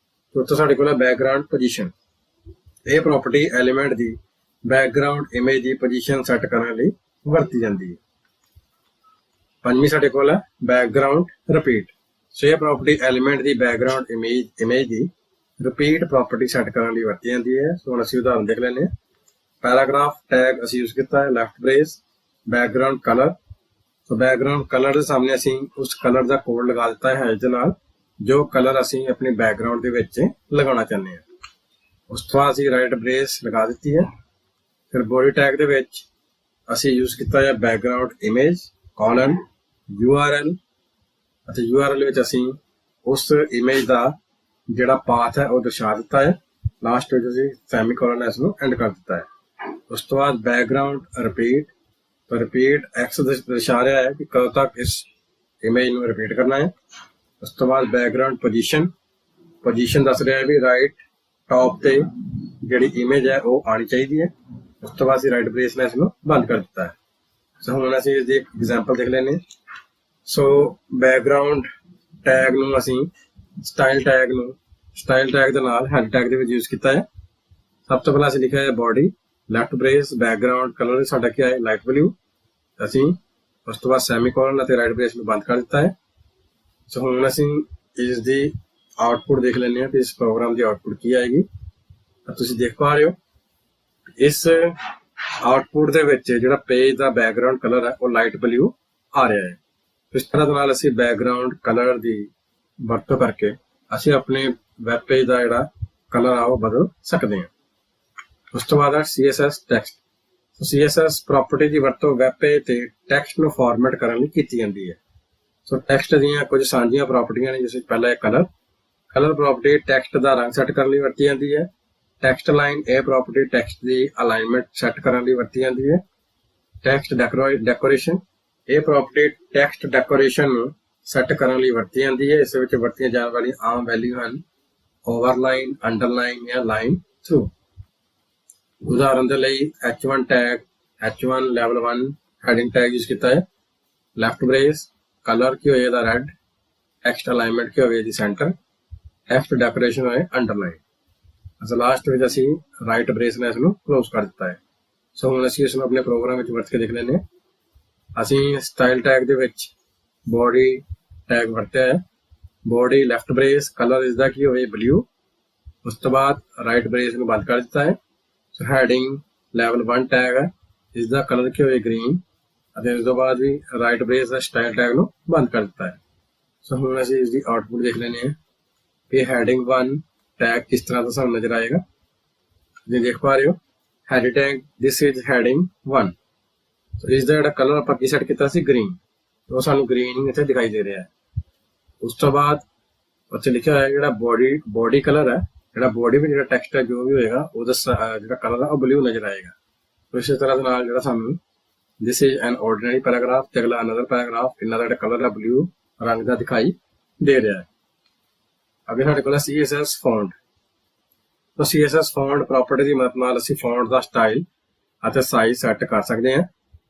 ਚੌਥਾ ਸਾਡੇ ਕੋਲ ਹੈ ਬੈਕਗਰਾਉਂਡ ਪੋਜੀਸ਼ਨ। ਇਹ ਪ੍ਰਾਪਰਟੀ ਐਲੀਮੈਂਟ ਦੀ ਬੈਕਗਰਾਉਂਡ ਇਮੇਜ ਦੀ ਪੋਜੀਸ਼ਨ ਸੈੱਟ ਕਰਨ ਲਈ ਵਰਤੀ ਜਾਂਦੀ ਹੈ। ਪੰਜਵੀਂ ਸਾਡੇ ਕੋਲ ਹੈ ਬੈਕਗਰਾਉਂਡ ਰਿਪੀਟ। ਸੋ ਇਹ ਪ੍ਰਾਪਰਟੀ ਐਲੀਮੈਂਟ ਦੀ ਬੈਕਗਰਾਉਂਡ ਇਮੇਜ ਦੀ ਰਿਪੀਟ ਪ੍ਰਾਪਰਟੀ ਸੈੱਟ ਕਰਨ ਲਈ ਵਰਤੀ ਜਾਂਦੀ ਹੈ। ਸੋ ਹੁਣ ਅਸੀਂ ਉਦਾਹਰਨ ਦੇਖ ਲੈਂਦੇ ਹਾਂ। ਪੈਰਾਗ੍ਰਾਫ ਟੈਗ ਅਸੀਂ ਯੂਜ਼ ਕੀਤਾ ਹੈ, ਲੈਫਟ ਬ੍ਰੇਸ, ਬੈਕਗਰਾਉਂਡ ਕਲਰ। ਸੋ ਬੈਕਗਰਾਉਂਡ ਕਲਰ ਦੇ ਸਾਹਮਣੇ ਅਸੀਂ ਉਸ ਕਲਰ ਦਾ ਕੋਡ ਲਗਾ ਦਿੱਤਾ ਹੈ ਦੇ ਨਾਲ, ਜੋ ਕਲਰ ਅਸੀਂ ਆਪਣੀ ਬੈਕਗਰਾਉਂਡ ਦੇ ਵਿੱਚ ਲਗਾਉਣਾ ਚਾਹੁੰਦੇ ਹਾਂ। ਉਸ ਤੋਂ ਬਾਅਦ ਅਸੀਂ ਰਾਈਟ ਬ੍ਰੇਸ ਲਗਾ ਦਿੱਤੀ ਹੈ। ਫਿਰ ਬੋਡੀ ਟੈਗ ਦੇ ਵਿੱਚ ਅਸੀਂ ਯੂਜ਼ ਕੀਤਾ ਹੈ ਬੈਕਗਰਾਉਂਡ ਇਮੇਜ ਕੋਲਨ URL, ਅਤੇ URL ਵਿੱਚ ਅਸੀਂ ਉਸ ਇਮੇਜ ਦਾ ਜਿਹੜਾ ਪਾਥ ਹੈ ਉਹ ਦਰਸਾ ਦਿੱਤਾ ਹੈ। ਲਾਸਟ ਵਿੱਚ ਅਸੀਂ ਸੈਮੀਕੋਲਨ ਇਸ ਨੂੰ ਐਂਡ ਕਰ ਦਿੱਤਾ ਹੈ। ਉਸ ਤੋਂ ਬਾਅਦ ਬੈਕਗਰਾਉਂਡ ਰਿਪੀਟ। ਤਾਂ ਰਿਪੀਟ X ਦਰਸਾ ਰਿਹਾ ਹੈ ਕਿ ਕਦੋਂ ਤੱਕ ਇਸ ਇਮੇਜ ਨੂੰ ਰਿਪੀਟ ਕਰਨਾ ਹੈ। ਉਸ ਤੋਂ ਬਾਅਦ ਬੈਕਗਰਾਉਂਡ ਪੋਜੀਸ਼ਨ ਦੱਸ ਰਿਹਾ ਹੈ ਵੀ ਰਾਈਟ ਟੌਪ ਤੇ ਜਿਹੜੀ ਇਮੇਜ ਹੈ ਉਹ ਆਣੀ ਚਾਹੀਦੀ ਹੈ। ਉਸ ਤੋਂ ਬਾਅਦ ਅਸੀਂ ਰਾਈਟ ਬ੍ਰੇਸ ਨਾਲ ਇਸ ਨੂੰ ਬੰਦ ਕਰ ਦਿੱਤਾ ਹੈ। ਸੋ ਹੁਣ ਅਸੀਂ ਇਸ ਦੀ ਇੱਕ ਐਗਜ਼ਾਮਪਲ ਦੇਖ ਲੈਂਦੇ ਹਾਂ। ਸੋ ਬੈਕਗਰਾਉਂਡ ਟੈਗ ਨੂੰ ਅਸੀਂ ਸਟਾਈਲ ਟੈਗ ਦੇ ਨਾਲ ਹੈਡ ਟੈਗ ਦੇ ਵਿੱਚ ਯੂਜ਼ ਕੀਤਾ ਹੈ। ਸਭ ਤੋਂ ਪਹਿਲਾਂ ਅਸੀਂ ਲਿਖਿਆ ਹੈ body, left brace, background colour ਸਾਡਾ ਕੀ ਹੈ ਲਾਈਟ ਬਲੂ। ਅਸੀਂ ਉਸ ਤੋਂ ਬਾਅਦ ਸੈਮੀਕੋਲਨ ਅਤੇ ਰਾਈਟ ਬ੍ਰੇਸ ਨੂੰ ਬੰਦ ਕਰ ਦਿੱਤਾ ਹੈ। ਸੋ ਹੁਣ ਅਸੀਂ ਇਸ ਦੀ ਆਉਟਪੁੱਟ ਦੇਖ ਲੈਂਦੇ ਹਾਂ ਕਿ ਇਸ ਪ੍ਰੋਗਰਾਮ ਦੀ ਆਉਟਪੁੱਟ ਕੀ ਆਏਗੀ। ਤਾਂ ਤੁਸੀਂ ਦੇਖ ਪਾ ਰਹੇ ਹੋ ਇਸ ਆਉਟਪੁੱਟ ਦੇ ਵਿੱਚ ਜਿਹੜਾ ਪੇਜ ਦਾ ਬੈਕਗਰਾਉਂਡ ਕਲਰ ਹੈ ਉਹ ਲਾਈਟ ਬਲੂ ਆ ਰਿਹਾ ਹੈ। ਇਸ ਤਰ੍ਹਾਂ ਦੇ ਨਾਲ ਅਸੀਂ ਬੈਕਗਰਾਉਂਡ ਕਲਰ ਦੀ ਵਰਤੋਂ ਕਰਕੇ ਅਸੀਂ ਆਪਣੇ ਵੈਬ ਪੇਜ ਦਾ ਜਿਹੜਾ ਕਲਰ ਆ ਉਹ ਬਦਲ ਸਕਦੇ ਹਾਂ। ਉਸ ਤੋਂ ਬਾਅਦ CSS ਟੈਕਸਟ। CSS ਪ੍ਰਾਪਰਟੀ ਦੀ ਵਰਤੋਂ ਵੈਬ ਪੇਜ ਤੇ ਟੈਕਸਟ ਨੂੰ ਫਾਰਮੈਟ ਕਰਨ ਲਈ ਕੀਤੀ ਜਾਂਦੀ ਹੈ। ਸੋ ਟੈਕਸਟ ਦੀਆਂ ਕੁਝ ਸਾਂਝੀਆਂ ਪ੍ਰਾਪਰਟੀਆਂ ਨੇ, ਜਿਸ ਵਿੱਚ ਪਹਿਲਾ ਹੈ ਕਲਰ ਪ੍ਰਾਪਰਟੀ ਟੈਕਸਟ ਦਾ ਰੰਗ ਸੈੱਟ ਕਰਨ ਲਈ ਵਰਤੀ ਜਾਂਦੀ ਹੈ। ਟੈਕਸਟ ਲਾਈਨ, ਇਹ ਪ੍ਰਾਪਰਟੀ ਟੈਕਸਟ ਦੀ ਅਲਾਈਨਮੈਂਟ ਸੈੱਟ ਕਰਨ ਲਈ ਵਰਤੀ ਜਾਂਦੀ ਹੈ। ਟੈਕਸਟ ਡੈਕੋਰੇਸ਼ਨ, ਇਹ ਪ੍ਰਾਪਰਟੀ ਟੈਕਸਟ ਡੈਕੋਰੇਸ਼ਨ ਨੂੰ ਸੈੱਟ ਕਰਨ ਲਈ ਵਰਤੀ ਜਾਂਦੀ ਹੈ। ਇਸ ਵਿੱਚ ਵਰਤੀਆਂ ਜਾਣ ਵਾਲੀਆਂ ਆਮ ਵੈਲਿਊ ਹਨ ਓਵਰਲਾਈਨ, ਅੰਡਰਲਾਈਨ ਜਾਂ ਲਾਈਨ ਥਰੂ। ਉਦਾਹਰਨ ਦੇ ਲਈ H1 tag, H1 level 1 heading tag use ਕੀਤਾ ਹੈ। ਲੈਫਟ ਬ੍ਰੇਸ, ਕਲਰ ਕੀ ਹੋਏ ਇਹਦਾ ਰੈਡ, ਟੈਕਸਟ ਅਲਾਈਨਮੈਂਟ ਕੀ ਹੋਵੇ ਇਹਦੀ ਸੈਂਟਰ, ਟੈਕਸਟ ਡੈਕੋਰੇਸ਼ਨ ਹੋਏ ਅੰਡਰਲਾਈਨ। ਅਸਾਂ ਲਾਸਟ ਵਿੱਚ ਅਸੀਂ ਰਾਈਟ ਬ੍ਰੇਸ ਨੇ ਇਸ ਨੂੰ ਕਲੋਜ਼ ਕਰ ਦਿੱਤਾ ਹੈ। ਸੋ ਹੁਣ ਅਸੀਂ ਇਸ ਨੂੰ ਆਪਣੇ ਪ੍ਰੋਗਰਾਮ ਵਿੱਚ ਵਰਤ ਕੇ ਦੇਖ ਲੈਂਦੇ ਹਾਂ। ਅਸੀਂ ਸਟਾਈਲ ਟੈਗ ਦੇ ਵਿੱਚ ਬੋਡੀ ਟੈਗ ਵਰਤਿਆ ਹੈ। ਬੋਡੀ ਲੈਫਟ ਬ੍ਰੇਸ, ਕਲਰ ਇਸ ਦਾ ਕੀ ਹੋਵੇ ਬਲੂ। ਉਸ ਤੋਂ ਬਾਅਦ ਰਾਈਟ ਬ੍ਰੇਸ ਨੂੰ ਬੰਦ ਕਰ ਦਿੱਤਾ ਹੈ। ਸੋ ਹੈਡਿੰਗ ਲੈਵਲ 1 ਟੈਗ ਹੈ, ਇਸ ਦਾ ਕਲਰ ਕੀ ਹੋਵੇ ਗ੍ਰੀਨ, ਅਤੇ ਉਸ ਤੋਂ ਬਾਅਦ ਵੀ ਰਾਈਟ ਬ੍ਰੇਸ ਦਾ ਸਟਾਈਲ ਟੈਗ ਨੂੰ ਬੰਦ ਕਰ ਦਿੱਤਾ ਹੈ। ਸੋ ਹੁਣ ਅਸੀਂ ਇਸ ਦੀ ਆਉਟਪੁੱਟ ਦੇਖ ਲੈਂਦੇ ਹਾਂ ਕਿ ਹੈਡਿੰਗ 1 ਟੈਗ ਕਿਸ ਤਰ੍ਹਾਂ ਦਾ ਸਾਨੂੰ ਨਜ਼ਰ ਆਏਗਾ। ਤੁਸੀਂ ਦੇਖ ਪਾ ਰਹੇ ਹੋ head tag, this is heading 1। ਸੋ ਇਸ ਦਾ ਜਿਹੜਾ ਕਲਰ ਆਪਾਂ ਕੀ ਸੈੱਟ ਕੀਤਾ ਸੀ ਗ੍ਰੀਨ, ਉਹ ਸਾਨੂੰ ਗ੍ਰੀਨ ਇੱਥੇ ਦਿਖਾਈ ਦੇ ਰਿਹਾ ਹੈ। ਉਸ ਤੋਂ ਬਾਅਦ ਉੱਥੇ ਲਿਖਿਆ ਹੋਇਆ ਜਿਹੜਾ ਬੋਡੀ ਕਲਰ ਹੈ, ਜਿਹੜਾ ਬੋਡੀ ਵਿੱਚ ਜਿਹੜਾ ਟੈਕਸਟ ਹੈ ਜੋ ਵੀ ਹੋਏਗਾ ਉਹਦਾ ਜਿਹੜਾ ਕਲਰ ਹੈ ਉਹ ਬਲੂ ਨਜ਼ਰ ਆਏਗਾ। ਸੋ ਇਸੇ ਤਰ੍ਹਾਂ ਦੇ ਨਾਲ ਜਿਹੜਾ ਸਾਨੂੰ ਦਿਸ ਇਜ਼ ਐਨ ਆਰਡੀਨਰੀ ਪੈਰਾਗ੍ਰਾਫ ਤੇ ਅਗਲਾ ਅਨਦਰ ਪੈਰਾਗ੍ਰਾਫ, ਇਹਨਾਂ ਦਾ ਜਿਹੜਾ ਕਲਰ ਹੈ ਬਲੂ ਰੰਗ ਦਾ ਦਿਖਾਈ ਦੇ ਰਿਹਾ ਹੈ। ਅੱਗੇ ਸਾਡੇ ਕੋਲ CSS ਫੌਂਟ। ਤਾਂ CSS ਫੌਂਟ ਪ੍ਰਾਪਰਟੀ ਦੀ ਮਦਦ ਨਾਲ ਅਸੀਂ ਫੌਂਟ ਦਾ ਸਟਾਈਲ ਅਤੇ ਸਾਈਜ਼ ਸੈੱਟ ਕਰ ਸਕਦੇ ਹਾਂ।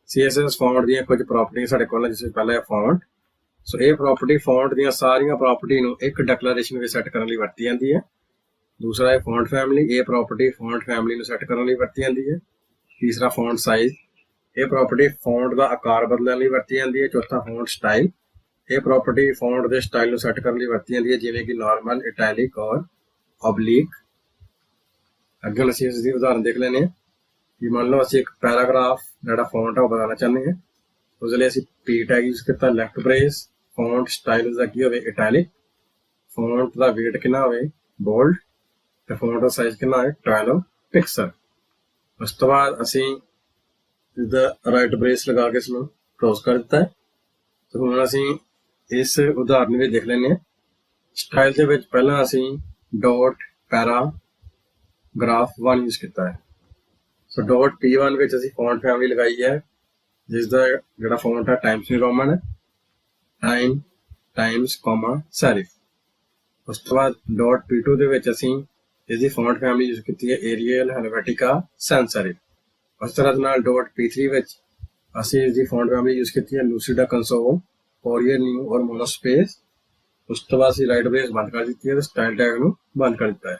CSS ਫੌਂਟ ਦੀਆਂ ਕੁਝ ਪ੍ਰਾਪਰਟੀਆਂ ਸਾਡੇ ਕੋਲ ਜਿਸ ਵਿੱਚ ਪਹਿਲਾ ਹੈ ਫੌਂਟ। ਸੋ ਇਹ ਪ੍ਰਾਪਰਟੀ ਫੌਂਟ ਦੀਆਂ ਸਾਰੀਆਂ ਪ੍ਰਾਪਰਟੀ ਨੂੰ ਇੱਕ ਡਿਕਲੇਰੇਸ਼ਨ ਵਿੱਚ ਸੈੱਟ ਕਰਨ ਲਈ ਵਰਤੀ ਜਾਂਦੀ ਹੈ। ਦੂਸਰਾ ਹੈ ਫੌਂਟ ਫੈਮਿਲੀ, ਇਹ ਪ੍ਰਾਪਰਟੀ ਫੌਂਟ ਫੈਮਿਲੀ ਨੂੰ ਸੈੱਟ ਕਰਨ ਲਈ ਵਰਤੀ ਜਾਂਦੀ ਹੈ। ਤੀਸਰਾ ਫੌਂਟ ਸਾਈਜ਼, ਇਹ ਪ੍ਰਾਪਰਟੀ ਫੌਂਟ ਦਾ ਆਕਾਰ ਬਦਲਣ ਲਈ ਵਰਤੀ ਜਾਂਦੀ ਹੈ। ਚੌਥਾ ਫੌਂਟ ਸਟਾਈਲ, ਇਹ ਪ੍ਰਾਪਰਟੀ ਫੌਂਟ ਦੇ ਸਟਾਈਲ ਨੂੰ ਸੈੱਟ ਕਰਨ ਲਈ ਵਰਤੀ ਜਾਂਦੀ ਹੈ, ਜਿਵੇਂ ਕਿ ਨਾਰਮਲ, ਇਟੈਲਿਕ ਔਰ ਓਬਲੀਕ। ਅੱਗੇ ਅਸੀਂ ਇਸ ਦੀ ਉਦਾਹਰਨ ਦੇਖ ਲੈਂਦੇ ਹਾਂ ਕਿ ਮੰਨ ਲਓ ਅਸੀਂ ਇੱਕ ਪੈਰਾਗ੍ਰਾਫ ਜਿਹੜਾ ਫੌਂਟ ਹੈ ਉਹ ਬਦਲਣਾ ਚਾਹੁੰਦੇ ਹਾਂ। ਉਸ ਲਈ ਅਸੀਂ P ਟੈਗ ਯੂਜ਼ ਕੀਤਾ, ਲੈਫਟ ਬ੍ਰੇਸ, ਫੌਂਟ ਸਟਾਈਲ ਦਾ ਕੀ ਹੋਵੇ ਇਟੈਲਿਕ, ਫੌਂਟ ਦਾ weight ਕਿੰਨਾ ਹੋਵੇ ਬੋਲਡ, ਤੇ ਫੌਂਟ ਦਾ ਸਾਈਜ਼ ਕਿੰਨਾ ਹੈ 12 ਪਿਕਸਲ। ਉਸ ਤੋਂ ਬਾਅਦ ਅਸੀਂ ਇਸਦਾ ਰਾਈਟ ਬ੍ਰੇਸ ਲਗਾ ਕੇ ਇਸ ਨੂੰ ਕਲੋਜ਼ ਕਰ ਦਿੱਤਾ ਹੈ। ਤੇ ਹੁਣ ਅਸੀਂ ਇਸ ਉਦਾਹਰਨ ਵਿੱਚ ਦੇਖ ਲੈਂਦੇ ਹਾਂ। ਸਟਾਈਲ ਦੇ ਵਿੱਚ ਪਹਿਲਾਂ ਅਸੀਂ ਡਾਟ ਪੈਰਾਗ੍ਰਾਫ 1 ਯੂਜ਼ ਕੀਤਾ ਹੈ। ਸੋ ਡੋਟ P1 ਵਿੱਚ ਅਸੀਂ ਫੌਂਟ ਫੈਮਿਲੀ ਲਗਾਈ ਹੈ, ਜਿਸ ਦਾ ਜਿਹੜਾ ਫੌਂਟ ਹੈ ਟਾਈਮਸ ਨਿਊ ਰੋਮਨ ਹੈ, ਟਾਈਮ ਟਾਈਮਸ ਸੈਰਿਫ। ਉਸ ਤੋਂ ਬਾਅਦ ਡੋਟ P2 ਦੇ ਵਿੱਚ ਅਸੀਂ इसकी फॉन्ट फैमिली यूज की है एरियल, हेलवेटिका, sans serif। उस तरह नाल डॉट P3 विच असीं इसकी फॉन्ट फैमिली यूज की है लूसिडा, कंसोल, कोरियर न्यू और मोनोस्पेस। उस तो बाद राइट ब्रेस बंद कर दी है तो स्टाइल टैग नूं बंद कर दिता है।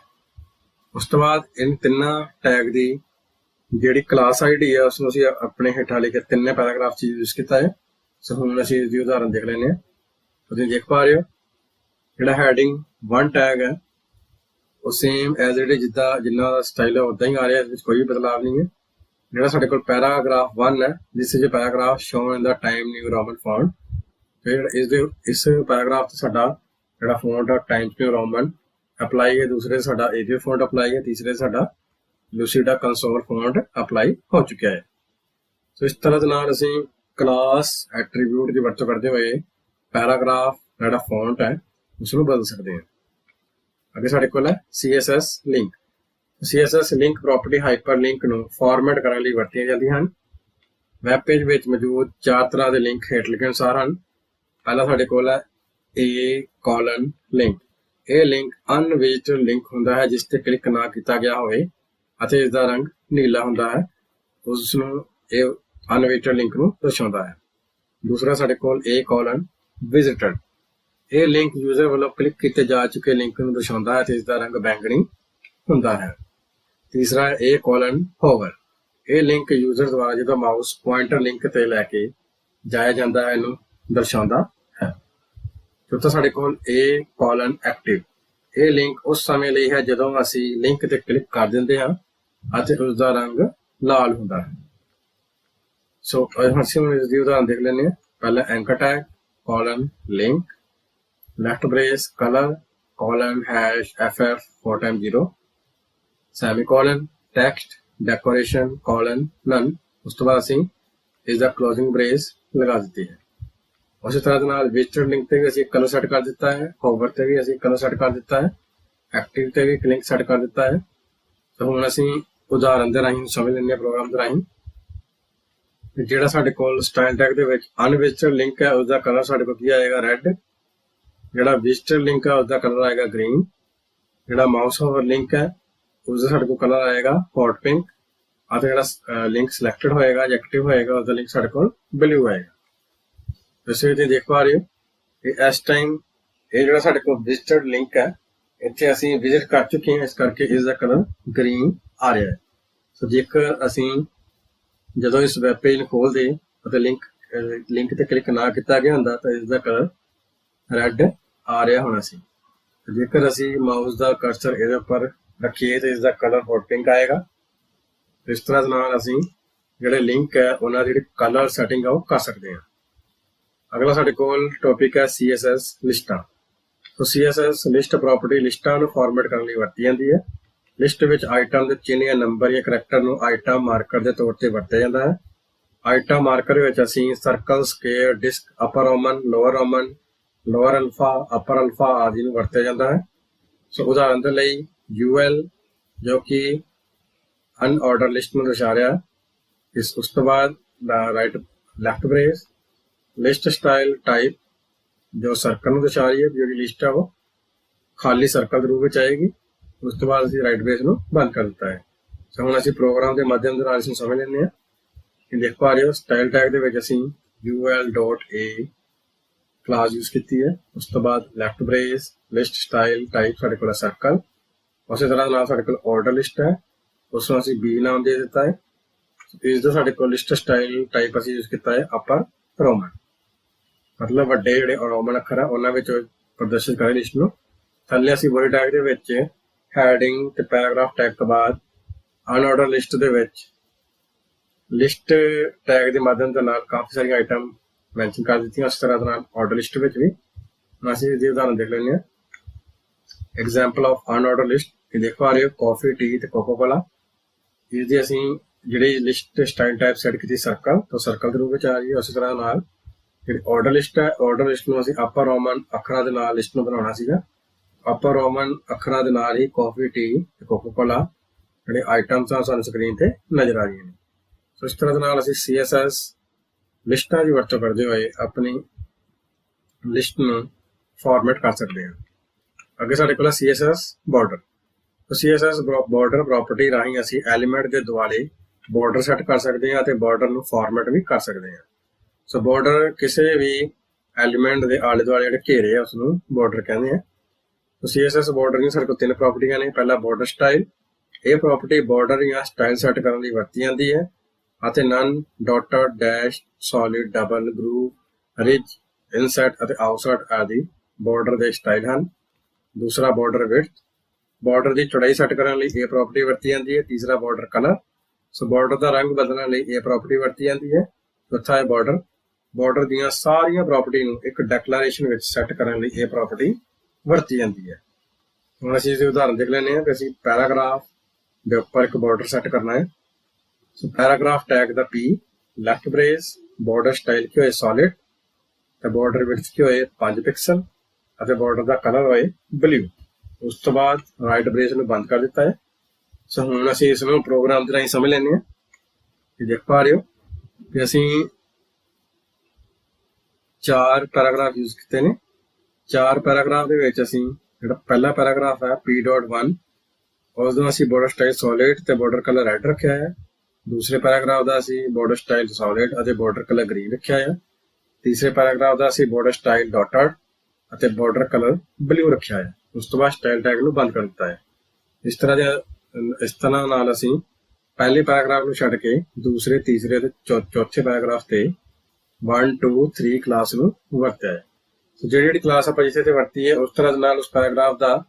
उस तो बाद इन तिन्ना टैग की जिहड़ी क्लास आईडी है उसनूं असीं अपने हेठां लिखे तिन्ने पैराग्राफ च यूज किया है। सो हुण असीं इसकी उदाहरण देख लैंदे हां। तुसीं देख पा रहे हो जिहड़ा हैडिंग 1 टैग है वो सेम एज इट इज जिदा जिन्ना स्टाइल है उदा ही आ रहा है, कोई भी बदलाव नहीं है। जो साढ़े को पैराग्राफ 1 है जिस paragraph show in the time new Roman font, फिर इस पैराग्राफ से साडा जो फॉन्ट है टाइम्स न्यू रोमन अप्लाई है, दूसरे साडा एरियल फॉन्ट अप्लाई है, तीसरे साडा लूसिडा कंसोल फॉन्ट अप्लाई हो चुका है। तो इस तरह के नाल असीं क्लास एट्रीब्यूट की वरतों करते हुए पैराग्राफ जो फॉन्ट है उसनूं बदल सकते हैं। अगे साढ़े को है CSS link. CSS link property hyperlink नूं फॉर्मेट करने लई वरतियां जांदियां हन। वैब पेज विच मौजूद 4 तरह के लिंक हेठ लिखे अनुसार हैं। पहला साढ़े को है A: लिंक। ये लिंक अनविजिटेड लिंक होंदा है जिस ते क्लिक ना किया गया होवे अते इसका रंग नीला होंदा है, उसनूं ये अनविजिटेड लिंक नूं दर्शाउंदा है। दूसरा साढ़े को A: विजिटेड। ये लिंक यूजर वालों क्लिक किए जा चुके लिंक को दर्शाता है तो इसका रंग बैंगनी होंदा है। तीसरा है A: होवर। ये लिंक यूजर द्वारा जो माउस पॉइंटर लिंक ते लैके जाया जाता है इनू दर्शाता है। चौथा साढ़े को A: एक्टिव। ये लिंक उस समय लिए है जो असी लिंक ते क्लिक कर देंगे हाँ और उसका रंग लाल होंदा है। सो असीं इसकी उदाहरण देख लें। पहला anchor tag: link, left brace colour $#FF4x0 semicolon text decoration none. उस तो बाद असीं इसका क्लोजिंग ब्रेस लगा दी है। उस तरह विजिटेड लिंक से भी असीं कलर सेट कर दिता है, होवर से भी असीं कलर सेट कर दिता है, एक्टिव से भी लिंक सेट कर दिता है। तो हुण असीं उदाहरण के राहीं समझ लैंदे प्रोग्राम के राहीं। जिहड़ा साडे कोल स्टाइल टैग दे विच अनविजिटेड लिंक है उसका कलर साडे कोल की आएगा रेड, जो विजिटेड लिंक है उसका कलर आएगा ग्रीन, जो माउस ओवर लिंक है उसका साढ़े को कलर आएगा हॉट पिंक, और जो लिंक सिलेक्टेड होएगा एक्टिव होएगा उसका लिंक साढ़े को ब्लू आएगा। जैसे तुम देख पा रहे हो इस टाइम ये जो साढ़े को विजिटेड लिंक है इतने असीं विजिट कर चुके हैं, इस करके इसका कलर ग्रीन आ रहा है। सो जेकर असीं जो इस वैब पेज खोलते और लिंक ते क्लिक ना किया गया होंदा तो इसका कलर रेड आ रहा होना सी। जेकर असी माउस का कर्सर ये पर रखिए तो इसका कलर हॉट पिंक आएगा। तो इस तरह नाल असी जिहड़े लिंक है उन्होंने जी कलर सैटिंग है वो कर सकते हैं। अगला साडे कोल टॉपिक है CSS लिस्टां। तो CSS लिस्ट प्रॉपर्टी लिस्टां नूं फॉर्मेट करने लई वरती जाती है। लिस्ट विच आइटम के चिन्ह या नंबर या करैक्टर नूं आइटम मार्कर के तौर पर वरतिया जाता है। आइटम मार्कर विच असीं सर्कल, स्क्वेयर, डिस्क, अपर रोमन, लोअर अल्फा, अपर अल्फा आदि नूं वरतिया जाता है। सो उदाहरण के लिए UL जो कि अनऑर्डर लिस्ट में दर्शा रहा है। उस तो बाद right left brace list style type जो सर्कल में दर्शा रही है, जो लिस्ट है वो खाली सर्कल के रूप में आएगी। उस तो बाद असीं राइट ब्रेस नूं बंद कर दिता है। सो हुण असीं प्रोग्राम के माध्यम के नाल असीं समझ लैंदे हां कि देख पा रहे हो स्टाइल टैग दे विच असीं UL.A क्लास यूज की है। उस तो बाद left brace list style type साढ़े को सर्कल, उस तरह नाल साढ़े को ऑर्डर लिस्ट है उसमें असीं B नाम दे दिता है। इसका साढ़े को लिस्ट स्टाइल टाइप असीं यूज किया है अपर रोमन, मतलब वड्डे जिहड़े रोमन अखर है उन्हां विच प्रदर्शित करें लिस्ट नूं। थल्ले असीं बॉडी टैग दे विच हैडिंग ते पैराग्राफ टैग तो बाद अनऑर्डर लिस्ट दे विच लिस्ट टैग के माध्यम के नाल काफ़ी सारी आइटम मैंशन कर दी। उस तरह ऑर्डर लिस्ट में भी असीं इसकी उदाहरण देख लें। एग्जाम्पल ऑफ अनऑर्डर लिस्ट देख पा रहे हो कॉफी, टी ते कोको कोला। इसकी असीं जिहड़ी लिस्ट स्टाइल टाइप सैट की सर्कल, तो सर्कल के रूप में आ रही है। उस तरह नाल जिहड़ी ऑर्डर लिस्ट है ऑर्डर लिस्ट में असीं अपर रोमन अखरां दे नाल लिस्ट में बनाउणा सीगा। अपर रोमन अखरां दे नाल ही कॉफी, टी ते कोको कोला ਜਿਹੜੇ ਆਈਟਮਸ ਆ ਸਾਨੂੰ ਸਕਰੀਨ ਤੇ ਨਜ਼ਰ ਆ ਰਹੀਆਂ ਨੇ। ਸੋ ਇਸ ਤਰ੍ਹਾਂ ਦੇ ਨਾਲ ਅਸੀਂ CSS ਲਿਸਟਾਂ ਦੀ ਵਰਤੋਂ ਕਰਦੇ ਹੋਏ ਆਪਣੀ ਲਿਸਟ ਨੂੰ ਫਾਰਮੈਟ ਕਰ ਸਕਦੇ ਹਾਂ। ਅੱਗੇ ਸਾਡੇ ਕੋਲ CSS ਬਾਰਡਰ। तो CSS ਬਾਰਡਰ ਪ੍ਰੋਪਰਟੀ ਰਾਹੀਂ ਅਸੀਂ ਐਲੀਮੈਂਟ ਦੇ ਦੁਆਲੇ ਬਾਰਡਰ ਸੈੱਟ ਕਰ ਸਕਦੇ ਹਾਂ ਅਤੇ ਬਾਰਡਰ ਨੂੰ ਫਾਰਮੈਟ ਵੀ ਕਰ ਸਕਦੇ ਹਾਂ। ਸੋ ਬਾਰਡਰ ਕਿਸੇ ਵੀ ਐਲੀਮੈਂਟ ਦੇ ਆਲੇ ਦੁਆਲੇ ਜਿਹੜੇ ਘੇਰੇ ਆ ਉਸ ਨੂੰ ਬਾਰਡਰ ਕਹਿੰਦੇ ਆ। ਸੋ CSS ਬਾਰਡਰ ਦੀਆਂ ਸਾਡੇ ਕੋਲ ਤਿੰਨ ਪ੍ਰੋਪਰਟੀਆਂ ਨੇ। ਪਹਿਲਾ ਬਾਰਡਰ ਸਟਾਈਲ, ਇਹ ਪ੍ਰੋਪਰਟੀ ਬਾਰਡਰ ਜਾਂ ਸਟਾਈਲ ਸੈੱਟ ਕਰਨ ਲਈ ਵਰਤੀ ਜਾਂਦੀ ਹੈ। ਅਤੇ ਨਨ, ਡਾਟਡ, ਡੈਸ਼, ਸੋਲਿਡ, ਡਬਲ, ਗਰੂਵ, ਰਿਜ, ਇਨਸੈਟ ਅਤੇ ਆਊਟਸੈਟ ਆਦਿ ਬਾਰਡਰ ਦੇ ਸਟਾਈਲ ਹਨ। ਦੂਸਰਾ ਬਾਰਡਰ ਵਿਡਥ, ਬਾਰਡਰ ਦੀ ਚੌੜਾਈ ਸੈੱਟ ਕਰਨ ਲਈ ਇਹ ਪ੍ਰੋਪਰਟੀ ਵਰਤੀ ਜਾਂਦੀ ਹੈ। ਤੀਸਰਾ ਬਾਰਡਰ ਕਲਰ, ਸੋ ਬਾਰਡਰ ਦਾ ਰੰਗ ਬਦਲਣ ਲਈ ਇਹ ਪ੍ਰੋਪਰਟੀ ਵਰਤੀ ਜਾਂਦੀ ਹੈ। ਚੌਥਾ ਹੈ ਬਾਰਡਰ, ਬਾਰਡਰ ਦੀਆਂ ਸਾਰੀਆਂ ਪ੍ਰੋਪਰਟੀ ਨੂੰ ਇੱਕ ਡੈਕਲੇਰੇਸ਼ਨ ਵਿੱਚ ਸੈੱਟ ਕਰਨ ਲਈ ਇਹ ਪ੍ਰੋਪਰਟੀ ਵਰਤੀ ਜਾਂਦੀ ਹੈ। ਹੁਣ ਅਸੀਂ ਇਸ ਉਦਾਹਰਨ ਦੇਖ ਲੈਂਦੇ ਹਾਂ ਕਿ ਅਸੀਂ ਪੈਰਾਗ੍ਰਾਫ ਦੇ ਉੱਪਰ ਇੱਕ ਬਾਰਡਰ ਸੈੱਟ ਕਰਨਾ ਹੈ। ਸੋ ਪੈਰਾਗ੍ਰਾਫ ਟੈਗ ਦਾ P, left brace, border style ਕੀ ਹੋਏ ਸੋਲਿਡ ਤੇ ਬਾਰਡਰ ਵਿਡਥ ਕੀ ਹੋਏ 5 ਪਿਕਸਲ ਅਤੇ ਬਾਰਡਰ ਦਾ ਕਲਰ ਹੋਏ ਬਲੂ। ਉਸ ਤੋਂ ਬਾਅਦ ਰਾਈਟ ਬ੍ਰੇਸ ਨੂੰ ਬੰਦ ਕਰ ਦਿੱਤਾ ਹੈ। ਸੋ ਹੁਣ ਅਸੀਂ ਇਸ ਨੂੰ ਪ੍ਰੋਗਰਾਮ ਦੇ ਰਾਹੀਂ ਸਮਝ ਲੈਂਦੇ ਹਾਂ। ਇਹ ਦੇਖ ਪਾ ਰਹੇ ਹੋ ਕਿ ਅਸੀਂ 4 ਪੈਰਾਗ੍ਰਾਫ ਯੂਜ਼ ਕੀਤੇ ਨੇ। 4 ਪੈਰਾਗ੍ਰਾਫ ਦੇ ਵਿੱਚ ਅਸੀਂ ਜਿਹੜਾ ਪਹਿਲਾ ਪੈਰਾਗ੍ਰਾਫ ਹੈ P.1, ਉਸ ਦਾ ਅਸੀਂ ਬਾਰਡਰ ਸਟਾਈਲ ਸੋਲਿਡ ਤੇ ਬਾਰਡਰ ਕਲਰ ਰੈੱਡ ਰੱਖਿਆ ਹੈ। ਦੂਸਰੇ ਪੈਰਾਗ੍ਰਾਫ ਦਾ ਅਸੀਂ ਬਾਰਡਰ ਸਟਾਈਲ ਸੋਲਿਡ ਅਤੇ ਬਾਰਡਰ ਕਲਰ ਗ੍ਰੀਨ ਰੱਖਿਆ ਹੈ। ਤੀਸਰੇ ਪੈਰਾਗ੍ਰਾਫ ਦਾ ਅਸੀਂ ਬਾਰਡਰ ਸਟਾਈਲ ਡਾਟਡ ਅਤੇ ਬਾਰਡਰ ਕਲਰ ਬਲੂ ਰੱਖਿਆ ਹੈ। ਉਸ ਤੋਂ ਬਾਅਦ ਸਟਾਈਲ ਟੈਗ ਨੂੰ ਬੰਦ ਕਰ ਦਿੱਤਾ ਹੈ। ਇਸ ਤਰ੍ਹਾਂ ਨਾਲ ਅਸੀਂ ਪਹਿਲੇ ਪੈਰਾਗ੍ਰਾਫ ਨੂੰ ਛੱਡ ਕੇ ਦੂਸਰੇ, ਤੀਸਰੇ ਤੇ ਚੌਥੇ ਪੈਰਾਗ੍ਰਾਫ ਤੇ 1 2 3 ਕਲਾਸ ਨੂੰ ਵਰਤਿਆ ਹੈ। ਸੋ ਜਿਹੜੀ ਕਲਾਸ ਆਪਾਂ ਜਿੱਥੇ ਤੇ ਵਰਤੀ ਹੈ ਉਸ ਤਰ੍ਹਾਂ ਨਾਲ ਉਸ ਪੈਰਾਗ੍ਰਾਫ ਦਾ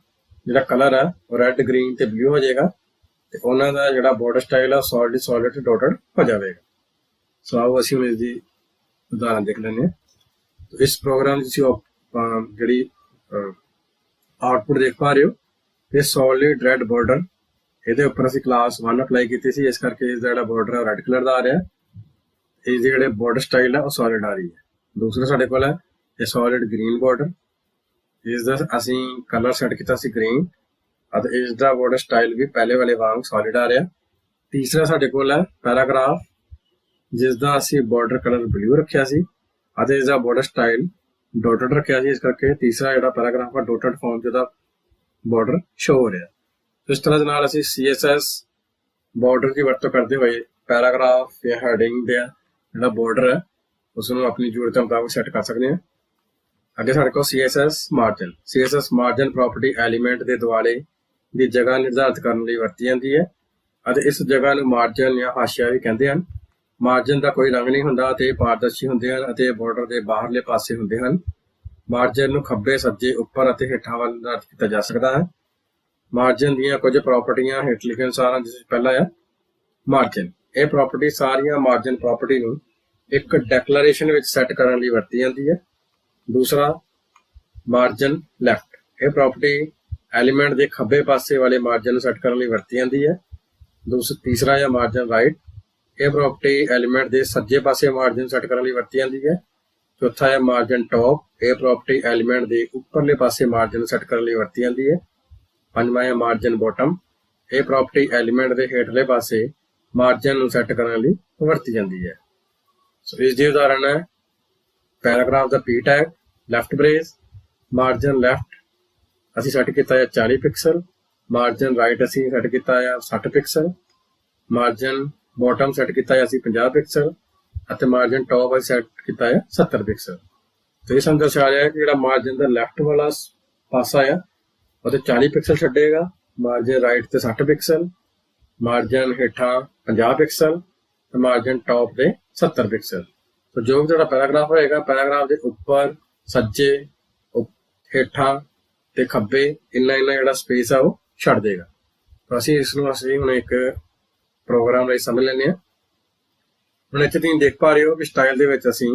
ਜਿਹੜਾ ਕਲਰ ਹੈ ਉਹ ਰੈੱਡ, ਗ੍ਰੀਨ ਤੇ ਬਲੂ ਹੋ ਜਾਏਗਾ ਤੇ ਉਹਨਾਂ ਦਾ ਜਿਹੜਾ ਬਾਰਡਰ ਸਟਾਈਲ ਆ ਸੋਲਿਡ, ਸੋਲਿਡ ਤੇ ਡਾਟਡ ਹੋ ਜਾਵੇਗਾ। ਸੋ ਆਓ ਅਸੀਂ ਹੁਣ ਇਸ ਦੀ ਉਦਾਹਰਨ ਦੇਖ ਲੈਂਦੇ ਹਾਂ। ਇਸ ਪ੍ਰੋਗਰਾਮ ਦੀ ਜਿਹੜੀ ਆਉਟਪੁੱਟ ਦੇਖ ਪਾ ਰਹੇ ਹੋ, ਇਹ ਸੋਲਿਡ ਰੈੱਡ ਬਾਰਡਰ, ਇਹਦੇ ਉੱਪਰ ਅਸੀਂ ਕਲਾਸ 1 ਅਪਲਾਈ ਕੀਤੀ ਸੀ, ਇਸ ਕਰਕੇ ਇਸ ਦਾ ਜਿਹੜਾ ਬਾਰਡਰ ਹੈ ਰੈੱਡ ਕਲਰ ਦਾ ਆ ਰਿਹਾ। ਇਸ ਦੇ ਜਿਹੜੇ ਬਾਰਡਰ ਸਟਾਈਲ ਹੈ ਉਹ ਸੋਲਿਡ ਆ ਰਹੀ ਹੈ। ਦੂਸਰਾ ਸਾਡੇ ਕੋਲ ਹੈ ਇਹ ਸੋਲਿਡ ਗ੍ਰੀਨ ਬਾਰਡਰ, ਇਸ ਦਾ ਅਸੀਂ ਕਲਰ ਸੈੱਟ ਕੀਤਾ ਸੀ ਗ੍ਰੀਨ ਅਤੇ ਇਸ ਦਾ ਬਾਰਡਰ ਸਟਾਈਲ ਵੀ ਪਹਿਲੇ ਵਾਲੇ ਵਾਂਗ ਸੋਲਿਡ ਆ ਰਿਹਾ। ਤੀਸਰਾ ਸਾਡੇ ਕੋਲ ਹੈ ਪੈਰਾਗ੍ਰਾਫ, ਜਿਸ ਦਾ ਅਸੀਂ ਬਾਰਡਰ ਕਲਰ ਬਲੂ ਰੱਖਿਆ ਸੀ ਅਤੇ ਇਸ ਦਾ ਬਾਰਡਰ ਸਟਾਈਲ ਡਾਟਡ ਰੱਖਿਆ ਸੀ, ਇਸ ਕਰਕੇ ਤੀਸਰਾ ਜਿਹੜਾ ਪੈਰਾਗ੍ਰਾਫ ਆ ਡਾਟਡ ਫਾਰਮ 'ਚ ਉਹਦਾ ਬਾਰਡਰ ਸ਼ੋ ਹੋ ਰਿਹਾ। ਇਸ ਤਰ੍ਹਾਂ ਦੇ ਨਾਲ ਅਸੀਂ CSS ਬਾਰਡਰ ਦੀ ਵਰਤੋਂ ਕਰਦੇ ਹੋਏ ਪੈਰਾਗ੍ਰਾਫ ਜਾਂ ਹੈਡਿੰਗ ਦਾ ਜਿਹੜਾ ਬਾਰਡਰ ਹੈ ਉਸ ਨੂੰ ਆਪਣੀ ਜ਼ਰੂਰਤ ਮੁਤਾਬਕ ਸੈੱਟ ਕਰ ਸਕਦੇ ਹਾਂ। ਅੱਗੇ ਸਾਡੇ ਕੋਲ CSS margin. CSS margin property element ਦੇ ਦੁਆਲੇ ਦੀ ਜਗ੍ਹਾ ਨਿਰਧਾਰਿਤ ਕਰਨ ਲਈ ਵਰਤੀ ਜਾਂਦੀ ਹੈ ਅਤੇ ਇਸ ਜਗ੍ਹਾ ਨੂੰ ਮਾਰਜਨ ਜਾਂ ਹਾਸ਼ੀਆ ਵੀ ਕਹਿੰਦੇ ਹਨ। ਮਾਰਜਨ ਦਾ ਕੋਈ ਰੰਗ ਨਹੀਂ ਹੁੰਦਾ ਅਤੇ ਪਾਰਦਰਸ਼ੀ ਹੁੰਦੇ ਹਨ ਅਤੇ ਬਾਰਡਰ ਦੇ ਬਾਹਰਲੇ ਪਾਸੇ ਹੁੰਦੇ ਹਨ। ਮਾਰਜਨ ਨੂੰ ਖੱਬੇ, ਸੱਜੇ, ਉੱਪਰ ਅਤੇ ਹੇਠਾਂ ਵੱਲ ਨਿਰਧਾਰਿਤ ਕੀਤਾ ਜਾ ਸਕਦਾ ਹੈ। ਮਾਰਜਨ ਦੀਆਂ ਕੁਝ ਪ੍ਰਾਪਰਟੀਆਂ ਹੇਠ ਲਿਖੇ ਅਨੁਸਾਰ ਹਨ, ਜਿਸ ਵਿੱਚ ਪਹਿਲਾ ਹੈ ਮਾਰਜਨ। ਇਹ ਪ੍ਰਾਪਰਟੀ ਸਾਰੀਆਂ ਮਾਰਜਨ ਪ੍ਰਾਪਰਟੀ ਨੂੰ ਇੱਕ ਡੈਕਲੇਰੇਸ਼ਨ ਵਿੱਚ ਸੈੱਟ ਕਰਨ ਲਈ ਵਰਤੀ ਜਾਂਦੀ ਹੈ। ਦੂਸਰਾ ਮਾਰਜਨ ਲੈਫਟ, ਇਹ ਪ੍ਰਾਪਰਟੀ ਐਲੀਮੈਂਟ ਦੇ ਖੱਬੇ ਪਾਸੇ ਵਾਲੇ ਮਾਰਜਨ ਨੂੰ ਸੈੱਟ ਕਰਨ ਲਈ ਵਰਤੀ ਜਾਂਦੀ ਹੈ। ਤੀਸਰਾ ਹੈ ਮਾਰਜਨ ਰਾਈਟ, ਇਹ ਪ੍ਰਾਪਰਟੀ ਐਲੀਮੈਂਟ ਦੇ ਸੱਜੇ ਪਾਸੇ ਮਾਰਜਨ ਸੈੱਟ ਕਰਨ ਲਈ ਵਰਤੀ ਜਾਂਦੀ ਹੈ। ਚੌਥਾ ਹੈ ਮਾਰਜਨ ਟੌਪ, ਇਹ ਪ੍ਰਾਪਰਟੀ ਐਲੀਮੈਂਟ ਦੇ ਉੱਪਰਲੇ ਪਾਸੇ ਮਾਰਜਨ ਸੈੱਟ ਕਰਨ ਲਈ ਵਰਤੀ ਜਾਂਦੀ ਹੈ। ਪੰਜਵਾਂ ਹੈ ਮਾਰਜਨ ਬੋਟਮ, ਇਹ ਪ੍ਰਾਪਰਟੀ ਐਲੀਮੈਂਟ ਦੇ ਹੇਠਲੇ ਪਾਸੇ ਮਾਰਜਨ ਨੂੰ ਸੈੱਟ ਕਰਨ ਲਈ ਵਰਤੀ ਜਾਂਦੀ ਹੈ। ਸੋ ਇਸ ਦੀ ਉਦਾਹਰਨ ਹੈ ਪੈਰਾਗ੍ਰਾਫ ਦਾ P tag, left brace, margin left ਅਸੀਂ ਸੈੱਟ ਕੀਤਾ ਹੈ 40 ਪਿਕਸਲ, ਮਾਰਜਨ ਰਾਈਟ ਅਸੀਂ ਸੈੱਟ ਕੀਤਾ ਹੈ 60 ਪਿਕਸਲ, ਮਾਰਜਨ ਬੋਟਮ ਸੈੱਟ ਕੀਤਾ ਹੈ ਅਸੀਂ 50 ਪਿਕਸਲ ਅਤੇ ਮਾਰਜਨ ਟੌਪ ਅਸੀਂ ਸੈੱਟ ਕੀਤਾ ਹੈ 70 ਪਿਕਸਲ। ਤੇ ਇਹ ਸਾਨੂੰ ਦਰਸਾ ਰਿਹਾ ਹੈ ਕਿ ਜਿਹੜਾ ਮਾਰਜਨ ਦਾ ਲੈਫਟ ਵਾਲਾ ਪਾਸਾ ਆ ਉਹ ਤੇ 40 ਪਿਕਸਲ ਛੱਡੇਗਾ, ਮਾਰਜਨ ਰਾਈਟ ਤੇ 60 ਪਿਕਸਲ, ਮਾਰਜਨ ਹੇਠਾਂ 50 ਪਿਕਸਲ ਤੇ ਮਾਰਜਨ ਟੌਪ ਤੇ 70 ਪਿਕਸਲ। ਸੋ ਜੋ ਵੀ ਤੁਹਾਡਾ ਪੈਰਾਗ੍ਰਾਫ ਹੋਏਗਾ, ਪੈਰਾਗ੍ਰਾਫ ਦੇ ਉੱਪਰ, ਸੱਜੇ, ਹੇਠਾਂ ਤੇ ਖੱਬੇ ਇੰਨਾ ਜਿਹੜਾ ਸਪੇਸ ਆ ਉਹ ਛੱਡ ਦੇਗਾ। ਤਾਂ ਅਸੀਂ ਇਸ ਨੂੰ ਹੁਣ ਇੱਕ ਪ੍ਰੋਗਰਾਮ ਲਈ ਸਮਝ ਲੈਂਦੇ ਹਾਂ। ਹੁਣ ਇੱਥੇ ਤੁਸੀਂ ਦੇਖ ਪਾ ਰਹੇ ਹੋ ਕਿ ਸਟਾਈਲ ਦੇ ਵਿੱਚ ਅਸੀਂ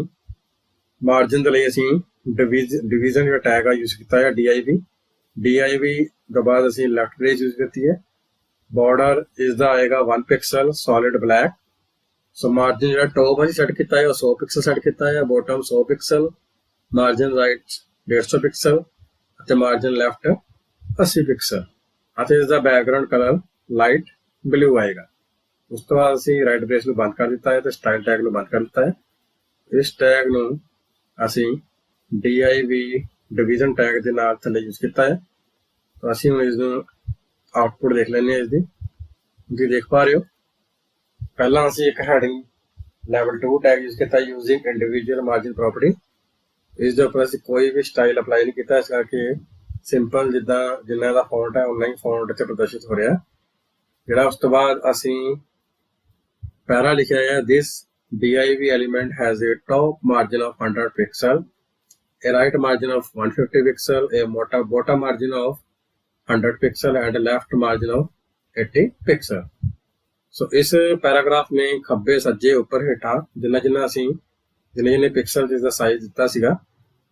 ਮਾਰਜਨ ਦੇ ਲਈ ਅਸੀਂ ਡਿਵੀਜ਼ਨ ਜਿਹੜਾ ਟੈਗ ਆ ਯੂਜ਼ ਕੀਤਾ ਹੈ div ਤੋਂ ਬਾਅਦ ਅਸੀਂ ਲੈਫਟ ਬ੍ਰੇਸ ਯੂਜ਼ ਕੀਤੀ ਹੈ। ਬਾਰਡਰ ਇਸ ਦਾ ਆਏਗਾ 1 ਪਿਕਸਲ ਸੋਲਿਡ ਬਲੈਕ। ਸੋ ਮਾਰਜਨ ਜਿਹੜਾ ਟੌਪ ਅਸੀਂ ਸੈੱਟ ਕੀਤਾ ਹੈ ਉਹ 100 ਪਿਕਸਲ ਸੈੱਟ ਕੀਤਾ ਹੈ, bottom 100 pixel, margin right 150 pixel ਅਤੇ ਮਾਰਜਨ ਲੈਫਟ 80 ਪਿਕਸਲ ਅਤੇ ਇਸ ਦਾ ਬੈਕਗਰਾਊਂਡ ਕਲਰ ਲਾਈਟ ਬਲੂ ਆਏਗਾ। ਉਸ ਤੋਂ ਬਾਅਦ ਅਸੀਂ ਰਾਈਟ ਬ੍ਰੇਸ ਨੂੰ ਬੰਦ ਕਰ ਦਿੱਤਾ ਹੈ ਤੇ ਸਟਾਈਲ ਟੈਗ ਨੂੰ ਬੰਦ ਕਰ ਦਿੱਤਾ ਹੈ। ਇਸ ਟੈਗ ਨੂੰ ਅਸੀਂ div ਡਿਵੀਜ਼ਨ ਟੈਗ ਦੇ ਨਾਲ ਥੱਲੇ ਯੂਜ਼ ਕੀਤਾ ਹੈ। ਤਾਂ ਅਸੀਂ ਹੁਣ ਇਸ ਨੂੰ ਆਊਟਪੁੱਟ ਦੇਖ ਲੈਂਦੇ ਹਾਂ। ਇਸ ਦੀ ਤੁਸੀਂ ਦੇਖ ਪਾ ਰਹੇ ਹੋ, ਪਹਿਲਾਂ ਅਸੀਂ ਇੱਕ ਹੈਡਿੰਗ ਲੈਵਲ 2 ਟੈਗ ਯੂਜ਼ ਕੀਤਾ ਯੂਜ਼ਿੰਗ ਇੰਡੀਵਿਜੂਅਲ ਮਾਰਜਨ ਪ੍ਰੋਪਰਟੀ। ਇਸ ਦੇ ਉੱਪਰ ਅਸੀਂ ਕੋਈ ਵੀ ਸਟਾਈਲ ਅਪਲਾਈ ਨਹੀਂ ਕੀਤਾ, ਇਸ ਕਰਕੇ ਸਿੰਪਲ ਜਿੱਦਾਂ ਜਿੰਨਾ ਦਾ ਫੌਂਟ ਹੈ ਉਨਾ ਹੀ ਫੌਂਟ ਇੱਥੇ ਪ੍ਰਦਰਸ਼ਿਤ ਹੋ ਰਿਹਾ। ਜਿਹੜਾ ਉਸ ਤੋਂ ਬਾਅਦ ਅਸੀਂ ਪੈਰਾ ਲਿਖਿਆ ਹੈ, this div element has a top margin of 100 pixel, a right margin of 150 pixel, a bottom margin of 100 pixel and a left margin of 80 pixel। ਸੋ ਇਸ ਪੈਰਾਗ੍ਰਾਫ ਨੇ ਖੱਬੇ ਸੱਜੇ ਉੱਪਰ ਹੇਠਾਂ ਜਿੰਨੇ ਪਿਕਸਲ ਜਿਸ ਦਾ ਸਾਈਜ਼ ਦਿੱਤਾ ਸੀਗਾ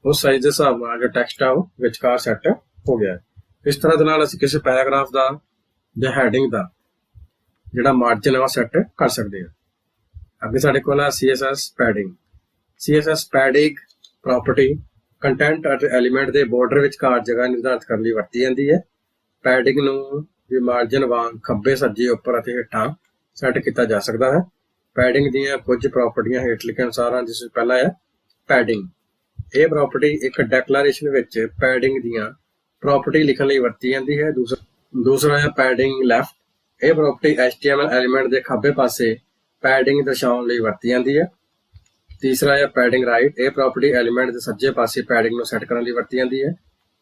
ਉਸ ਸਾਈਜ਼ ਦੇ ਹਿਸਾਬ ਨਾਲ ਜੋ ਟੈਕਸਟ ਆ ਉਹ ਵਿਚਕਾਰ ਸੈੱਟ ਹੋ ਗਿਆ। ਇਸ ਤਰ੍ਹਾਂ ਦੇ ਨਾਲ ਅਸੀਂ ਕਿਸੇ ਪੈਰਾਗ੍ਰਾਫ ਦਾ ਜਾਂ ਹੈਡਿੰਗ ਦਾ ਜਿਹੜਾ ਮਾਰਜਨ ਹੈ ਉਹ ਸੈੱਟ ਕਰ ਸਕਦੇ ਹਾਂ। ਅੱਗੇ ਸਾਡੇ ਕੋਲ ਹੈ CSS padding. CSS padding property content ਅਤੇ ਐਲੀਮੈਂਟ ਦੇ ਬਾਰਡਰ ਵਿਚਕਾਰ ਜਗ੍ਹਾ ਨਿਰਧਾਰਿਤ ਕਰਨ ਲਈ ਵਰਤੀ ਜਾਂਦੀ ਹੈ। ਪੈਡਿੰਗ ਨੂੰ ਵੀ ਮਾਰਜਨ ਵਾਂਗ ਖੱਬੇ ਸੱਜੇ ਉੱਪਰ ਅਤੇ ਹੇਠਾਂ ਸੈੱਟ ਕੀਤਾ ਜਾ ਸਕਦਾ ਹੈ। ਪੈਡਿੰਗ ਦੀਆਂ ਕੁਝ ਪ੍ਰਾਪਰਟੀਆਂ ਹੇਠ ਲਿਖੇ ਅਨੁਸਾਰ ਹਨ, ਜਿਸ ਵਿੱਚ ਪਹਿਲਾ ਹੈ ਪੈਡਿੰਗ। ਇਹ ਪ੍ਰਾਪਰਟੀ ਇੱਕ ਡੈਕਲੇਰੇਸ਼ਨ ਵਿੱਚ ਪੈਡਿੰਗ ਦੀਆਂ ਪ੍ਰਾਪਰਟੀ ਲਿਖਣ ਲਈ ਵਰਤੀ ਜਾਂਦੀ ਹੈ। ਦੂਸਰਾ ਹੈ ਪੈਡਿੰਗ ਲੈਫਟ। ਇਹ ਪ੍ਰਾਪਰਟੀ HTML ਐਲੀਮੈਂਟ ਦੇ ਖੱਬੇ ਪਾਸੇ ਪੈਡਿੰਗ ਦਰਸਾਉਣ ਲਈ ਵਰਤੀ ਜਾਂਦੀ ਹੈ। ਤੀਸਰਾ ਹੈ ਪੈਡਿੰਗ ਰਾਈਟ। ਇਹ ਪ੍ਰਾਪਰਟੀ ਐਲੀਮੈਂਟ ਦੇ ਸੱਜੇ ਪਾਸੇ ਪੈਡਿੰਗ ਨੂੰ ਸੈੱਟ ਕਰਨ ਲਈ ਵਰਤੀ ਜਾਂਦੀ ਹੈ।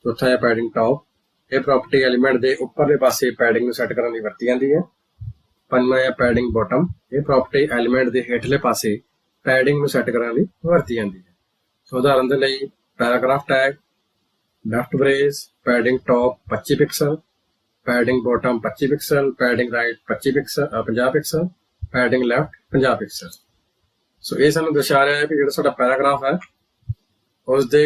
ਚੌਥਾ ਹੈ ਪੈਡਿੰਗ ਟੌਪ। ਇਹ ਪ੍ਰਾਪਰਟੀ ਐਲੀਮੈਂਟ ਦੇ ਉੱਪਰਲੇ ਪਾਸੇ ਪੈਡਿੰਗ ਨੂੰ ਸੈੱਟ ਕਰਨ ਲਈ ਵਰਤੀ ਜਾਂਦੀ ਹੈ। ਪੰਜਵਾਂ ਹੈ ਪੈਡਿੰਗ ਬਾਟਮ। ਇਹ ਪ੍ਰਾਪਰਟੀ ਐਲੀਮੈਂਟ ਦੇ ਹੇਠਲੇ ਪਾਸੇ ਪੈਡਿੰਗ ਨੂੰ ਸੈੱਟ ਕਰਨ ਲਈ ਵਰਤੀ ਜਾਂਦੀ ਹੈ। ਸੋ ਉਦਾਹਰਨ ਦੇ ਲਈ paragraph tag left brace padding top 25 pixel, padding bottom 25 pixel, padding right 50 pixel, padding left 50 pixel. So ਇਹ ਸਾਨੂੰ ਦਰਸਾ ਰਿਹਾ ਹੈ ਕਿ ਜਿਹੜਾ ਸਾਡਾ ਪੈਰਾਗ੍ਰਾਫ ਹੈ ਉਸ ਦੇ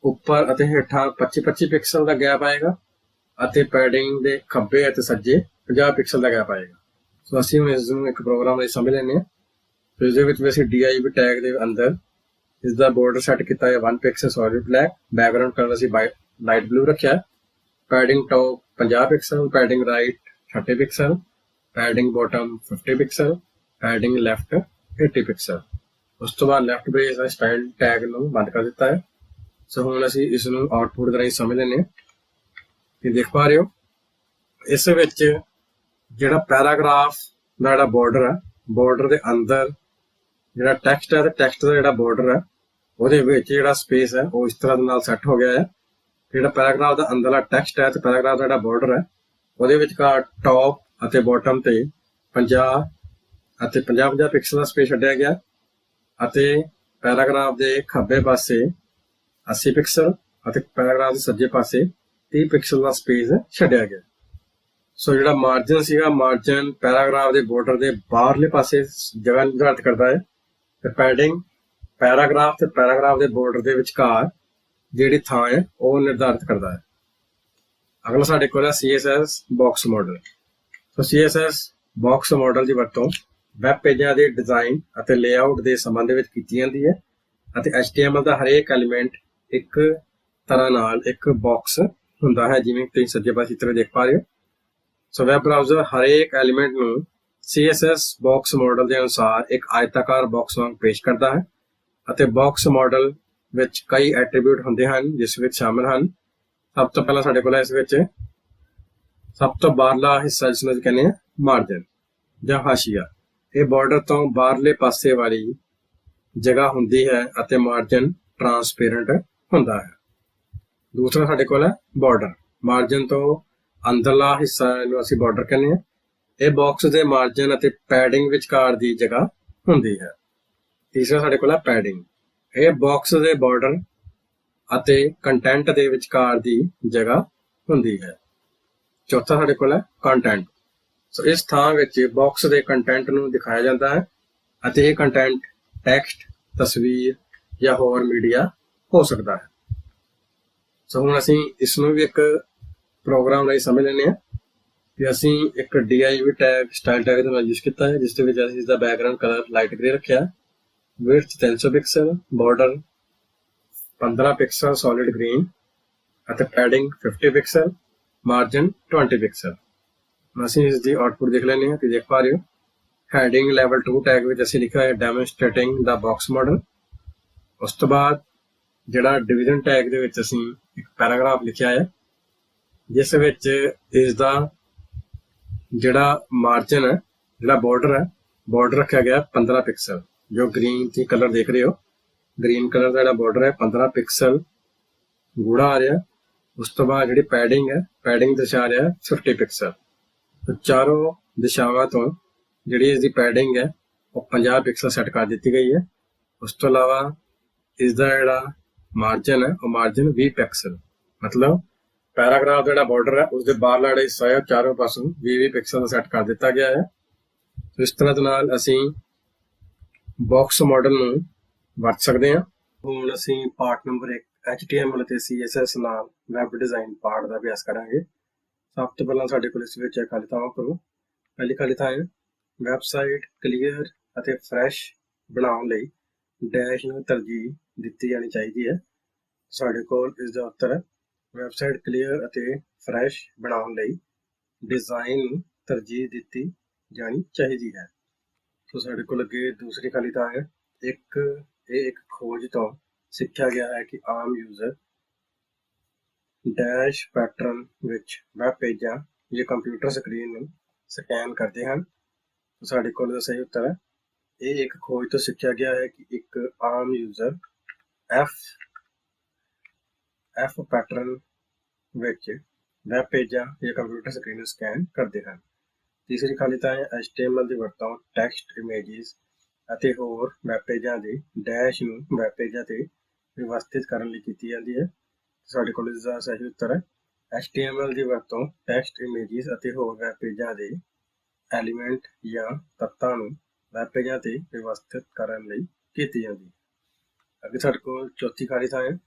ਉੱਪਰ ਅਤੇ ਹੇਠਾਂ 25 ਪਿਕਸਲ ਦਾ ਗੈਪ ਆਏਗਾ ਅਤੇ ਪੈਡਿੰਗ ਦੇ ਖੱਬੇ ਅਤੇ ਸੱਜੇ 50 ਪਿਕਸਲ ਦਾ ਗੈਪ ਆਏਗਾ। ਸੋ ਅਸੀਂ ਹੁਣ ਇਸ ਨੂੰ ਇੱਕ ਪ੍ਰੋਗਰਾਮ ਲਈ ਸਮਝ ਲੈਂਦੇ ਹਾਂ। ਸੋ ਇਸ ਦੇ ਵਿੱਚ ਅਸੀਂ div ਟੈਗ ਦੇ ਅੰਦਰ ਇਸ ਦਾ ਬਾਰਡਰ ਸੈੱਟ ਕੀਤਾ ਹੈ 1 pixel solid black, background colour ਅਸੀਂ ਲਾਈਟ ਬਲੂ ਰੱਖਿਆ। Padding top 50 pixel, padding right 30 pixel, padding bottom 50 pixel, padding left 80 pixel. ਉਸ ਤੋਂ ਬਾਅਦ ਲੈਫਟ ਬ੍ਰੇਸ ਦਾ ਸਟਾਈਲ ਟੈਗ ਨੂੰ ਬੰਦ ਕਰ ਦਿੱਤਾ ਹੈ। ਸੋ ਹੁਣ ਅਸੀਂ ਇਸ ਨੂੰ ਆਊਟਪੁੱਟ ਦੇ ਰਾਹੀਂ ਸਮਝ ਲੈਂਦੇ ਹਾਂ। ਤੁਸੀਂ ਦੇਖ ਪਾ ਰਹੇ ਹੋ ਇਸ ਵਿੱਚ ਜਿਹੜਾ ਪੈਰਾਗ੍ਰਾਫ ਦਾ ਜਿਹੜਾ ਬਾਰਡਰ ਹੈ, ਬਾਰਡਰ ਦੇ ਅੰਦਰ ਜਿਹੜਾ ਟੈਕਸਟ ਹੈ ਤੇ ਟੈਕਸਟ ਦਾ ਜਿਹੜਾ ਬਾਰਡਰ ਹੈ ਉਹਦੇ ਵਿੱਚ ਜਿਹੜਾ ਸਪੇਸ ਹੈ ਉਹ ਇਸ ਤਰ੍ਹਾਂ ਦੇ ਨਾਲ ਸੈੱਟ ਹੋ ਗਿਆ ਹੈ। ਜਿਹੜਾ ਪੈਰਾਗ੍ਰਾਫ ਦਾ ਅੰਦਰਲਾ ਟੈਕਸਟ ਹੈ ਤੇ ਪੈਰਾਗ੍ਰਾਫ ਦਾ ਜਿਹੜਾ ਬਾਰਡਰ ਹੈ ਉਹਦੇ ਵਿਚਕਾਰ ਟੌਪ ਅਤੇ ਬਾਟਮ ਤੇ 50 ਅਤੇ 50 ਪਿਕਸਲ ਦਾ ਸਪੇਸ ਛੱਡਿਆ ਗਿਆ ਅਤੇ ਪੈਰਾਗ੍ਰਾਫ ਦੇ ਖੱਬੇ ਪਾਸੇ 80 ਪਿਕਸਲ ਅਤੇ ਪੈਰਾਗ੍ਰਾਫ ਦੇ ਸੱਜੇ ਪਾਸੇ 30 ਪਿਕਸਲ ਦਾ ਸਪੇਸ ਛੱਡਿਆ ਗਿਆ। ਸੋ ਜਿਹੜਾ ਮਾਰਜਨ ਸੀਗਾ, ਮਾਰਜਨ ਪੈਰਾਗ੍ਰਾਫ ਦੇ ਬਾਰਡਰ ਦੇ ਬਾਹਰਲੇ ਪਾਸੇ ਜਗ੍ਹਾ ਨਿਰਧਾਰਿਤ ਕਰਦਾ ਹੈ ਤੇ ਪੈਡਿੰਗ ਪੈਰਾਗ੍ਰਾਫ ਤੇ ਪੈਰਾਗ੍ਰਾਫ ਦੇ ਬਾਰਡਰ ਦੇ ਵਿਚਕਾਰ ਜਿਹੜੀ ਥਾਂ ਹੈ ਉਹ ਨਿਰਧਾਰਿਤ ਕਰਦਾ ਹੈ। ਅਗਲਾ ਸਾਡੇ ਕੋਲ ਹੈ CSS ਬਾਕਸ ਮਾਡਲ। ਸੋ CSS ਬਾਕਸ ਮਾਡਲ ਦੀ ਵਰਤੋਂ ਵੈਬ ਪੇਜਾਂ ਦੇ ਡਿਜ਼ਾਈਨ ਅਤੇ ਲੇਆਊਟ ਦੇ ਸੰਬੰਧ ਵਿੱਚ ਕੀਤੀ ਜਾਂਦੀ ਹੈ ਅਤੇ HTML ਦਾ ਹਰੇਕ ਐਲੀਮੈਂਟ ਇੱਕ ਤਰ੍ਹਾਂ ਨਾਲ ਇੱਕ ਬਾਕਸ ਹੁੰਦਾ ਹੈ, ਜਿਵੇਂ ਤੁਸੀਂ ਸੱਜੇ ਪਾਸੇ ਚਿੱਤਰ ਦੇਖ ਪਾ ਰਹੇ ਹੋ। ਸੋ ਵੈਬ ਬਰਾਊਜ਼ਰ ਹਰੇਕ ਐਲੀਮੈਂਟ ਨੂੰ CSS ਬਾਕਸ ਮਾਡਲ ਦੇ ਅਨੁਸਾਰ ਇੱਕ ਆਇਤਾਕਾਰ ਬਾਕਸ ਵਾਂਗ ਪੇਸ਼ ਕਰਦਾ ਹੈ ਅਤੇ ਬਾਕਸ ਮਾਡਲ ਵਿੱਚ ਕਈ ਐਟਰੀਬਿਊਟ ਹੁੰਦੇ ਹਨ, ਜਿਸ ਵਿੱਚ ਸ਼ਾਮਲ ਹਨ। ਸਭ ਤੋਂ ਪਹਿਲਾਂ ਸਾਡੇ ਕੋਲ ਇਸ ਵਿੱਚ ਸਭ ਤੋਂ ਬਾਹਰਲਾ ਹਿੱਸਾ ਜਿਸ ਨੂੰ ਕਹਿੰਦੇ ਆ ਮਾਰਜਨ ਜਾਂ ਹਾਸ਼ੀਆ। ਇਹ ਬਾਰਡਰ ਤੋਂ ਬਾਹਰਲੇ ਪਾਸੇ ਵਾਲੀ ਜਗ੍ਹਾ ਹੁੰਦੀ ਹੈ ਅਤੇ ਮਾਰਜਨ ਟ੍ਰਾਂਸਪੇਰੈਂਟ ਹੁੰਦਾ ਹੈ। ਦੂਸਰਾ ਸਾਡੇ ਕੋਲ ਹੈ ਬਾਰਡਰ। ਮਾਰਜਨ ਤੋਂ ਅੰਦਰਲਾ ਹਿੱਸਾ ਨੂੰ ਅਸੀਂ ਬਾਰਡਰ ਕਹਿੰਦੇ ਹਾਂ। ਇਹ ਬਾਕਸ ਦੇ ਮਾਰਜਨ ਅਤੇ ਪੈਡਿੰਗ ਵਿਚਕਾਰ ਦੀ ਜਗ੍ਹਾ ਹੁੰਦੀ ਹੈ। ਤੀਸਰਾ ਸਾਡੇ ਕੋਲ ਹੈ ਪੈਡਿੰਗ। ਇਹ ਬਾਕਸ ਦੇ ਬਾਰਡਰ ਅਤੇ ਕੰਟੈਂਟ ਦੇ ਵਿਚਕਾਰ ਦੀ ਜਗ੍ਹਾ ਹੁੰਦੀ ਹੈ। ਚੌਥਾ ਸਾਡੇ ਕੋਲ ਹੈ ਕੰਟੈਂਟ। ਸੋ ਇਸ ਥਾਂ ਵਿੱਚ ਬਾਕਸ ਦੇ ਕੰਟੈਂਟ ਨੂੰ ਦਿਖਾਇਆ ਜਾਂਦਾ ਹੈ ਅਤੇ ਇਹ ਕੰਟੈਂਟ ਟੈਕਸਟ, ਤਸਵੀਰ ਜਾਂ ਹੋਰ ਮੀਡੀਆ ਹੋ ਸਕਦਾ ਹੈ। ਸੋ ਹੁਣ ਅਸੀਂ ਇਸ ਨੂੰ ਵੀ ਇੱਕ ਪ੍ਰੋਗਰਾਮ ਲਈ ਸਮਝ ਲੈਂਦੇ ਹਾਂ ਕਿ ਅਸੀਂ ਇੱਕ div ਟੈਗ ਸਟਾਈਲ ਟੈਗ ਦੇ ਨਾਲ ਯੂਜ਼ ਕੀਤਾ ਹੈ, ਜਿਸ ਦੇ ਵਿੱਚ ਅਸੀਂ ਇਸਦਾ ਬੈਕਗ੍ਰਾਉਂਡ ਕਲਰ ਲਾਈਟ ਗ੍ਰੇ ਰੱਖਿਆ, width 300 pixel, border 15 pixel solid green ਅਤੇ ਪੈਡਿੰਗ 50 ਪਿਕਸਲ, ਮਾਰਜਨ 20 ਪਿਕਸਲ। ਅਸੀਂ ਇਸ ਦੀ ਆਊਟਪੁੱਟ ਦੇਖ ਲੈਂਦੇ ਹਾਂ। ਤੁਸੀਂ ਦੇਖ ਪਾ ਰਹੇ ਹੋ ਹੈਡਿੰਗ ਲੈਵਲ 2 ਟੈਗ ਵਿੱਚ ਅਸੀਂ ਲਿਖਿਆ ਹੈ ਡੈਮੋਨਸਟ੍ਰੇਟਿੰਗ ਦਾ ਬਾਕਸ ਮਾਡਲ। ਉਸ ਤੋਂ ਬਾਅਦ ਜਿਹੜਾ ਡਿਵੀਜ਼ਨ ਟੈਗ ਦੇ ਵਿੱਚ ਅਸੀਂ ਇੱਕ ਪੈਰਾਗ੍ਰਾਫ ਲਿਖਿਆ ਹੈ, ਜਿਸ ਵਿੱਚ ਇਸ ਦਾ ਜਿਹੜਾ ਮਾਰਜਨ ਹੈ, ਜਿਹੜਾ ਬਾਰਡਰ ਰੱਖਿਆ ਗਿਆ 15 ਪਿਕਸਲ। ਜੋ ਗ੍ਰੀਨ ਤੁਸੀਂ ਕਲਰ ਦੇਖ ਰਹੇ ਹੋ, ਗ੍ਰੀਨ ਕਲਰ ਦਾ ਜਿਹੜਾ ਬਾਰਡਰ ਹੈ 15 ਪਿਕਸਲ ਗੂੜਾ ਆ ਰਿਹਾ। ਉਸ ਤੋਂ ਬਾਅਦ ਜਿਹੜੀ ਪੈਡਿੰਗ ਦਰਸਾ ਰਿਹਾ 50 ਪਿਕਸਲ। ਚਾਰੋਂ ਦਿਸ਼ਾਵਾਂ ਤੋਂ ਜਿਹੜੀ ਇਸ ਦੀ ਪੈਡਿੰਗ ਹੈ ਉਹ 50 ਪਿਕਸਲ ਸੈੱਟ ਕਰ ਦਿੱਤੀ ਗਈ ਹੈ। ਉਸ ਤੋਂ ਇਲਾਵਾ ਇਸ ਦਾ ਜਿਹੜਾ ਮਾਰਜਨ ਹੈ ਉਹ ਮਾਰਜਨ 20 ਪਿਕਸਲ, ਮਤਲਬ ਪੈਰਾਗ੍ਰਾਫ ਦਾ ਜਿਹੜਾ ਬਾਰਡਰ ਹੈ ਉਸ ਦੇ ਬਾਹਰਲਾ ਜਿਹੜਾ ਹਿੱਸਾ ਹੈ ਚਾਰੋਂ ਪਾਸੋਂ 20 ਪਿਕਸਲ ਦਾ ਸੈੱਟ ਕਰ ਦਿੱਤਾ ਗਿਆ ਹੈ। ਇਸ ਤਰ੍ਹਾਂ ਦੇ ਨਾਲ ਅਸੀਂ ਬਾਕਸ ਮਾਡਲ ਨੂੰ ਵਰਤ ਸਕਦੇ ਹਾਂ। ਹੁਣ ਅਸੀਂ ਪਾਰਟ ਨੰਬਰ 1 HTML ਅਤੇ CSS ਨਾਲ ਵੈਬ ਡਿਜ਼ਾਈਨ ਪਾਰਟ ਦਾ ਅਭਿਆਸ ਕਰਾਂਗੇ। ਸਭ ਤੋਂ ਪਹਿਲਾਂ ਸਾਡੇ ਕੋਲ ਇਸ ਵਿੱਚ ਖਾਲੀ ਥਾਵਾਂ ਭਰੋ। ਪਹਿਲੀ ਖਾਲੀ ਥਾਂ ਹੈ ਵੈਬਸਾਈਟ ਕਲੀਅਰ ਅਤੇ ਫਰੈਸ਼ ਬਣਾਉਣ ਲਈ ਡੈਸ਼ ਨੂੰ ਤਰਜੀਹ ਦਿੱਤੀ ਜਾਣੀ ਚਾਹੀਦੀ ਹੈ। ਸਾਡੇ ਕੋਲ ਇਸ ਦਾ ਉੱਤਰ ਹੈ ਵੈਬਸਾਈਟ ਕਲੀਅਰ ਅਤੇ ਫਰੈਸ਼ ਬਣਾਉਣ ਲਈ ਡਿਜ਼ਾਈਨ ਨੂੰ ਤਰਜੀਹ ਦਿੱਤੀ ਜਾਣੀ ਚਾਹੀਦੀ ਹੈ। ਸੋ ਸਾਡੇ ਕੋਲ ਅੱਗੇ ਦੂਸਰੀ ਖਾਲੀ ਥਾਂ ਹੈ ਇੱਕ ਖੋਜ ਤੋਂ ਸਿੱਖਿਆ ਗਿਆ ਹੈ ਕਿ ਆਮ ਯੂਜ਼ਰ ਡੈਸ਼ ਪੈਟਰਨ ਵਿੱਚ ਵੈਬ ਪੇਜਾਂ ਜਾਂ ਕੰਪਿਊਟਰ ਸਕਰੀਨ ਨੂੰ ਸਕੈਨ ਕਰਦੇ ਹਨ। ਸਾਡੇ ਕੋਲ ਦਾ ਸਹੀ ਉੱਤਰ ਹੈ ਇਹ ਇੱਕ ਖੋਜ ਤੋਂ ਸਿੱਖਿਆ ਗਿਆ ਹੈ ਕਿ ਇੱਕ ਆਮ ਯੂਜ਼ਰ ਐਫ ਪੈਟਰਨ ਵਿੱਚ ਵੈਬ ਪੇਜਾਂ ਜਾਂ ਕੰਪਿਊਟਰ ਸਕਰੀਨ ਨੂੰ ਸਕੈਨ ਕਰਦੇ ਹਨ। ਤੀਸਰੀ ਖਾਲੀ ਥਾਂ ਹੈ HTML ਦੀ ਵਰਤੋਂ ਟੈਕਸਟ, ਇਮੇਜਿਸ ਅਤੇ ਹੋਰ ਵੈਬ ਪੇਜਾਂ ਦੇ ਡੈਸ਼ ਨੂੰ ਵੈਬ ਪੇਜਾਂ ਤੇ ਵਿਵਸਥਿਤ ਕਰਨ ਲਈ ਕੀਤੀ ਜਾਂਦੀ ਹੈ। ਸਾਡੇ ਕੋਲ ਇਸ ਦਾ ਸਹੀ ਉੱਤਰ ਹੈ HTML ਦੀ ਵਰਤੋਂ ਟੈਕਸਟ, ਇਮੇਜਿਸ ਅਤੇ ਹੋਰ ਵੈਬ ਪੇਜਾਂ ਦੇ ਐਲੀਮੈਂਟ ਜਾਂ ਤੱਤਾਂ ਨੂੰ ਵੈਬ ਪੇਜਾਂ ਤੇ ਵਿਵਸਥਿਤ ਕਰਨ ਲਈ ਕੀਤੀ ਜਾਂਦੀ ਹੈ। ਅੱਗੇ ਸਾਡੇ ਕੋਲ ਚੌਥੀ ਖਾਲੀ ਥਾਂ ਹੈ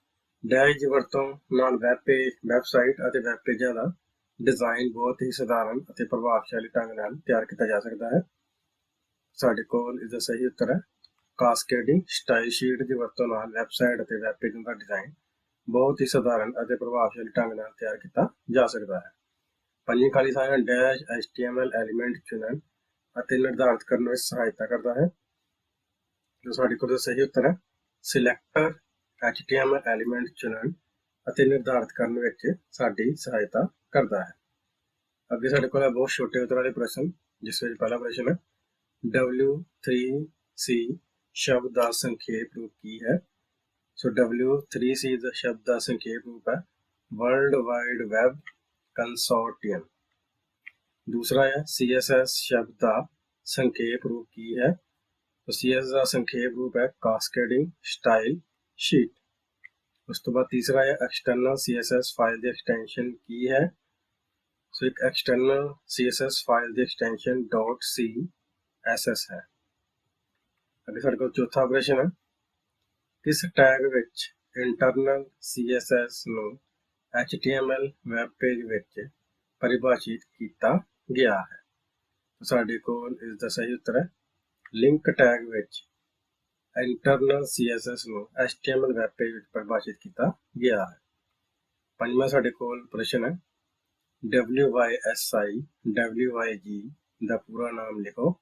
ਡੈਸ਼ ਦੀ ਵਰਤੋਂ ਨਾਲ ਵੈਬਸਾਈਟ ਅਤੇ ਵੈਬ ਪੇਜਾਂ ਦਾ ਡਿਜ਼ਾਈਨ ਬਹੁਤ ਹੀ ਸਧਾਰਨ ਅਤੇ ਪ੍ਰਭਾਵਸ਼ਾਲੀ ਢੰਗ ਨਾਲ ਤਿਆਰ ਕੀਤਾ ਜਾ ਸਕਦਾ ਹੈ। ਸਾਡੇ ਕੋਲ ਇਸ ਦਾ ਸਹੀ ਉੱਤਰ ਹੈ ਕਾਸਕੇਡਿੰਗ ਸਟਾਈਲ ਸ਼ੀਟ ਦੀ ਵਰਤੋਂ ਨਾਲ ਵੈਬਸਾਈਟ ਅਤੇ ਵੈਬ ਪੇਜਾਂ ਦਾ ਡਿਜ਼ਾਈਨ ਬਹੁਤ ਹੀ ਸਧਾਰਨ ਅਤੇ ਪ੍ਰਭਾਵਸ਼ਾਲੀ ਢੰਗ ਨਾਲ ਤਿਆਰ ਕੀਤਾ ਜਾ ਸਕਦਾ ਹੈ। ਪੰਜਵੀਂ ਖਾਲੀ ਥਾਂ ਹੈ ਡੈਸ਼ HTML ਐਲੀਮੈਂਟ ਚੁਣਨ ਅਤੇ ਨਿਰਧਾਰਿਤ ਕਰਨ ਵਿੱਚ ਸਹਾਇਤਾ ਕਰਦਾ ਹੈ। ਜੋ ਸਾਡੇ ਕੋਲ ਸਹੀ ਉੱਤਰ ਹੈ ਸਿਲੈਕਟਰ HTML ਐਲੀਮੈਂਟ ਚੁਣਨ ਅਤੇ ਨਿਰਧਾਰਿਤ ਕਰਨ ਵਿੱਚ ਸਾਡੀ ਸਹਾਇਤਾ ਕਰਦਾ ਹੈ। ਅੱਗੇ ਸਾਡੇ ਕੋਲ ਹੈ ਬਹੁਤ ਛੋਟੇ ਉੱਤਰ ਵਾਲੇ ਪ੍ਰਸ਼ਨ, ਜਿਸ ਵਿੱਚ ਪਹਿਲਾ ਪ੍ਰਸ਼ਨ ਹੈ W3C ਸ਼ਬਦ ਦਾ ਸੰਖੇਪ ਰੂਪ ਕੀ ਹੈ। ਸੋ W3C ਦਾ ਸ਼ਬਦ ਦਾ ਸੰਖੇਪ ਰੂਪ ਹੈ ਵਰਲਡ ਵਾਈਡ ਵੈਬ ਕੰਸੋਰਟੀਅਮ। ਦੂਸਰਾ ਹੈ CSS ਸ਼ਬਦ ਦਾ ਸੰਖੇਪ ਰੂਪ ਕੀ ਹੈ। CSS ਦਾ ਸੰਖੇਪ ਰੂਪ ਹੈ ਕਾਸਕੇਡਿੰਗ ਸਟਾਈਲ ਸ਼ੀਟ। ਉਸ ਤੋਂ ਬਾਅਦ ਤੀਸਰਾ ਹੈ ਐਕਸਟਰਨਲ CSS ਫਾਈਲ ਦੀ ਐਕਸਟੈਂਸ਼ਨ ਕੀ ਹੈ। ਸੋ ਇੱਕ ਐਕਸਟਰਨਲ CSS ਫਾਈਲ ਦੀ ਐਕਸਟੈਂਸ਼ਨ .css ਹੈ। ਅੱਗੇ ਸਾਡੇ ਕੋਲ ਚੌਥਾ ਪ੍ਰਸ਼ਨ ਹੈ ਕਿਸ ਟੈਗ ਵਿੱਚ ਇੰਟਰਨਲ CSS ਨੂੰ HTML ਵੈਬ ਪੇਜ ਵਿੱਚ ਪਰਿਭਾਸ਼ਿਤ ਕੀਤਾ ਗਿਆ ਹੈ। ਸਾਡੇ ਕੋਲ ਇਸ ਦਾ ਸਹੀ ਉੱਤਰ ਹੈ ਲਿੰਕ ਟੈਗ ਵਿੱਚ ਇੰਟਰਨਲ CSS ਨੂੰ HTML ਵੈਬ ਪੇਜ ਵਿੱਚ ਪਰਿਭਾਸ਼ਿਤ ਕੀਤਾ ਗਿਆ ਹੈ। ਪੰਜਵਾਂ ਸਾਡੇ ਕੋਲ ਪ੍ਰਸ਼ਨ ਹੈ WYSI WYG ਦਾ ਪੂਰਾ ਨਾਮ ਲਿਖੋ।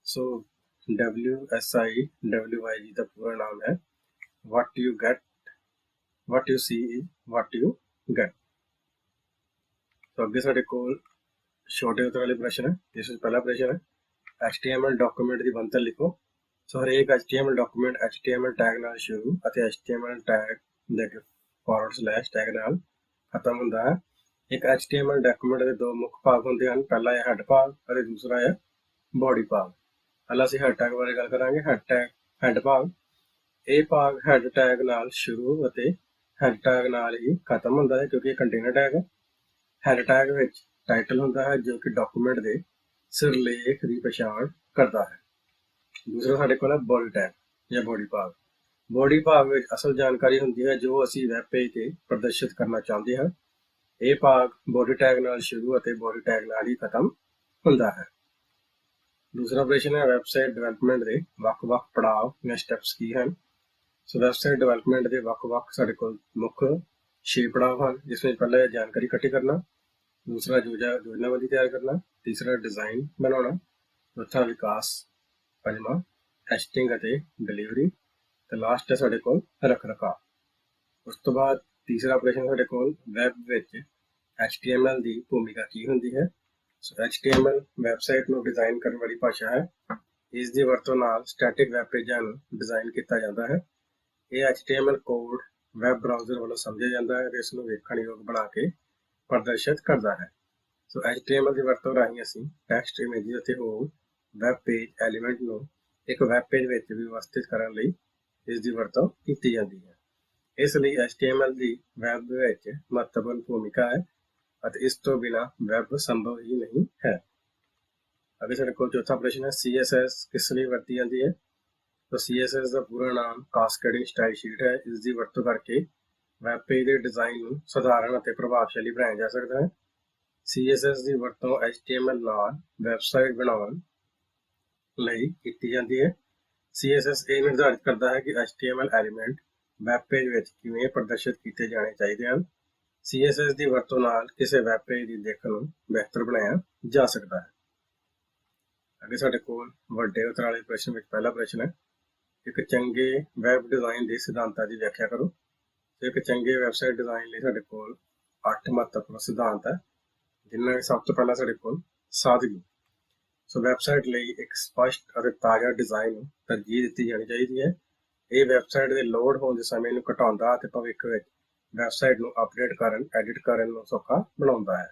ਸੋ WSI WYG ਦਾ ਪੂਰਾ ਨਾਮ ਹੈ what you see is what you get। ਸੋ ਅੱਗੇ ਸਾਡੇ ਕੋਲ ਛੋਟੇ ਉੱਤਰ ਵਾਲੇ ਪ੍ਰਸ਼ਨ ਹੈ, ਜਿਸ ਵਿੱਚ ਪਹਿਲਾ ਪ੍ਰਸ਼ਨ ਹੈ HTML ਡਾਕੂਮੈਂਟ ਦੀ ਬਣਤਰ ਲਿਖੋ। ਸੋ ਹਰੇਕ HTML ਡਾਕੂਮੈਂਟ HTML ਟੈਗ ਨਾਲ ਸ਼ੁਰੂ ਅਤੇ HTML ਟੈਗ ਦੇ / ਟੈਗ ਨਾਲ ਖਤਮ ਹੁੰਦਾ ਹੈ। ਇੱਕ HTML ਡਾਕੂਮੈਂਟ ਦੇ ਦੋ ਮੁੱਖ ਭਾਗ ਹੁੰਦੇ ਹਨ, ਪਹਿਲਾ ਹੈ ਹੈਡ ਭਾਗ ਅਤੇ ਦੂਸਰਾ ਹੈ ਬੋਡੀ ਭਾਗ। ਪਹਿਲਾਂ ਅਸੀਂ ਹੈਡ ਟੈਗ ਬਾਰੇ ਗੱਲ ਕਰਾਂਗੇ। ਹੈਡ ਭਾਗ ਇਹ ਭਾਗ ਹੈਡ ਟੈਗ ਨਾਲ ਸ਼ੁਰੂ ਅਤੇ ਹੈਡ ਟੈਗ ਨਾਲ ਹੀ ਖਤਮ ਹੁੰਦਾ ਹੈ, ਕਿਉਂਕਿ ਇਹ ਕੰਟੇਨਰ ਟੈਗ ਹੈ। ਹੈਡ ਟੈਗ ਵਿੱਚ ਟਾਈਟਲ ਹੁੰਦਾ ਹੈ ਜੋ ਕਿ ਡਾਕੂਮੈਂਟ ਦੇ ਸਿਰਲੇਖ ਦੀ ਪਛਾਣ ਕਰਦਾ ਹੈ। ਦੂਸਰਾ ਸਾਡੇ ਕੋਲ ਹੈ ਬੋਡੀ ਟੈਗ ਜਾਂ ਬੋਡੀ ਭਾਗ। ਬੋਡੀ ਭਾਗ ਵਿੱਚ ਅਸਲ ਜਾਣਕਾਰੀ ਹੁੰਦੀ ਹੈ ਜੋ ਅਸੀਂ ਵੈਬ ਪੇਜ ਤੇ ਪ੍ਰਦਰਸ਼ਿਤ ਕਰਨਾ ਚਾਹੁੰਦੇ ਹਾਂ। ਇਹ ਭਾਗ ਬੋਡੀ ਟੈਗ ਨਾਲ ਸ਼ੁਰੂ ਅਤੇ ਬੋਡੀ ਟੈਗ ਨਾਲ ਹੀ ਖਤਮ ਹੁੰਦਾ ਹੈ। ਦੂਸਰਾ ਪ੍ਰਸ਼ਨ ਹੈ ਵੈਬਸਾਈਟ ਡਿਵੈਲਪਮੈਂਟ ਦੇ ਵੱਖ-ਵੱਖ ਪੜਾਅ ਜਾਂ ਸਟੈਪਸ ਕੀ ਹਨ। ਸੋ ਵੈਬਸਾਈਟ ਡਿਵੈਲਪਮੈਂਟ ਦੇ ਵੱਖ-ਵੱਖ ਸਾਡੇ ਕੋਲ ਮੁੱਖ 6 ਪੜਾਅ ਹਨ, ਜਿਸ ਵਿੱਚ ਪਹਿਲਾ ਹੈ ਜਾਣਕਾਰੀ ਇਕੱਠੀ ਕਰਨਾ, दूसरा योजनाबंदी तैयार करना, तीसरा डिज़ाइन बनाना, चौथा विकास, पंजवां टेस्टिंग ਅਤੇ डिलीवरी ਤੇ लास्ट है ਸਾਡੇ ਕੋਲ रख रखाव। ਉਸ ਤੋਂ ਬਾਅਦ तीसरा ऑपरेशन ਸਾਡੇ ਕੋਲ ਵੈਬ ਵਿੱਚ HTML ਦੀ ਭੂਮਿਕਾ ਕੀ ਹੁੰਦੀ ਹੈ। ਸੋ HTML ਵੈਬਸਾਈਟ ਨੂੰ ਡਿਜ਼ਾਈਨ ਕਰਨ ਵਾਲੀ ਭਾਸ਼ਾ ਹੈ। ਇਸ ਦੀ ਵਰਤੋਂ ਨਾਲ ਸਟੈਟਿਕ ਵੈਬ ਪੇਜਾਂ ਨੂੰ ਡਿਜ਼ਾਈਨ ਕੀਤਾ ਜਾਂਦਾ ਹੈ। ਇਹ HTML ਕੋਡ ਵੈਬ ਬਰਾਊਜ਼ਰ ਵੱਲੋਂ ਸਮਝਿਆ ਜਾਂਦਾ ਹੈ ਤੇ ਇਸ ਨੂੰ ਵੇਖਣਯੋਗ ਬਣਾ ਕੇ ਪ੍ਰਦਰਸ਼ਿਤ ਕਰਦਾ ਹੈ। ਸੋ HTML ਦੀ ਵਰਤੋਂ ਰਾਹੀਂ ਅਸੀਂ ਟੈਕਸਟ, ਇਮੇਜ ਅਤੇ ਹੋਰ ਵੈਬ ਪੇਜ ਐਲੀਮੈਂਟ ਨੂੰ ਇੱਕ ਵੈਬ ਪੇਜ ਵਿੱਚ ਵਿਵਸਥਿਤ ਕਰਨ ਲਈ ਇਸ ਦੀ ਵਰਤੋਂ ਕੀਤੀ ਜਾਂਦੀ ਹੈ। ਇਸ ਲਈ HTML ਦੀ ਵੈਬ ਵਿੱਚ ਮਹੱਤਵਪੂਰਨ ਭੂਮਿਕਾ ਹੈ ਅਤੇ ਇਸ ਤੋਂ ਬਿਨਾਂ ਵੈਬ ਸੰਭਵ ਹੀ ਨਹੀਂ ਹੈ। ਅੱਗੇ ਸਾਡੇ ਕੋਲ ਚੌਥਾ ਪ੍ਰਸ਼ਨ ਹੈ, CSS ਕਿਸ ਲਈ ਵਰਤੀ ਜਾਂਦੀ ਹੈ। ਤਾਂ CSS ਦਾ ਪੂਰਾ ਨਾਮ ਕਾਸਕੇਡਿੰਗ ਸਟਾਈਲ ਸ਼ੀਟ ਹੈ। ਇਸ ਦੀ ਵਰਤੋਂ ਕਰਕੇ ਵੈਬ ਪੇਜ ਦੇ ਡਿਜ਼ਾਈਨ ਨੂੰ ਸਧਾਰਨ ਅਤੇ ਪ੍ਰਭਾਵਸ਼ਾਲੀ ਬਣਾਇਆ ਜਾ ਸਕਦਾ ਹੈ। CSS ਦੀ ਵਰਤੋਂ HTML ਨਾਲ ਵੈਬਸਾਈਟ ਬਣਾਉਣ ਲਈ ਕੀਤੀ ਜਾਂਦੀ ਹੈ। CSS ਇਹ ਨਿਰਧਾਰਿਤ ਕਰਦਾ ਹੈ ਕਿ HTML ਐਲੀਮੈਂਟ ਵੈਬ ਪੇਜ ਵਿੱਚ ਕਿਵੇਂ ਪ੍ਰਦਰਸ਼ਿਤ ਕੀਤੇ ਜਾਣੇ ਚਾਹੀਦੇ ਹਨ। CSS ਦੀ ਵਰਤੋਂ ਨਾਲ ਕਿਸੇ ਵੈਬ ਪੇਜ ਦੀ ਦਿੱਖ ਨੂੰ ਬਿਹਤਰ ਬਣਾਇਆ ਜਾ ਸਕਦਾ ਹੈ। ਅੱਗੇ ਸਾਡੇ ਕੋਲ ਵੱਡੇ ਉਤਰ ਵਾਲੇ ਪ੍ਰਸ਼ਨ ਵਿੱਚ ਪਹਿਲਾ ਪ੍ਰਸ਼ਨ ਹੈ, ਇੱਕ ਚੰਗੇ ਵੈਬ ਡਿਜ਼ਾਈਨ ਦੇ ਸਿਧਾਂਤਾਂ ਦੀ ਵਿਆਖਿਆ ਕਰੋ। ਇੱਕ ਚੰਗੇ ਵੈਬਸਾਈਟ ਡਿਜ਼ਾਈਨ ਲਈ ਸਾਡੇ ਕੋਲ 8 ਮਹੱਤਵਪੂਰਨ ਸਿਧਾਂਤ ਹੈ, ਜਿਨ੍ਹਾਂ ਵਿੱਚ ਸਭ ਤੋਂ ਪਹਿਲਾਂ ਸਾਡੇ ਕੋਲ ਸਾਦਗੀ। ਸੋ ਵੈਬਸਾਈਟ ਲਈ ਇੱਕ ਸਪਸ਼ਟ ਅਤੇ ਤਾਜ਼ਾ ਡਿਜ਼ਾਈਨ ਨੂੰ ਤਰਜੀਹ ਦਿੱਤੀ ਜਾਣੀ ਚਾਹੀਦੀ ਹੈ। ਇਹ ਵੈਬਸਾਈਟ ਦੇ ਲੋਡ ਹੋਣ ਦੇ ਸਮੇਂ ਨੂੰ ਘਟਾਉਂਦਾ ਅਤੇ ਭਵਿੱਖ ਵਿੱਚ ਵੈਬਸਾਈਟ ਨੂੰ ਅਪਡੇਟ ਕਰਨ, ਐਡਿਟ ਕਰਨ ਨੂੰ ਸੌਖਾ ਬਣਾਉਂਦਾ ਹੈ।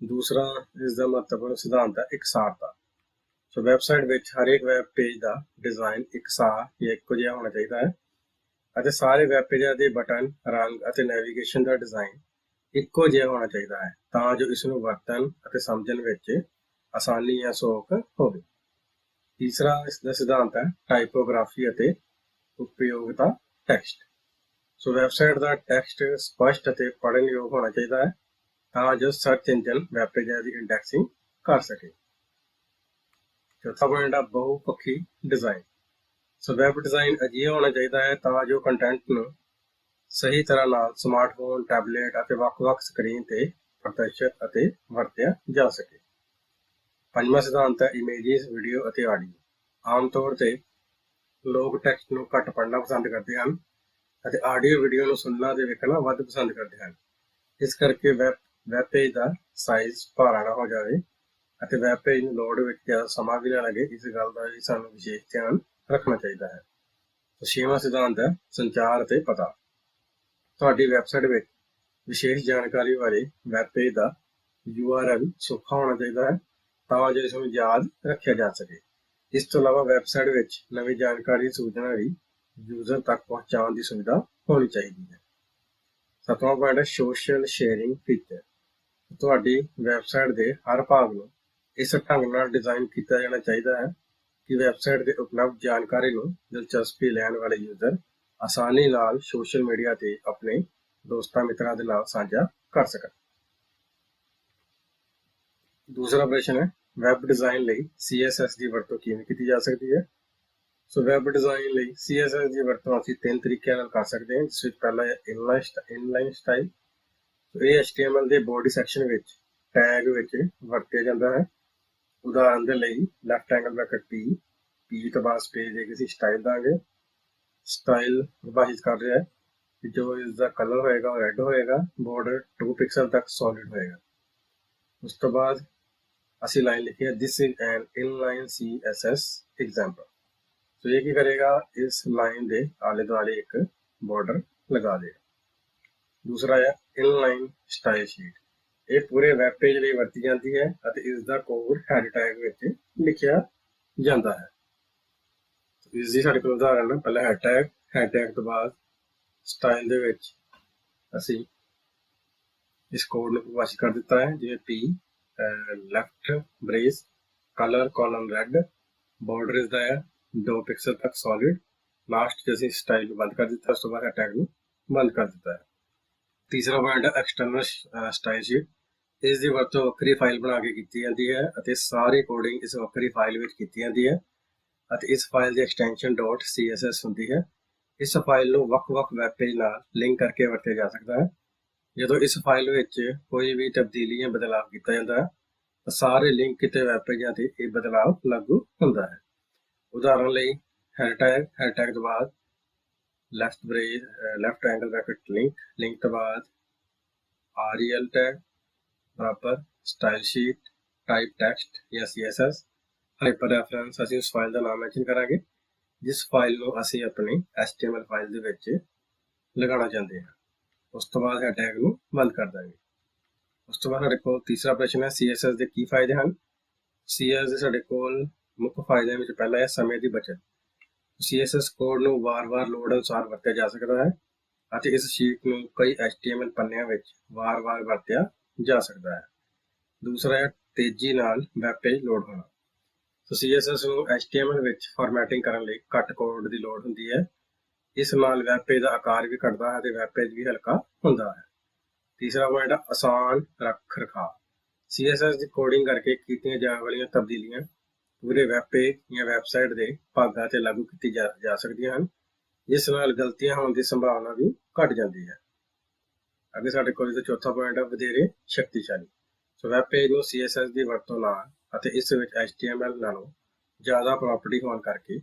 ਦੂਸਰਾ ਇਸ ਦਾ ਮਹੱਤਵਪੂਰਨ ਸਿਧਾਂਤ ਹੈ ਇਕਸਾਰਤਾ। ਸੋ ਵੈਬਸਾਈਟ ਵਿੱਚ ਹਰੇਕ ਵੈਬ ਪੇਜ ਦਾ ਡਿਜ਼ਾਈਨ ਇਕਸਾਰ ਜਾਂ ਇੱਕੋ ਜਿਹਾ ਹੋਣਾ ਚਾਹੀਦਾ ਹੈ ਅਤੇ ਸਾਰੇ ਵੈਬ ਪੇਜਾਂ ਦੇ ਬਟਨ, ਰੰਗ ਅਤੇ ਨੈਵੀਗੇਸ਼ਨ ਦਾ ਡਿਜ਼ਾਈਨ ਇੱਕੋ ਜਿਹਾ ਹੋਣਾ ਚਾਹੀਦਾ ਹੈ ਤਾਂ ਜੋ ਇਸ ਨੂੰ ਵਰਤਣ ਅਤੇ ਸਮਝਣ ਵਿੱਚ ਆਸਾਨੀ ਜਾਂ ਸੌਖ ਹੋਵੇ। ਤੀਸਰਾ ਇਸ ਦਾ ਸਿਧਾਂਤ ਹੈ ਟਾਈਪੋਗ੍ਰਾਫੀ ਅਤੇ ਉਪਯੋਗਤਾ ਟੈਕਸਟ। ਸੋ ਵੈਬਸਾਈਟ ਦਾ ਟੈਕਸਟ ਸਪਸ਼ਟ ਅਤੇ ਪੜ੍ਹਨਯੋਗ ਹੋਣਾ ਚਾਹੀਦਾ ਹੈ ਤਾਂ ਜੋ ਸਰਚ ਇੰਜਨ ਵੈਬ ਪੇਜਾਂ ਦੀ ਇੰਡੈਕਸਿੰਗ ਕਰ ਸਕੇ। ਚੌਥਾ ਪੁਆਇੰਟ ਹੈ ਬਹੁਪੱਖੀ ਡਿਜ਼ਾਈਨ। ਸੋ ਵੈਬ ਡਿਜ਼ਾਈਨ ਅਜਿਹਾ ਹੋਣਾ ਚਾਹੀਦਾ ਹੈ ਤਾਂ ਜੋ ਕੰਟੈਂਟ ਨੂੰ ਸਹੀ ਤਰ੍ਹਾਂ ਨਾਲ ਸਮਾਰਟਫੋਨ, ਟੈਬਲੇਟ ਅਤੇ ਵੱਖ-ਵੱਖ ਸਕਰੀਨ ਤੇ ਪ੍ਰਦਰਸ਼ਿਤ ਅਤੇ ਵਰਤਿਆ ਜਾ ਸਕੇ। ਪੰਜਵਾਂ ਸਿਧਾਂਤ ਹੈ ਇਮੇਜਿਸ, ਵੀਡੀਓ ਅਤੇ ਆਡੀਓ। ਆਮ ਤੌਰ ਤੇ ਲੋਕ ਟੈਕਸਟ ਨੂੰ ਘੱਟ ਪੜ੍ਹਨਾ ਪਸੰਦ ਕਰਦੇ ਹਨ ਅਤੇ ਆਡੀਓ ਵੀਡੀਓ ਨੂੰ ਸੁਣਨਾ ਤੇ ਵੇਖਣਾ ਵੱਧ ਪਸੰਦ ਕਰਦੇ ਹਨ। ਇਸ ਕਰਕੇ ਵੈਬ ਪੇਜ ਦਾ ਸਾਈਜ਼ ਭਾਰਾ ਨਾ ਹੋ ਜਾਵੇ ਅਤੇ ਵੈਬ ਪੇਜ ਨੂੰ ਲੋਡ ਵਿੱਚ ਜ਼ਿਆਦਾ ਸਮਾਂ ਵੀ ਨਾ ਲੱਗੇ, ਇਸ ਗੱਲ ਦਾ ਵੀ ਸਾਨੂੰ ਵਿਸ਼ੇਸ਼ ਧਿਆਨ ਰੱਖਣਾ ਚਾਹੀਦਾ ਹੈ। ਛੇਵਾਂ ਸਿਧਾਂਤ ਹੈ ਸੰਚਾਰ ਅਤੇ ਪਤਾ। ਤੁਹਾਡੀ ਵੈਬਸਾਈਟ ਵਿੱਚ ਵਿਸ਼ੇਸ਼ ਜਾਣਕਾਰੀ ਵਾਲੇ ਵੈਬ ਪੇਜ ਦਾ URL ਸੌਖਾ ਹੋਣਾ ਚਾਹੀਦਾ ਹੈ ਤਾਂ ਜੋ ਇਸ ਨੂੰ ਯਾਦ ਰੱਖਿਆ ਜਾ ਸਕੇ। ਇਸ ਤੋਂ ਇਲਾਵਾ ਵੈਬਸਾਈਟ ਵਿੱਚ ਨਵੀਂ ਜਾਣਕਾਰੀ ਸੂਚਨਾ ਵੀ ਯੂਜ਼ਰ ਤੱਕ ਪਹੁੰਚਾਉਣ ਦੀ ਸੁਵਿਧਾ ਹੋਣੀ ਚਾਹੀਦੀ ਹੈ। ਸੱਤਵਾਂ ਪੁਆਇੰਟ ਹੈ ਸੋਸ਼ਲ ਸ਼ੇਅਰਿੰਗ ਫੀਚਰ। ਤੁਹਾਡੀ ਵੈਬਸਾਈਟ ਦੇ ਹਰ ਭਾਗ ਨੂੰ ਇਸ ਢੰਗ ਨਾਲ ਡਿਜ਼ਾਈਨ ਕੀਤਾ ਜਾਣਾ ਚਾਹੀਦਾ ਹੈ ਕਿ ਵੈਬਸਾਈਟ ਤੇ ਉਪਲਬਧ ਜਾਣਕਾਰੀ ਨੂੰ ਦਿਲਚਸਪੀ ਲੈਣ ਵਾਲੇ ਯੂਜ਼ਰ ਆਸਾਨੀ ਨਾਲ ਸੋਸ਼ਲ ਮੀਡੀਆ ਤੇ ਆਪਣੇ ਦੋਸਤਾਂ ਮਿੱਤਰਾਂ ਦੇ ਨਾਲ ਸਾਂਝਾ ਕਰ ਸਕਣ। ਦੂਸਰਾ ਪ੍ਰਸ਼ਨ ਹੈ ਵੈਬ ਡਿਜ਼ਾਈਨ ਲਈ CSS ਦੀ ਵਰਤੋਂ ਕਿਵੇਂ ਕੀਤੀ ਜਾ ਸਕਦੀ ਹੈ। ਸੋ ਵੈਬ ਡਿਜ਼ਾਈਨ ਲਈ CSS ਦੀ ਵਰਤੋਂ ਅਸੀਂ 3 ਤਰੀਕਿਆਂ ਨਾਲ ਕਰ ਸਕਦੇ ਹਾਂ, ਜਿਸ ਵਿੱਚ ਪਹਿਲਾ ਹੈ ਇਨਲਾਈਨ ਸਟਾਈਲ। ਇਹ HTML ਦੇ ਬੋਡੀ ਸੈਕਸ਼ਨ ਵਿੱਚ ਟੈਗ ਵਿੱਚ ਵਰਤਿਆ ਜਾਂਦਾ ਹੈ। ਉਦਾਹਰਨ ਦੇ ਲਈ ਲੈਫਟ ਐਂਗਲ ਬ੍ਰੈਕਟ P ਤੋਂ ਬਾਅਦ ਸਪੇਸ ਦੇ ਕੇ ਅਸੀਂ ਸਟਾਈਲ ਦਾਂਗੇ। ਸਟਾਈਲ ਵਿਭਾਜਿਤ ਕਰ ਰਿਹਾ ਹੈ ਜੋ ਇਸ ਦਾ ਕਲਰ ਹੋਏਗਾ ਉਹ ਰੈੱਡ ਹੋਏਗਾ, ਬਾਰਡਰ 2 ਪਿਕਸਲ ਤੱਕ ਸੋਲਿਡ ਹੋਏਗਾ। ਉਸ ਤੋਂ ਬਾਅਦ ਅਸੀਂ ਲਾਈਨ ਲਿਖੀ ਹੈ this is an inline CSS example. So ਇਹ ਕੀ ਕਰੇਗਾ, ਇਸ ਲਾਈਨ ਦੇ ਆਲੇ ਦੁਆਲੇ ਇੱਕ ਬਾਰਡਰ ਲਗਾ ਦੇਗਾ। ਦੂਸਰਾ ਹੈ ਇਨਲਾਈਨ ਸਟਾਈਲ ਸ਼ੀਟ। ਇਹ ਪੂਰੇ ਵੈਬ ਪੇਜ ਲਈ ਵਰਤੀ ਜਾਂਦੀ ਹੈ ਅਤੇ ਇਸ ਦਾ ਕੋਡ ਹੈਡ ਟੈਗ ਵਿੱਚ ਲਿਖਿਆ ਜਾਂਦਾ ਹੈ। ਇਸ ਦੀ ਸਾਡੇ ਕੋਲ ਉਦਾਹਰਨ ਹੈ, ਪਹਿਲਾਂ ਹੈਡ ਟੈਗ ਤੋਂ ਬਾਅਦ ਸਟਾਈਲ ਦੇ ਵਿੱਚ ਅਸੀਂ ਇਸ ਕੋਡ ਨੂੰ ਪਰਿਭਾਸ਼ਿਤ ਕਰ ਦਿੱਤਾ ਹੈ, ਜਿਵੇਂ P left brace, colour column red, border ਇਸ ਦਾ ਹੈ 2 ਪਿਕਸਲ ਤੱਕ ਸੋਲਿਡ। ਲਾਸਟ 'ਚ ਅਸੀਂ ਸਟਾਈਲ ਨੂੰ ਬੰਦ ਕਰ ਦਿੱਤਾ, ਉਸ ਤੋਂ ਬਾਅਦ ਹੈਡ ਟੈਗ ਨੂੰ ਬੰਦ ਕਰ ਦਿੱਤਾ ਹੈ। ਤੀਸਰਾ ਪੁਆਇੰਟ ਹੈ ਐਕਸਟਰਨਲ ਸਟਾਈਲ ਸ਼ੀਟ। ਇਸ ਦੀ ਵਰਤੋਂ ਵੱਖਰੀ ਫਾਈਲ ਬਣਾ ਕੇ ਕੀਤੀ ਜਾਂਦੀ ਹੈ ਅਤੇ ਸਾਰੀ ਕੋਡਿੰਗ ਇਸ ਵੱਖਰੀ ਫਾਈਲ ਵਿੱਚ ਕੀਤੀ ਜਾਂਦੀ ਹੈ ਅਤੇ ਇਸ ਫਾਈਲ ਦੀ ਐਕਸਟੈਂਸ਼ਨ .css ਹੁੰਦੀ ਹੈ। ਇਸ ਫਾਈਲ ਨੂੰ ਵੱਖ-ਵੱਖ ਵੈਬ ਪੇਜ ਨਾਲ ਲਿੰਕ ਕਰਕੇ ਵਰਤਿਆ ਜਾ ਸਕਦਾ ਹੈ। ਜਦੋਂ ਇਸ ਫਾਈਲ ਵਿੱਚ ਕੋਈ ਵੀ ਤਬਦੀਲੀ ਜਾਂ ਬਦਲਾਅ ਕੀਤਾ ਜਾਂਦਾ ਹੈ ਤਾਂ ਸਾਰੇ ਲਿੰਕ ਕੀਤੇ ਵੈਬ ਪੇਜਾਂ ਤੇ ਇਹ ਬਦਲਾਅ ਲਾਗੂ ਹੁੰਦਾ ਹੈ। ਉਦਾਹਰਨ ਲਈ ਹੈਡ ਟੈਗ ਤੋਂ ਬਾਅਦ ਲੈਫਟ ਐਂਗਲ ਬ੍ਰੈਕਟ ਲਿੰਕ ਤੋਂ ਬਾਅਦ rel ਟੈਗ ਬਰਾਬਰ ਸਟਾਈਲ ਸ਼ੀਟ ਟਾਈਪ ਟੈਕਸਟ ਜਾਂ css ਹਾਈਪਰ ਰੈਫਰੈਂਸ। ਅਸੀਂ ਉਸ ਫਾਈਲ ਦਾ ਨਾਮ ਮੈਂਸ਼ਨ ਕਰਾਂਗੇ ਜਿਸ ਫਾਈਲ ਨੂੰ ਅਸੀਂ ਆਪਣੀ HTML ਫਾਈਲ ਦੇ ਵਿੱਚ ਲਗਾਉਣਾ ਚਾਹੁੰਦੇ ਹਾਂ। ਉਸ ਤੋਂ ਬਾਅਦ ਹੈਡ ਟੈਗ ਨੂੰ ਬੰਦ ਕਰ ਦਾਂਗੇ। ਉਸ ਤੋਂ ਬਾਅਦ ਸਾਡੇ ਕੋਲ ਤੀਸਰਾ ਪ੍ਰਸ਼ਨ ਹੈ CSS ਦੇ ਕੀ ਫਾਇਦੇ ਹਨ। CSS ਦੇ ਸਾਡੇ ਕੋਲ ਮੁੱਖ ਫਾਇਦਿਆਂ ਵਿੱਚ ਪਹਿਲਾ ਹੈ ਸਮੇਂ ਦੀ ਬਚਤ। CSS ਕੋਡ ਨੂੰ ਵਾਰ-ਵਾਰ ਲੋੜ ਅਨੁਸਾਰ ਵਰਤਿਆ ਜਾ ਸਕਦਾ ਹੈ ਅਤੇ ਇਸ ਸ਼ੀਟ ਨੂੰ ਕਈ HTML ਪੰਨਿਆਂ ਵਿੱਚ ਵਾਰ-ਵਾਰ ਵਰਤਿਆ ਜਾ ਸਕਦਾ ਹੈ। ਦੂਸਰਾ ਹੈ ਤੇਜ਼ੀ ਨਾਲ ਵੈਬ ਪੇਜ ਲੋਡ ਹੋਣਾ। CSS ਨੂੰ HTML ਵਿੱਚ ਫਾਰਮੈਟਿੰਗ ਕਰਨ ਲਈ ਘੱਟ ਕੋਡ ਦੀ ਲੋੜ ਹੁੰਦੀ ਹੈ। ਇਸ ਨਾਲ ਵੈਬ ਪੇਜ ਦਾ ਆਕਾਰ ਵੀ ਘਟਦਾ ਹੈ ਅਤੇ ਵੈਬ ਪੇਜ ਵੀ ਹਲਕਾ ਹੁੰਦਾ ਹੈ। ਤੀਸਰਾ ਪੁਆਇੰਟ ਆਸਾਨ ਰੱਖ ਰਖਾਵ। CSS ਦੀ ਕੋਡਿੰਗ ਕਰਕੇ ਕੀਤੀਆਂ ਜਾਣ ਵਾਲੀਆਂ ਤਬਦੀਲੀਆਂ ਪੂਰੇ ਵੈਬ ਪੇਜ ਜਾਂ ਵੈਬਸਾਈਟ ਦੇ ਭਾਗਾਂ ਤੇ ਲਾਗੂ ਕੀਤੀ ਜਾ ਸਕਦੀਆਂ ਹਨ, ਜਿਸ ਨਾਲ ਗਲਤੀਆਂ ਹੋਣ ਦੀ ਸੰਭਾਵਨਾ ਵੀ ਘਟ ਜਾਂਦੀ ਹੈ। ਅੱਗੇ ਸਾਡੇ ਕੋਲ ਇਹਦਾ ਚੌਥਾ ਪੁਆਇੰਟ ਹੈ ਵਧੇਰੇ ਸ਼ਕਤੀਸ਼ਾਲੀ। ਵੈਬ ਪੇਜ ਨੂੰ CSS ਦੀ ਵਰਤੋਂ ਨਾਲ ਅਤੇ ਇਸ ਵਿੱਚ HTML ਨਾਲੋਂ ਜ਼ਿਆਦਾ ਪ੍ਰਾਪਰਟੀ ਹੋਣ ਕਰਕੇ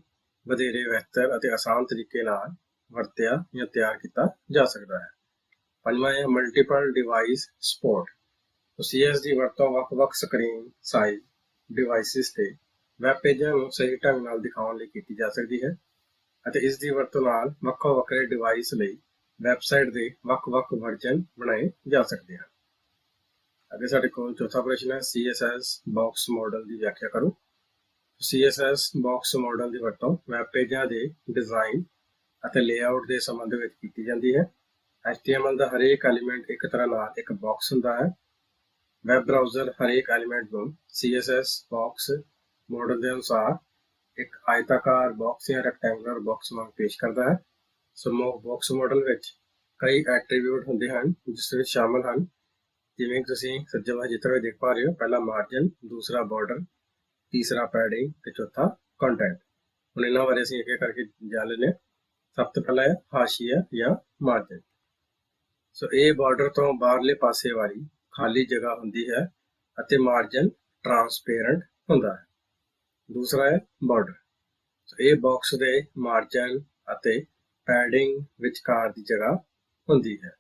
ਵਧੇਰੇ ਬਿਹਤਰ ਅਤੇ ਆਸਾਨ ਤਰੀਕੇ ਨਾਲ ਵਰਤਿਆ ਜਾਂ ਤਿਆਰ ਕੀਤਾ ਜਾ ਸਕਦਾ ਹੈ। ਪੰਜਵਾਂ ਹੈ ਮਲਟੀਪਲ ਡਿਵਾਈਸ ਸਪੋਰਟ। CSS ਦੀ ਵਰਤੋਂ ਵੱਖ-ਵੱਖ ਸਕਰੀਨ ਸਾਈਜ਼ ਡਿਵਾਈਸਿਸ ਤੇ ਵੈਬ ਪੇਜਾਂ ਨੂੰ ਸਹੀ ਢੰਗ ਨਾਲ ਦਿਖਾਉਣ ਲਈ ਕੀਤੀ ਜਾ ਸਕਦੀ ਹੈ ਅਤੇ ਇਸ ਦੀ ਵਰਤੋਂ ਨਾਲ ਵੱਖੋ ਵੱਖਰੇ ਡਿਵਾਈਸ ਲਈ ਵੈਬਸਾਈਟ ਦੇ ਵੱਖ-ਵੱਖ ਵਰਜ਼ਨ ਬਣਾਏ ਜਾ ਸਕਦੇ ਹਨ। ਅੱਗੇ ਸਾਡੇ ਕੋਲ ਚੌਥਾ ਪ੍ਰਸ਼ਨ ਹੈ CSS ਬਾਕਸ ਮਾਡਲ ਦੀ ਵਿਆਖਿਆ ਕਰੋ। CSS ਬਾਕਸ ਮਾਡਲ ਦੀ ਵਰਤੋਂ ਵੈਬ ਪੇਜਾਂ ਦੇ ਡਿਜ਼ਾਈਨ ਅਤੇ ਲੇਆਊਟ ਦੇ ਸੰਬੰਧ ਵਿੱਚ ਕੀਤੀ ਜਾਂਦੀ ਹੈ। HTML ਦਾ ਹਰੇਕ ਐਲੀਮੈਂਟ ਇੱਕ ਤਰ੍ਹਾਂ ਨਾਲ ਇੱਕ ਬਾਕਸ ਹੁੰਦਾ ਹੈ। ਵੈਬ ਬਰਾਊਜ਼ਰ ਹਰੇਕ ਐਲੀਮੈਂਟ ਨੂੰ CSS ਬਾਕਸ ਮਾਡਲ ਦੇ ਅਨੁਸਾਰ ਇੱਕ ਆਇਤਾਕਾਰ ਬਾਕਸ ਜਾਂ ਰੈਕਟੈਂਗੂਲਰ ਬਾਕਸ ਵਾਂਗ ਪੇਸ਼ ਕਰਦਾ ਹੈ। ਬਾਕਸ ਮਾਡਲ ਵਿੱਚ ਕਈ ਐਟਰੀਬਿਊਟ ਹੁੰਦੇ ਹਨ ਜਿਸ ਵਿੱਚ ਸ਼ਾਮਲ ਹਨ, ਜਿਵੇਂ ਕਿ ਤੁਸੀਂ ਸੱਜੇ ਪਾਸੇ ਚਿੱਤਰ ਵਿੱਚ ਦੇਖ ਪਾ ਰਹੇ ਹੋ, ਪਹਿਲਾ ਮਾਰਜਨ, ਦੂਸਰਾ ਬਾਰਡਰ, ਤੀਸਰਾ ਪੈਡਿੰਗ ਤੇ ਚੌਥਾ ਕੰਟੈਂਟ। ਹੁਣ ਇਹਨਾਂ ਬਾਰੇ ਅਸੀਂ ਇੱਕ ਇੱਕ ਕਰਕੇ ਜਾਣ ਲੈਂਦੇ ਹਾਂ। ਸਭ ਤੋਂ ਪਹਿਲਾਂ ਹੈ ਹਾਸ਼ੀਆ ਜਾਂ ਮਾਰਜਨ। ਇਹ ਬਾਰਡਰ ਤੋਂ ਬਾਹਰਲੇ ਪਾਸੇ ਵਾਲੀ ਖਾਲੀ ਜਗ੍ਹਾ ਹੁੰਦੀ ਹੈ ਅਤੇ ਮਾਰਜਨ ਟਰਾਂਸਪੇਰੈਂਟ ਹੁੰਦਾ ਹੈ। ਦੂਸਰਾ ਹੈ ਬਾਰਡਰ। ਇਹ ਬਾਕਸ ਦੇ ਮਾਰਜਨ ਅਤੇ ਪੈਡਿੰਗ ਵਿਚਕਾਰ ਦੀ ਜਗ੍ਹਾ ਹੁੰਦੀ ਹੈ।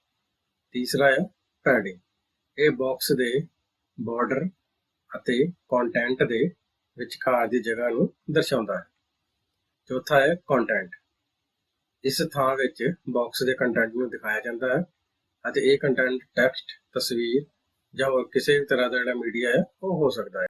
ਤੀਸਰਾ ਹੈ ਪੈਡਿੰਗ। ਇਹ ਬਾਕਸ ਦੇ ਬਾਰਡਰ ਅਤੇ ਕੰਟੈਂਟ ਦੇ ਵਿਚਕਾਰ ਦੀ ਜਗ੍ਹਾ ਨੂੰ ਦਰਸਾਉਂਦਾ ਹੈ। ਚੌਥਾ ਹੈ ਕੰਟੈਂਟ। ਇਸ ਥਾਂ ਵਿੱਚ ਬਾਕਸ ਦੇ ਕੰਟੈਂਟ ਨੂੰ ਦਿਖਾਇਆ ਜਾਂਦਾ ਹੈ ਅਤੇ ਇਹ ਕੰਟੈਂਟ ਟੈਕਸਟ, ਤਸਵੀਰ ਜਾਂ ਹੋਰ ਕਿਸੇ ਵੀ ਤਰ੍ਹਾਂ ਦਾ ਜਿਹੜਾ ਮੀਡੀਆ ਹੈ ਉਹ ਹੋ ਸਕਦਾ ਹੈ।